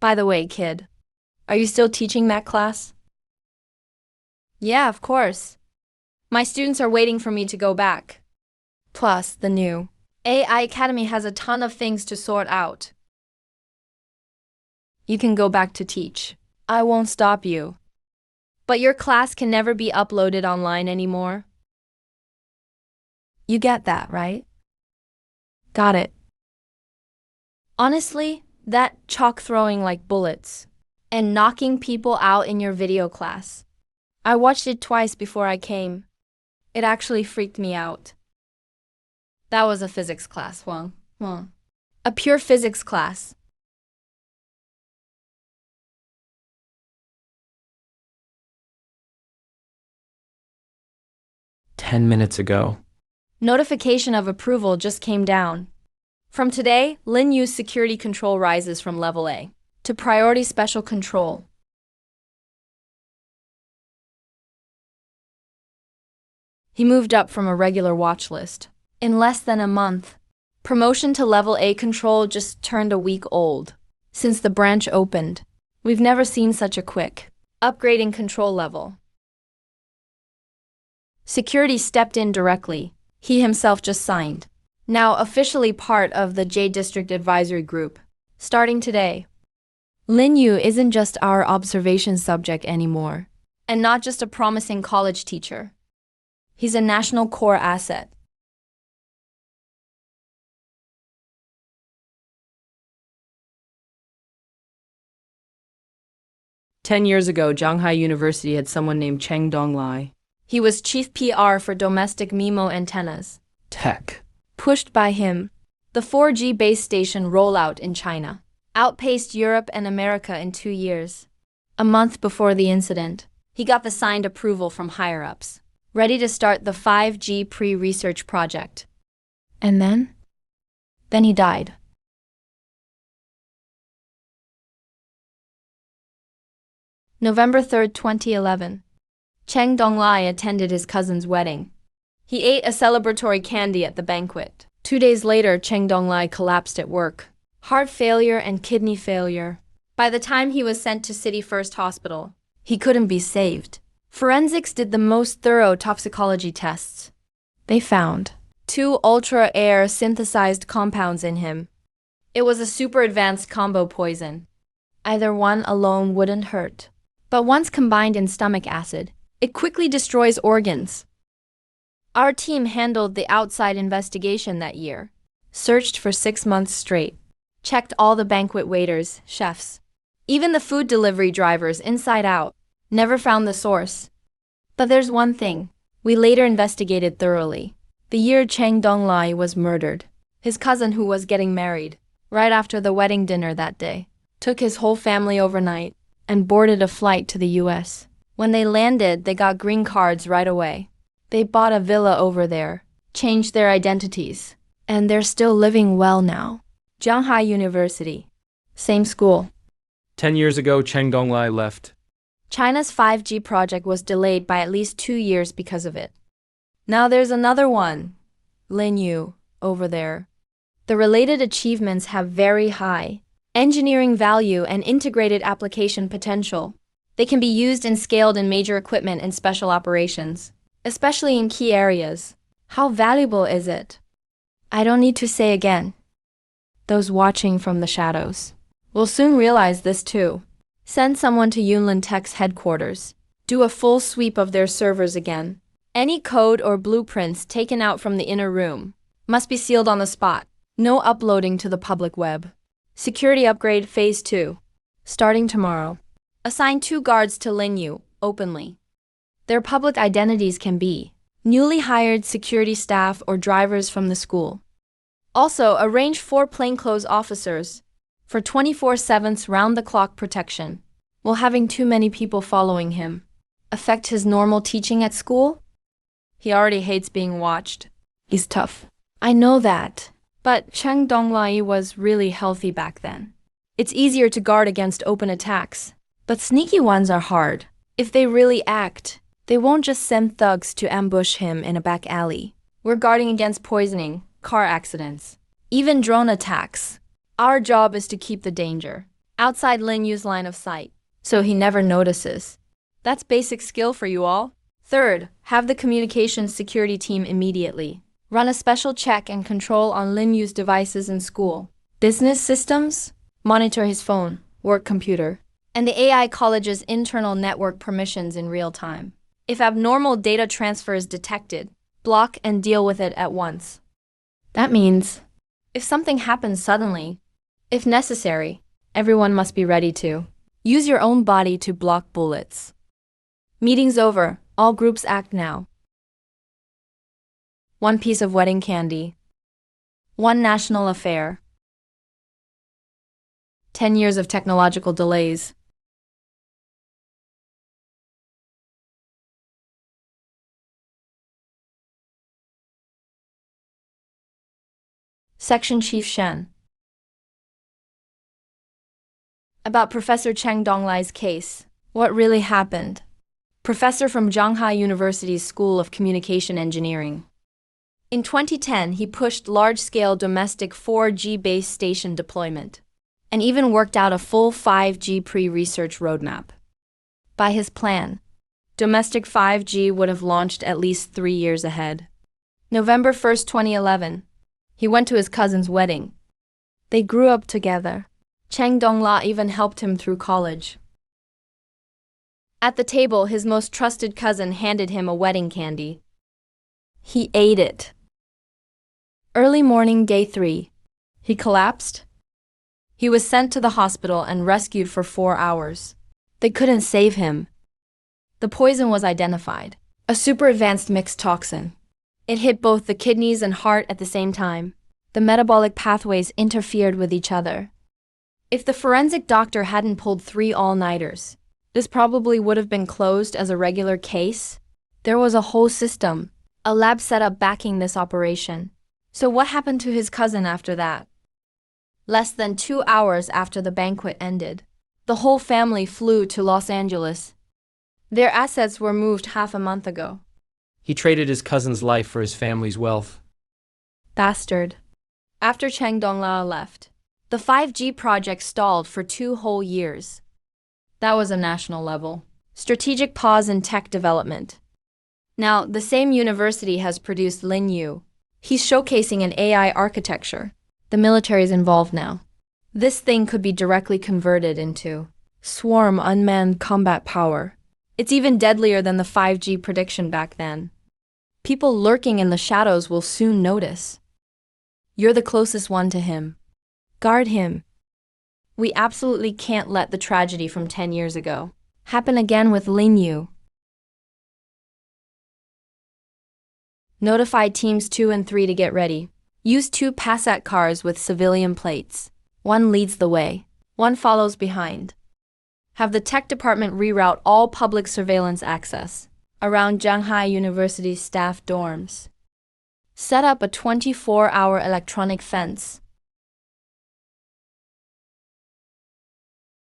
By the way, kid, are you still teaching that class? Yeah, of course. My students are waiting for me to go back. Plus, the new AI Academy has a ton of things to sort out. You can go back to teach. I won't stop you. But your class can never be uploaded online anymore. You get that, right? Got it. Honestly, that chalk throwing like bullets and knocking people out in your video class, I watched it twice before I came. It actually freaked me out. That was a physics class, Huang. A pure physics class. "10 minutes ago." Notification of approval just came down. From today, Lin Yu's security control rises from level A to priority special control. He moved up from a regular watch list in less than a month. Promotion to level A control just turned a week old since the branch opened. We've never seen such a quick upgrading control level. Security stepped in directly. He himself just signed. Now officially part of the J District Advisory Group. Starting today. Lin Yu isn't just our observation subject anymore, and not just a promising college teacher. He's a national core asset. "10 years ago, Shanghai University had someone named Cheng Donglai. He was chief PR for domestic MIMO antennas. Tech. Pushed by him, the 4G base station rollout in China outpaced Europe and America in 2 years. A month before the incident, he got the signed approval from higher-ups, ready to start the 5G pre-research project. And then? Then he died. November 3rd, 2011. Cheng Donglai attended his cousin's wedding. He ate a celebratory candy at the banquet. 2 days later, Cheng Donglai collapsed at work. Heart failure and kidney failure. By the time he was sent to City First Hospital, he couldn't be saved. Forensics did the most thorough toxicology tests. They found 2 ultra-air synthesized compounds in him. It was a super advanced combo poison. Either one alone wouldn't hurt, but once combined in stomach acid, it quickly destroys organs. Our team handled the outside investigation that year, searched for 6 months straight, checked all the banquet waiters, chefs, even the food delivery drivers inside out, never found the source. But there's one thing, we later investigated thoroughly. The year Cheng Donglai was murdered, his cousin who was getting married, right after the wedding dinner that day, took his whole family overnight and boarded a flight to the US. When they landed, they got green cards right away. They bought a villa over there, changed their identities, and they're still living well now. Shanghai University. Same school. 10 years ago, Cheng Donglai left. China's 5G project was delayed by at least 2 years because of it. Now there's another one. Lin Yu, over there. The related achievements have very high engineering value and integrated application potential. They can be used and scaled in major equipment and special operations, especially in key areas. How valuable is it? I don't need to say again. Those watching from the shadows will soon realize this too. Send someone to Yunlin Tech's headquarters. Do a full sweep of their servers again. Any code or blueprints taken out from the inner room must be sealed on the spot. No uploading to the public web. Security upgrade phase 2. Starting tomorrow. Assign 2 guards to Lin Yu, openly. Their public identities can be newly hired security staff or drivers from the school. Also, arrange 4 plainclothes officers for 24/7 round-the-clock protection. Will having too many people following him affect his normal teaching at school? He already hates being watched. He's tough. I know that, but Cheng Donglai was really healthy back then. It's easier to guard against open attacks, but sneaky ones are hard. If they really act, they won't just send thugs to ambush him in a back alley. We're guarding against poisoning, car accidents, even drone attacks. Our job is to keep the danger outside Lin Yu's line of sight, so he never notices. That's basic skill for you all. Third, have the communications security team immediately run a special check and control on Lin Yu's devices in school. Business systems, monitor his phone, work computer, and the AI college's internal network permissions in real time. If abnormal data transfer is detected, block and deal with it at once. That means, if something happens suddenly, if necessary, everyone must be ready to use your own body to block bullets. Meeting's over, all groups act now. 1 piece of wedding candy. 1 national affair. 10 years of technological delays. Section Chief Shen. About Professor Cheng Donglai's case. What really happened? Professor from Shanghai University's School of Communication Engineering. In 2010, he pushed large-scale domestic 4G base station deployment. and even worked out a full 5G pre-research roadmap. By his plan, domestic 5G would have launched at least 3 years ahead. November 1st, 2011. He went to his cousin's wedding. They grew up together. Cheng Dongla even helped him through college. At the table, his most trusted cousin handed him a wedding candy. He ate it. Early morning, day 3. He collapsed. He was sent to the hospital and rescued for 4 hours. They couldn't save him. The poison was identified, a super advanced mixed toxin. It hit both the kidneys and heart at the same time. The metabolic pathways interfered with each other. If the forensic doctor hadn't pulled 3 all-nighters, this probably would have been closed as a regular case. There was a whole system, a lab setup backing this operation. So what happened to his cousin after that? Less than 2 hours after the banquet ended, the whole family flew to Los Angeles. Their assets were moved half a month ago. He traded his cousin's life for his family's wealth. Bastard. After Cheng Donglao left, the 5G project stalled for 2 whole years. That was a national level. Strategic pause in tech development. Now, the same university has produced Lin Yu. He's showcasing an AI architecture. The military's involved now. This thing could be directly converted into swarm unmanned combat power. It's even deadlier than the 5G prediction back then. People lurking in the shadows will soon notice. You're the closest one to him. Guard him. We absolutely can't let the tragedy from 10 years ago happen again with Lin Yu. Notify teams 2 and 3 to get ready. Use 2 Passat cars with civilian plates. One leads the way, one follows behind. Have the tech department reroute all public surveillance access around Shanghai University's staff dorms. Set up a 24-hour electronic fence.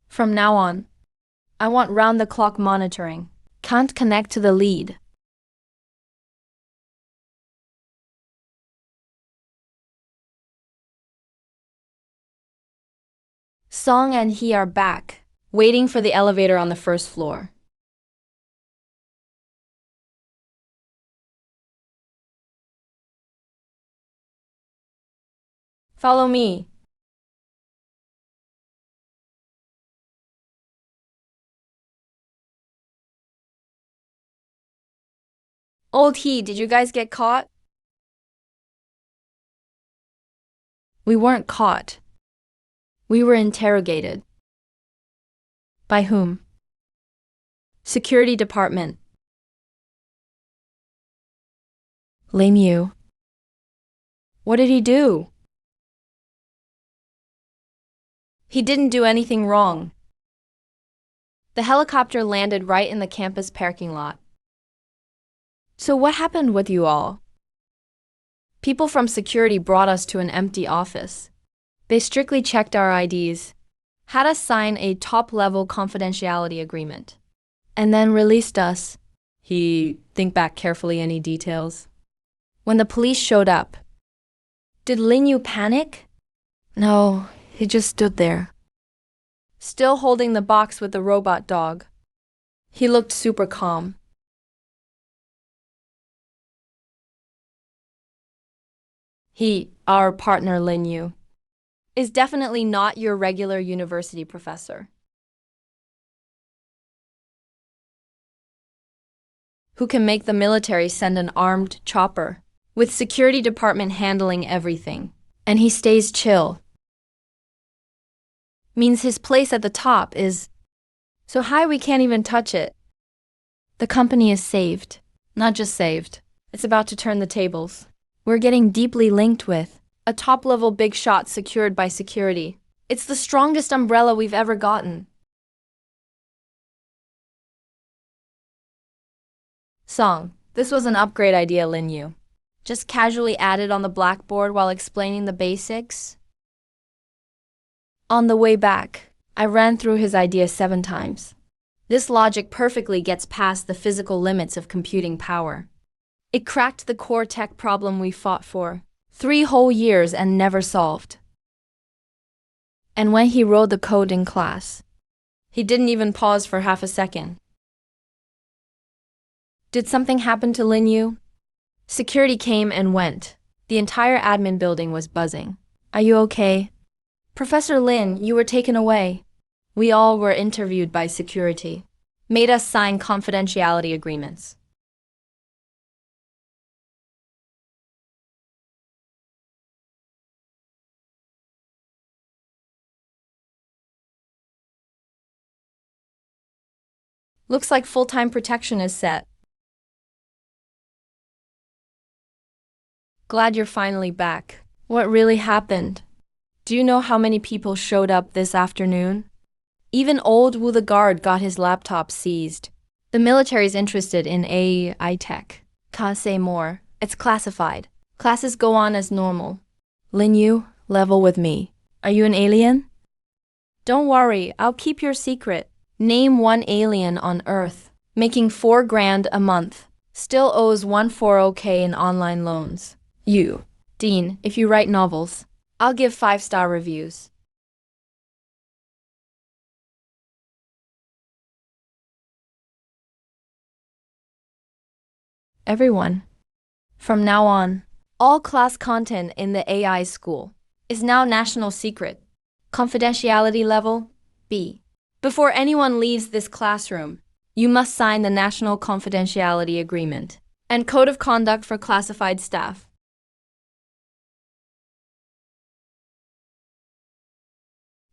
From now on, I want round-the-clock monitoring. Can't connect to the lead. Song and he are back, waiting for the elevator on the first floor. Follow me. Old He, did you guys get caught? We weren't caught. We were interrogated. By whom? Security Department. Lin Yu. What did he do? He didn't do anything wrong. The helicopter landed right in the campus parking lot. So what happened with you all? People from security brought us to an empty office. They strictly checked our IDs, had us sign a top-level confidentiality agreement, and then released us. Think back carefully any details. When the police showed up, did Lin Yu panic? No, he just stood there, still holding the box with the robot dog. He looked super calm. Our partner Lin Yu, is definitely not your regular university professor who can make the military send an armed chopper with security department handling everything, and he stays chill. Means his place at the top is so high we can't even touch it. The company is saved. Not just saved. It's about to turn the tables. We're getting deeply linked with a top-level big shot secured by security. It's the strongest umbrella we've ever gotten. Song. This was an upgrade idea, Lin Yu. Just casually added on the blackboard while explaining the basics. On the way back, I ran through his idea 7 times. This logic perfectly gets past the physical limits of computing power. It cracked the core tech problem we fought for 3 whole years and never solved. And when he wrote the code in class, He didn't even pause for half a second. did something happen to Lin Yu? Security came and went. The entire admin building was buzzing. Are you okay? Professor Lin, you were taken away. We all were interviewed by security. Made us sign confidentiality agreements. Looks like full-time protection is set. Glad you're finally back. What really happened? Do you know how many people showed up this afternoon? Even old Wu the guard got his laptop seized. The military's interested in AI tech. Can't say more. It's classified. Classes go on as normal. Lin Yu, level with me. Are you an alien? Don't worry, I'll keep your secret. Name one alien on Earth, making $4,000 a month. Still owes 140K in online loans. You. Dean, if you write novels, I'll give 5-star reviews. Everyone. From now on, all class content in the AI school is now national secret. Confidentiality level B. Before anyone leaves this classroom, you must sign the National Confidentiality Agreement and Code of Conduct for Classified Staff.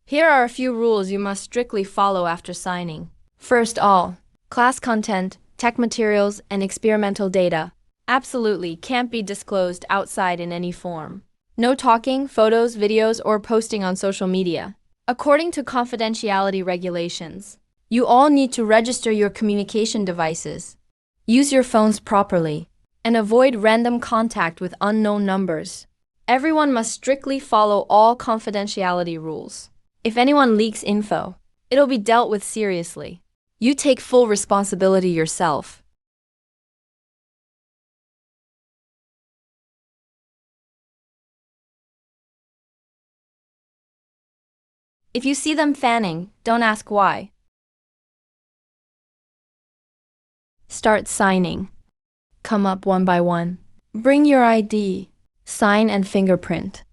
Here are a few rules you must strictly follow after signing. First, all class content, tech materials, and experimental data absolutely can't be disclosed outside in any form. No talking, photos, videos, or posting on social media. According to confidentiality regulations, you all need to register your communication devices, use your phones properly, and avoid random contact with unknown numbers. Everyone must strictly follow all confidentiality rules. If anyone leaks info, it'll be dealt with seriously. You take full responsibility yourself. If you see them fanning, don't ask why. Start signing. Come up one by one. Bring your ID. Sign and fingerprint.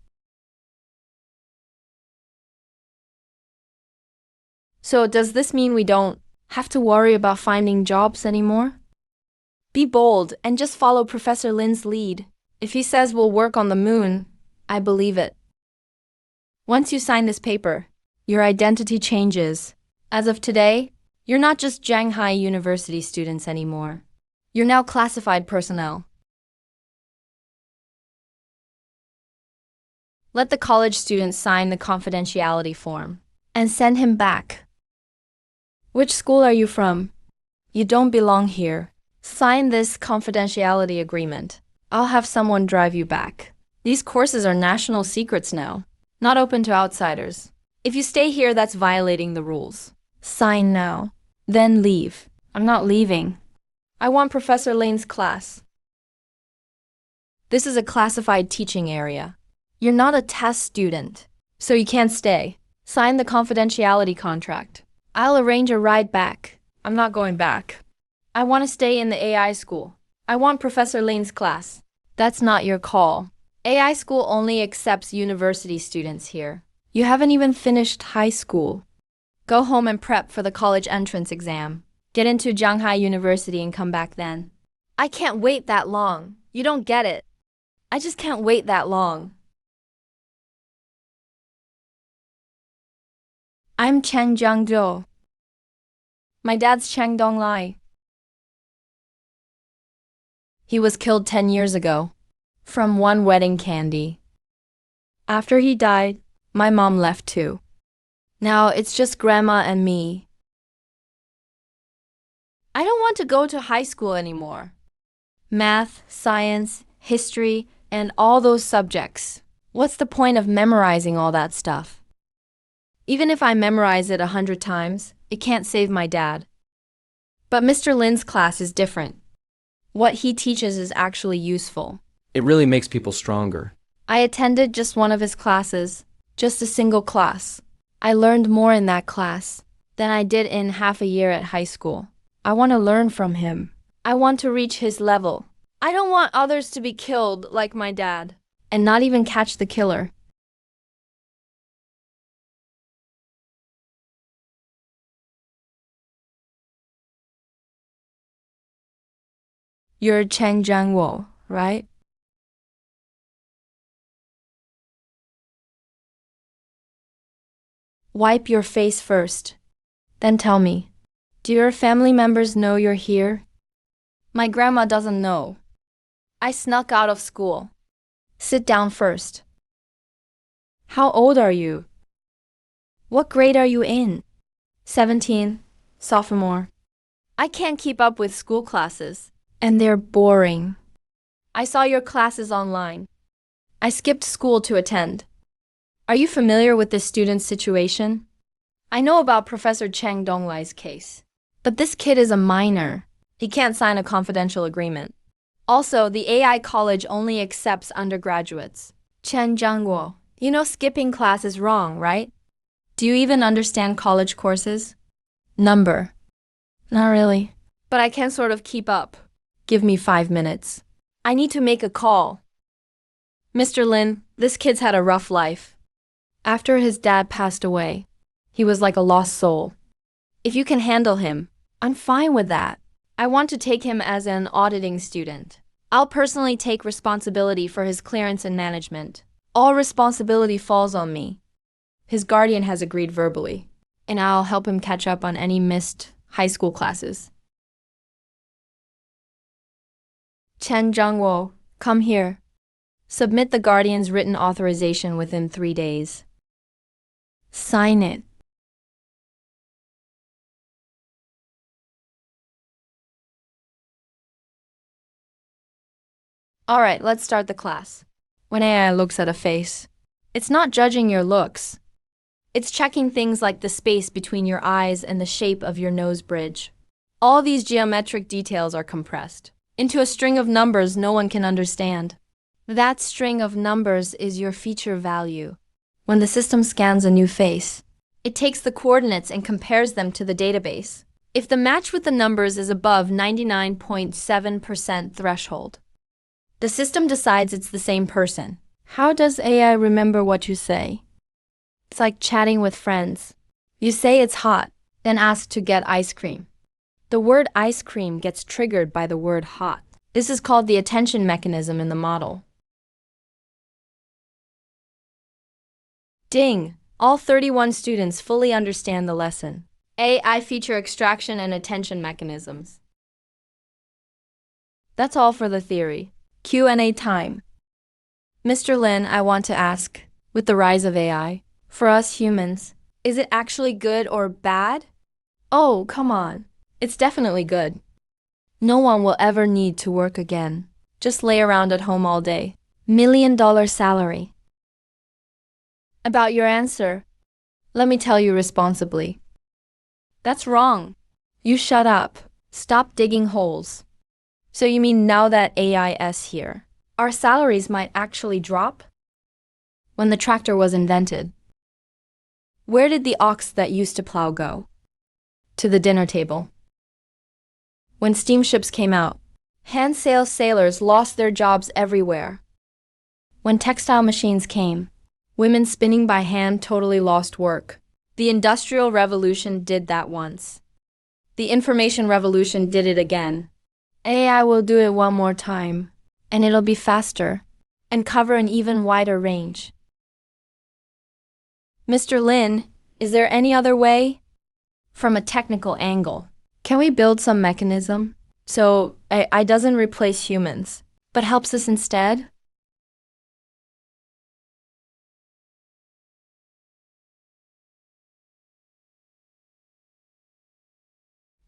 So does this mean we don't have to worry about finding jobs anymore? Be bold and just follow Professor Lin's lead. If he says we'll work on the moon, I believe it. Once you sign this paper, your identity changes. As of today, you're not just Shanghai University students anymore. You're now classified personnel. Let the college student sign the confidentiality form and send him back. Which school are you from? You don't belong here. Sign this confidentiality agreement. I'll have someone drive you back. These courses are national secrets now, not open to outsiders. If you stay here, that's violating the rules. Sign now, then leave. I'm not leaving. I want Professor Lane's class. This is a classified teaching area. You're not a test student, so you can't stay. Sign the confidentiality contract. I'll arrange a ride back. I'm not going back. I want to stay in the AI school. I want Professor Lane's class. That's not your call. AI school only accepts university students here. You haven't even finished high school. Go home and prep for the college entrance exam. Get into Shanghai University and come back then. I can't wait that long. You don't get it. I just can't wait that long. I'm Cheng Jiangzhou. My dad's Cheng Donglai. He was killed 10 years ago from one wedding candy. After he died, my mom left too. Now it's just grandma and me. I don't want to go to high school anymore. Math, science, history, and all those subjects. What's the point of memorizing all that stuff? Even if I memorize it 100 times, it can't save my dad. But Mr. Lin's class is different. What he teaches is actually useful. It really makes people stronger. I attended just one of his classes, just a single class. I learned more in that class than I did in half a year at high school. I want to learn from him. I want to reach his level. I don't want others to be killed like my dad. And not even catch the killer. You're Cheng Jiangwo, right? Wipe your face first. Then tell me, do your family members know you're here? My grandma doesn't know. I snuck out of school. Sit down first. How old are you? What grade are you in? 17, sophomore. I can't keep up with school classes, and they're boring. I saw your classes online. I skipped school to attend. Are you familiar with this student's situation? I know about Professor Cheng Donglai's case. But this kid is a minor. He can't sign a confidential agreement. Also, the AI college only accepts undergraduates. Chen Jiangguo, you know skipping class is wrong, right? Do you even understand college courses? Number. Not really. But I can sort of keep up. Give me 5 minutes. I need to make a call. Mr. Lin, this kid's had a rough life. After his dad passed away, he was like a lost soul. If you can handle him, I'm fine with that. I want to take him as an auditing student. I'll personally take responsibility for his clearance and management. All responsibility falls on me. His guardian has agreed verbally, and I'll help him catch up on any missed high school classes. Chen Jiangwo, come here. Submit the guardian's written authorization within 3 days. Sign it. All right, let's start the class. When AI looks at a face, it's not judging your looks. It's checking things like the space between your eyes and the shape of your nose bridge. All these geometric details are compressed into a string of numbers no one can understand. That string of numbers is your feature value. When the system scans a new face, it takes the coordinates and compares them to the database. If the match with the numbers is above 99.7% threshold, the system decides it's the same person. How does AI remember what you say? It's like chatting with friends. You say it's hot, then ask to get ice cream. The word ice cream gets triggered by the word hot. This is called the attention mechanism in the model. Ding! All 31 students fully understand the lesson. AI feature extraction and attention mechanisms. That's all for the theory. Q&A time. Mr. Lin, I want to ask, with the rise of AI, for us humans, is it actually good or bad? Oh, come on. It's definitely good. No one will ever need to work again. Just lay around at home all day. $1 million salary. About your answer, let me tell you responsibly. That's wrong. You shut up. Stop digging holes. So you mean now that AI is here, our salaries might actually drop? When the tractor was invented, where did the ox that used to plow go? To the dinner table. When steamships came out, hand sail sailors lost their jobs everywhere. When textile machines came, women spinning by hand totally lost work. The Industrial Revolution did that once. The Information Revolution did it again. AI will do it one more time, and it'll be faster and cover an even wider range. Mr. Lin, is there any other way? From a technical angle, can we build some mechanism so AI doesn't replace humans, but helps us instead?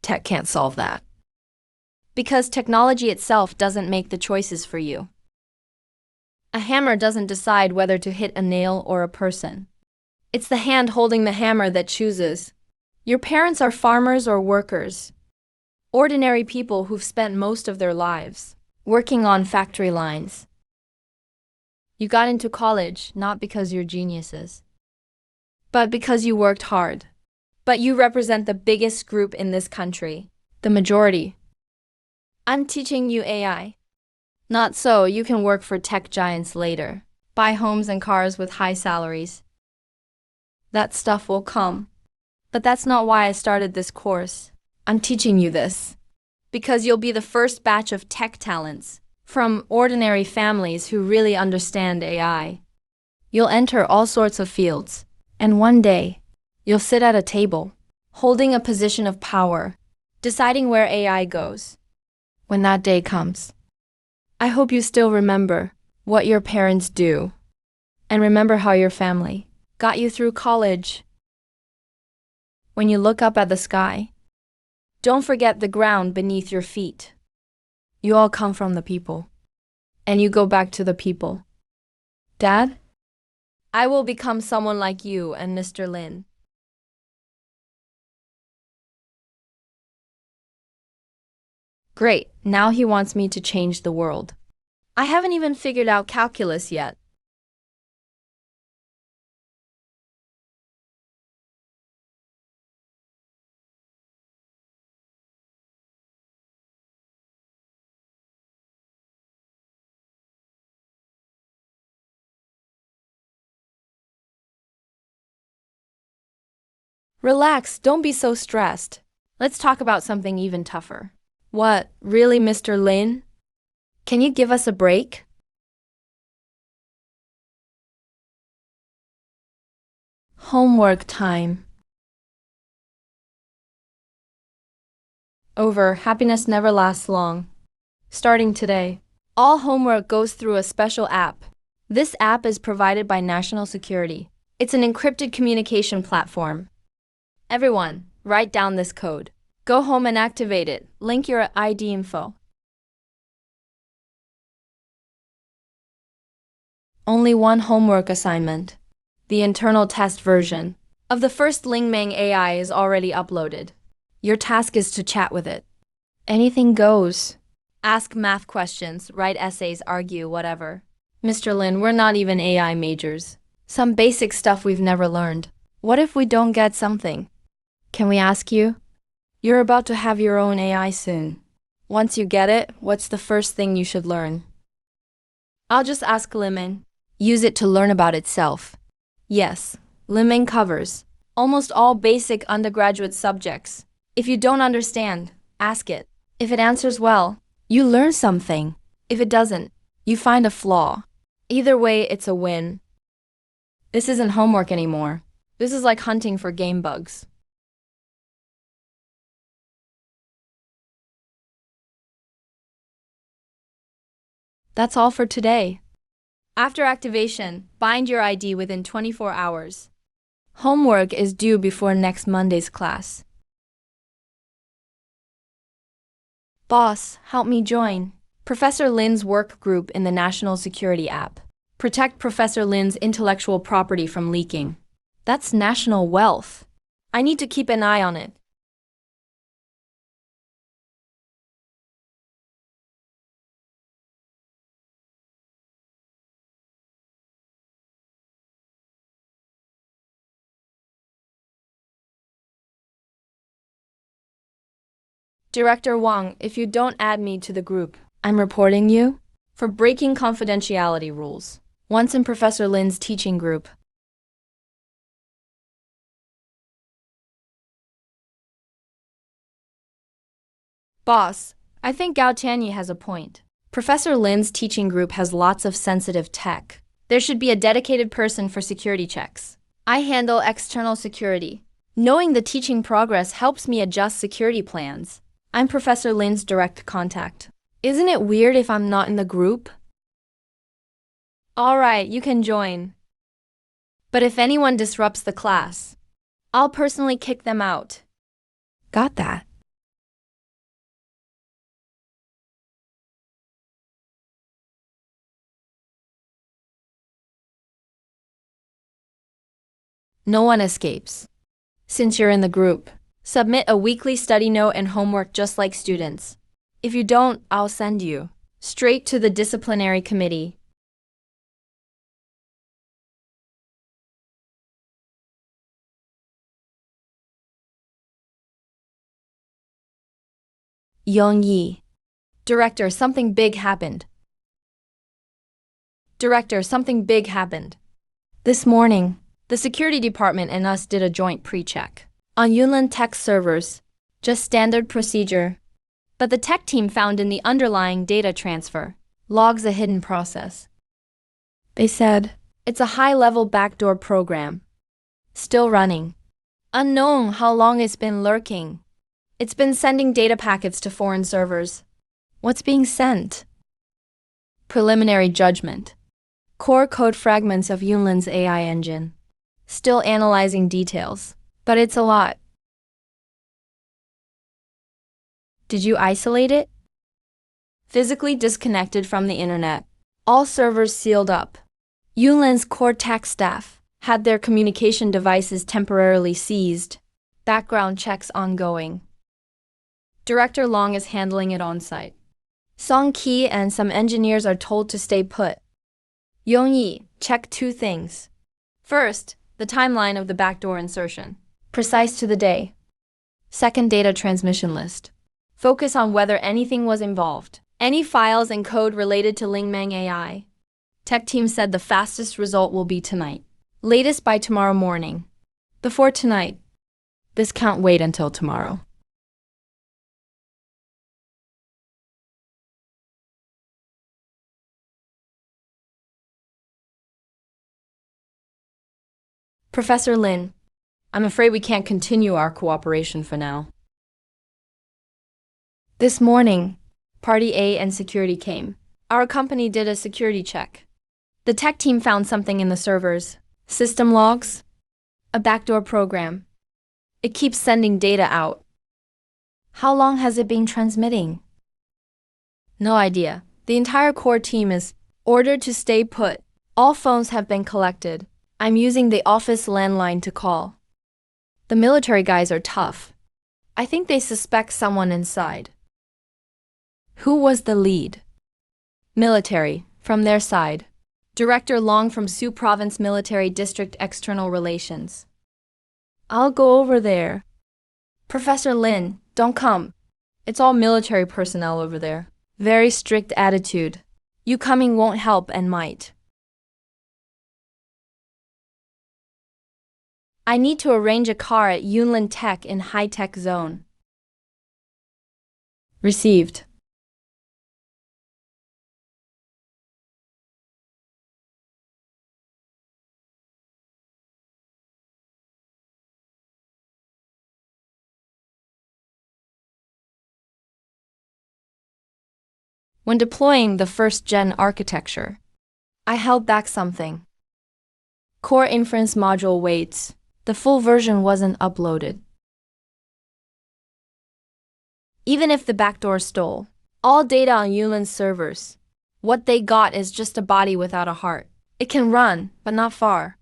Tech can't solve that. Because technology itself doesn't make the choices for you. A hammer doesn't decide whether to hit a nail or a person. It's the hand holding the hammer that chooses. Your parents are farmers or workers. Ordinary people who've spent most of their lives working on factory lines. You got into college not because you're geniuses, but because you worked hard. But you represent the biggest group in this country, the majority. I'm teaching you AI. Not so you can work for tech giants later, buy homes and cars with high salaries. That stuff will come. But that's not why I started this course. I'm teaching you this because you'll be the first batch of tech talents from ordinary families who really understand AI. You'll enter all sorts of fields, and one day, you'll sit at a table, holding a position of power, deciding where AI goes. When that day comes, I hope you still remember what your parents do, and remember how your family got you through college. When you look up at the sky, don't forget the ground beneath your feet. You all come from the people, and you go back to the people. Dad, I will become someone like you and Mr. Lin. Great, now he wants me to change the world. I haven't even figured out calculus yet. Relax, don't be so stressed. Let's talk about something even tougher. What, really, Mr. Lin? Can you give us a break? Homework time. Over, happiness never lasts long. Starting today, all homework goes through a special app. This app is provided by National Security. It's an encrypted communication platform. Everyone, write down this code. Go home and activate it. Link your ID info. Only one homework assignment. The internal test version of the first Lingmang AI is already uploaded. Your task is to chat with it. Anything goes. Ask math questions, write essays, argue, whatever. Mr. Lin, we're not even AI majors. Some basic stuff we've never learned. What if we don't get something? Can we ask you? You're about to have your own AI soon. Once you get it, what's the first thing you should learn? I'll just ask Lemon. Use it to learn about itself. Yes, Lemon covers almost all basic undergraduate subjects. If you don't understand, ask it. If it answers well, you learn something. If it doesn't, you find a flaw. Either way, it's a win. This isn't homework anymore. This is like hunting for game bugs. That's all for today. After activation, bind your ID within 24 hours. Homework is due before next Monday's class. Boss, help me join Professor Lin's work group in the National Security app. Protect Professor Lin's intellectual property from leaking. That's national wealth. I need to keep an eye on it. Director Wang, if you don't add me to the group, I'm reporting you for breaking confidentiality rules. Once in Professor Lin's teaching group. Boss, I think Gao Tianyi has a point. Professor Lin's teaching group has lots of sensitive tech. There should be a dedicated person for security checks. I handle external security. Knowing the teaching progress helps me adjust security plans. I'm Professor Lin's direct contact. Isn't it weird if I'm not in the group? All right, you can join. But if anyone disrupts the class, I'll personally kick them out. Got that? No one escapes. Since you're in the group, submit a weekly study note and homework just like students. If you don't, I'll send you straight to the disciplinary committee. Yongyi. Director, something big happened. Director, something big happened. This morning, the security department and us did a joint pre-check on Yunlin Tech servers, just standard procedure. But the tech team found in the underlying data transfer logs a hidden process. They said, it's a high-level backdoor program. Still running. Unknown how long it's been lurking. It's been sending data packets to foreign servers. What's being sent? Preliminary judgment. Core code fragments of Yunlin's AI engine. Still analyzing details, but it's a lot. Did you isolate it? Physically disconnected from the internet. All servers sealed up. Yunlin's core tech staff had their communication devices temporarily seized. Background checks ongoing. Director Long is handling it on site. Song Ki and some engineers are told to stay put. Yongyi, check two things. First, the timeline of the backdoor insertion. Precise to the day. Second, data transmission list. Focus on whether anything was involved. Any files and code related to Lingmeng AI. Tech team said the fastest result will be tonight. Latest by tomorrow morning. Before tonight. This can't wait until tomorrow. Professor Lin, I'm afraid we can't continue our cooperation for now. this morning, Party A and security came. Our company did a security check. The tech team found something in the servers. System logs. A backdoor program. It keeps sending data out. How long has it been transmitting? No idea. The entire core team is ordered to stay put. All phones have been collected. I'm using the office landline to call. The military guys are tough. I think they suspect someone inside. Who was the lead? Military, from their side. Director Long from Sioux Province Military District External Relations. I'll go over there. Professor Lin, don't come. It's all military personnel over there. Very strict attitude. You coming won't help and might. I need to arrange a car at Yunlin Tech in high-tech zone. Received. When deploying the first-gen architecture, I held back something. Core inference module waits. The full version wasn't uploaded. Even if the backdoor stole all data on Yunlin's servers, what they got is just a body without a heart. It can run, but not far.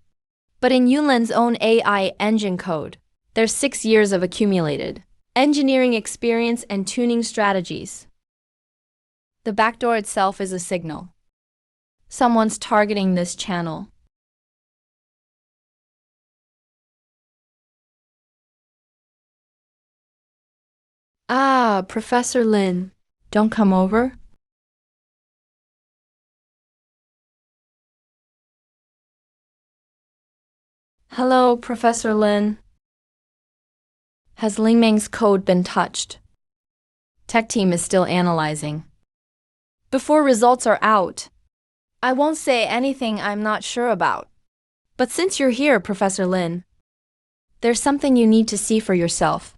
But in Yunlin's own AI engine code, there's 6 years of accumulated engineering experience and tuning strategies. The backdoor itself is a signal. Someone's targeting this channel. Ah, Professor Lin, don't come over? Hello, Professor Lin. Has Lingmeng's code been touched? Tech team is still analyzing. Before results are out, I won't say anything I'm not sure about. But since you're here, Professor Lin, there's something you need to see for yourself.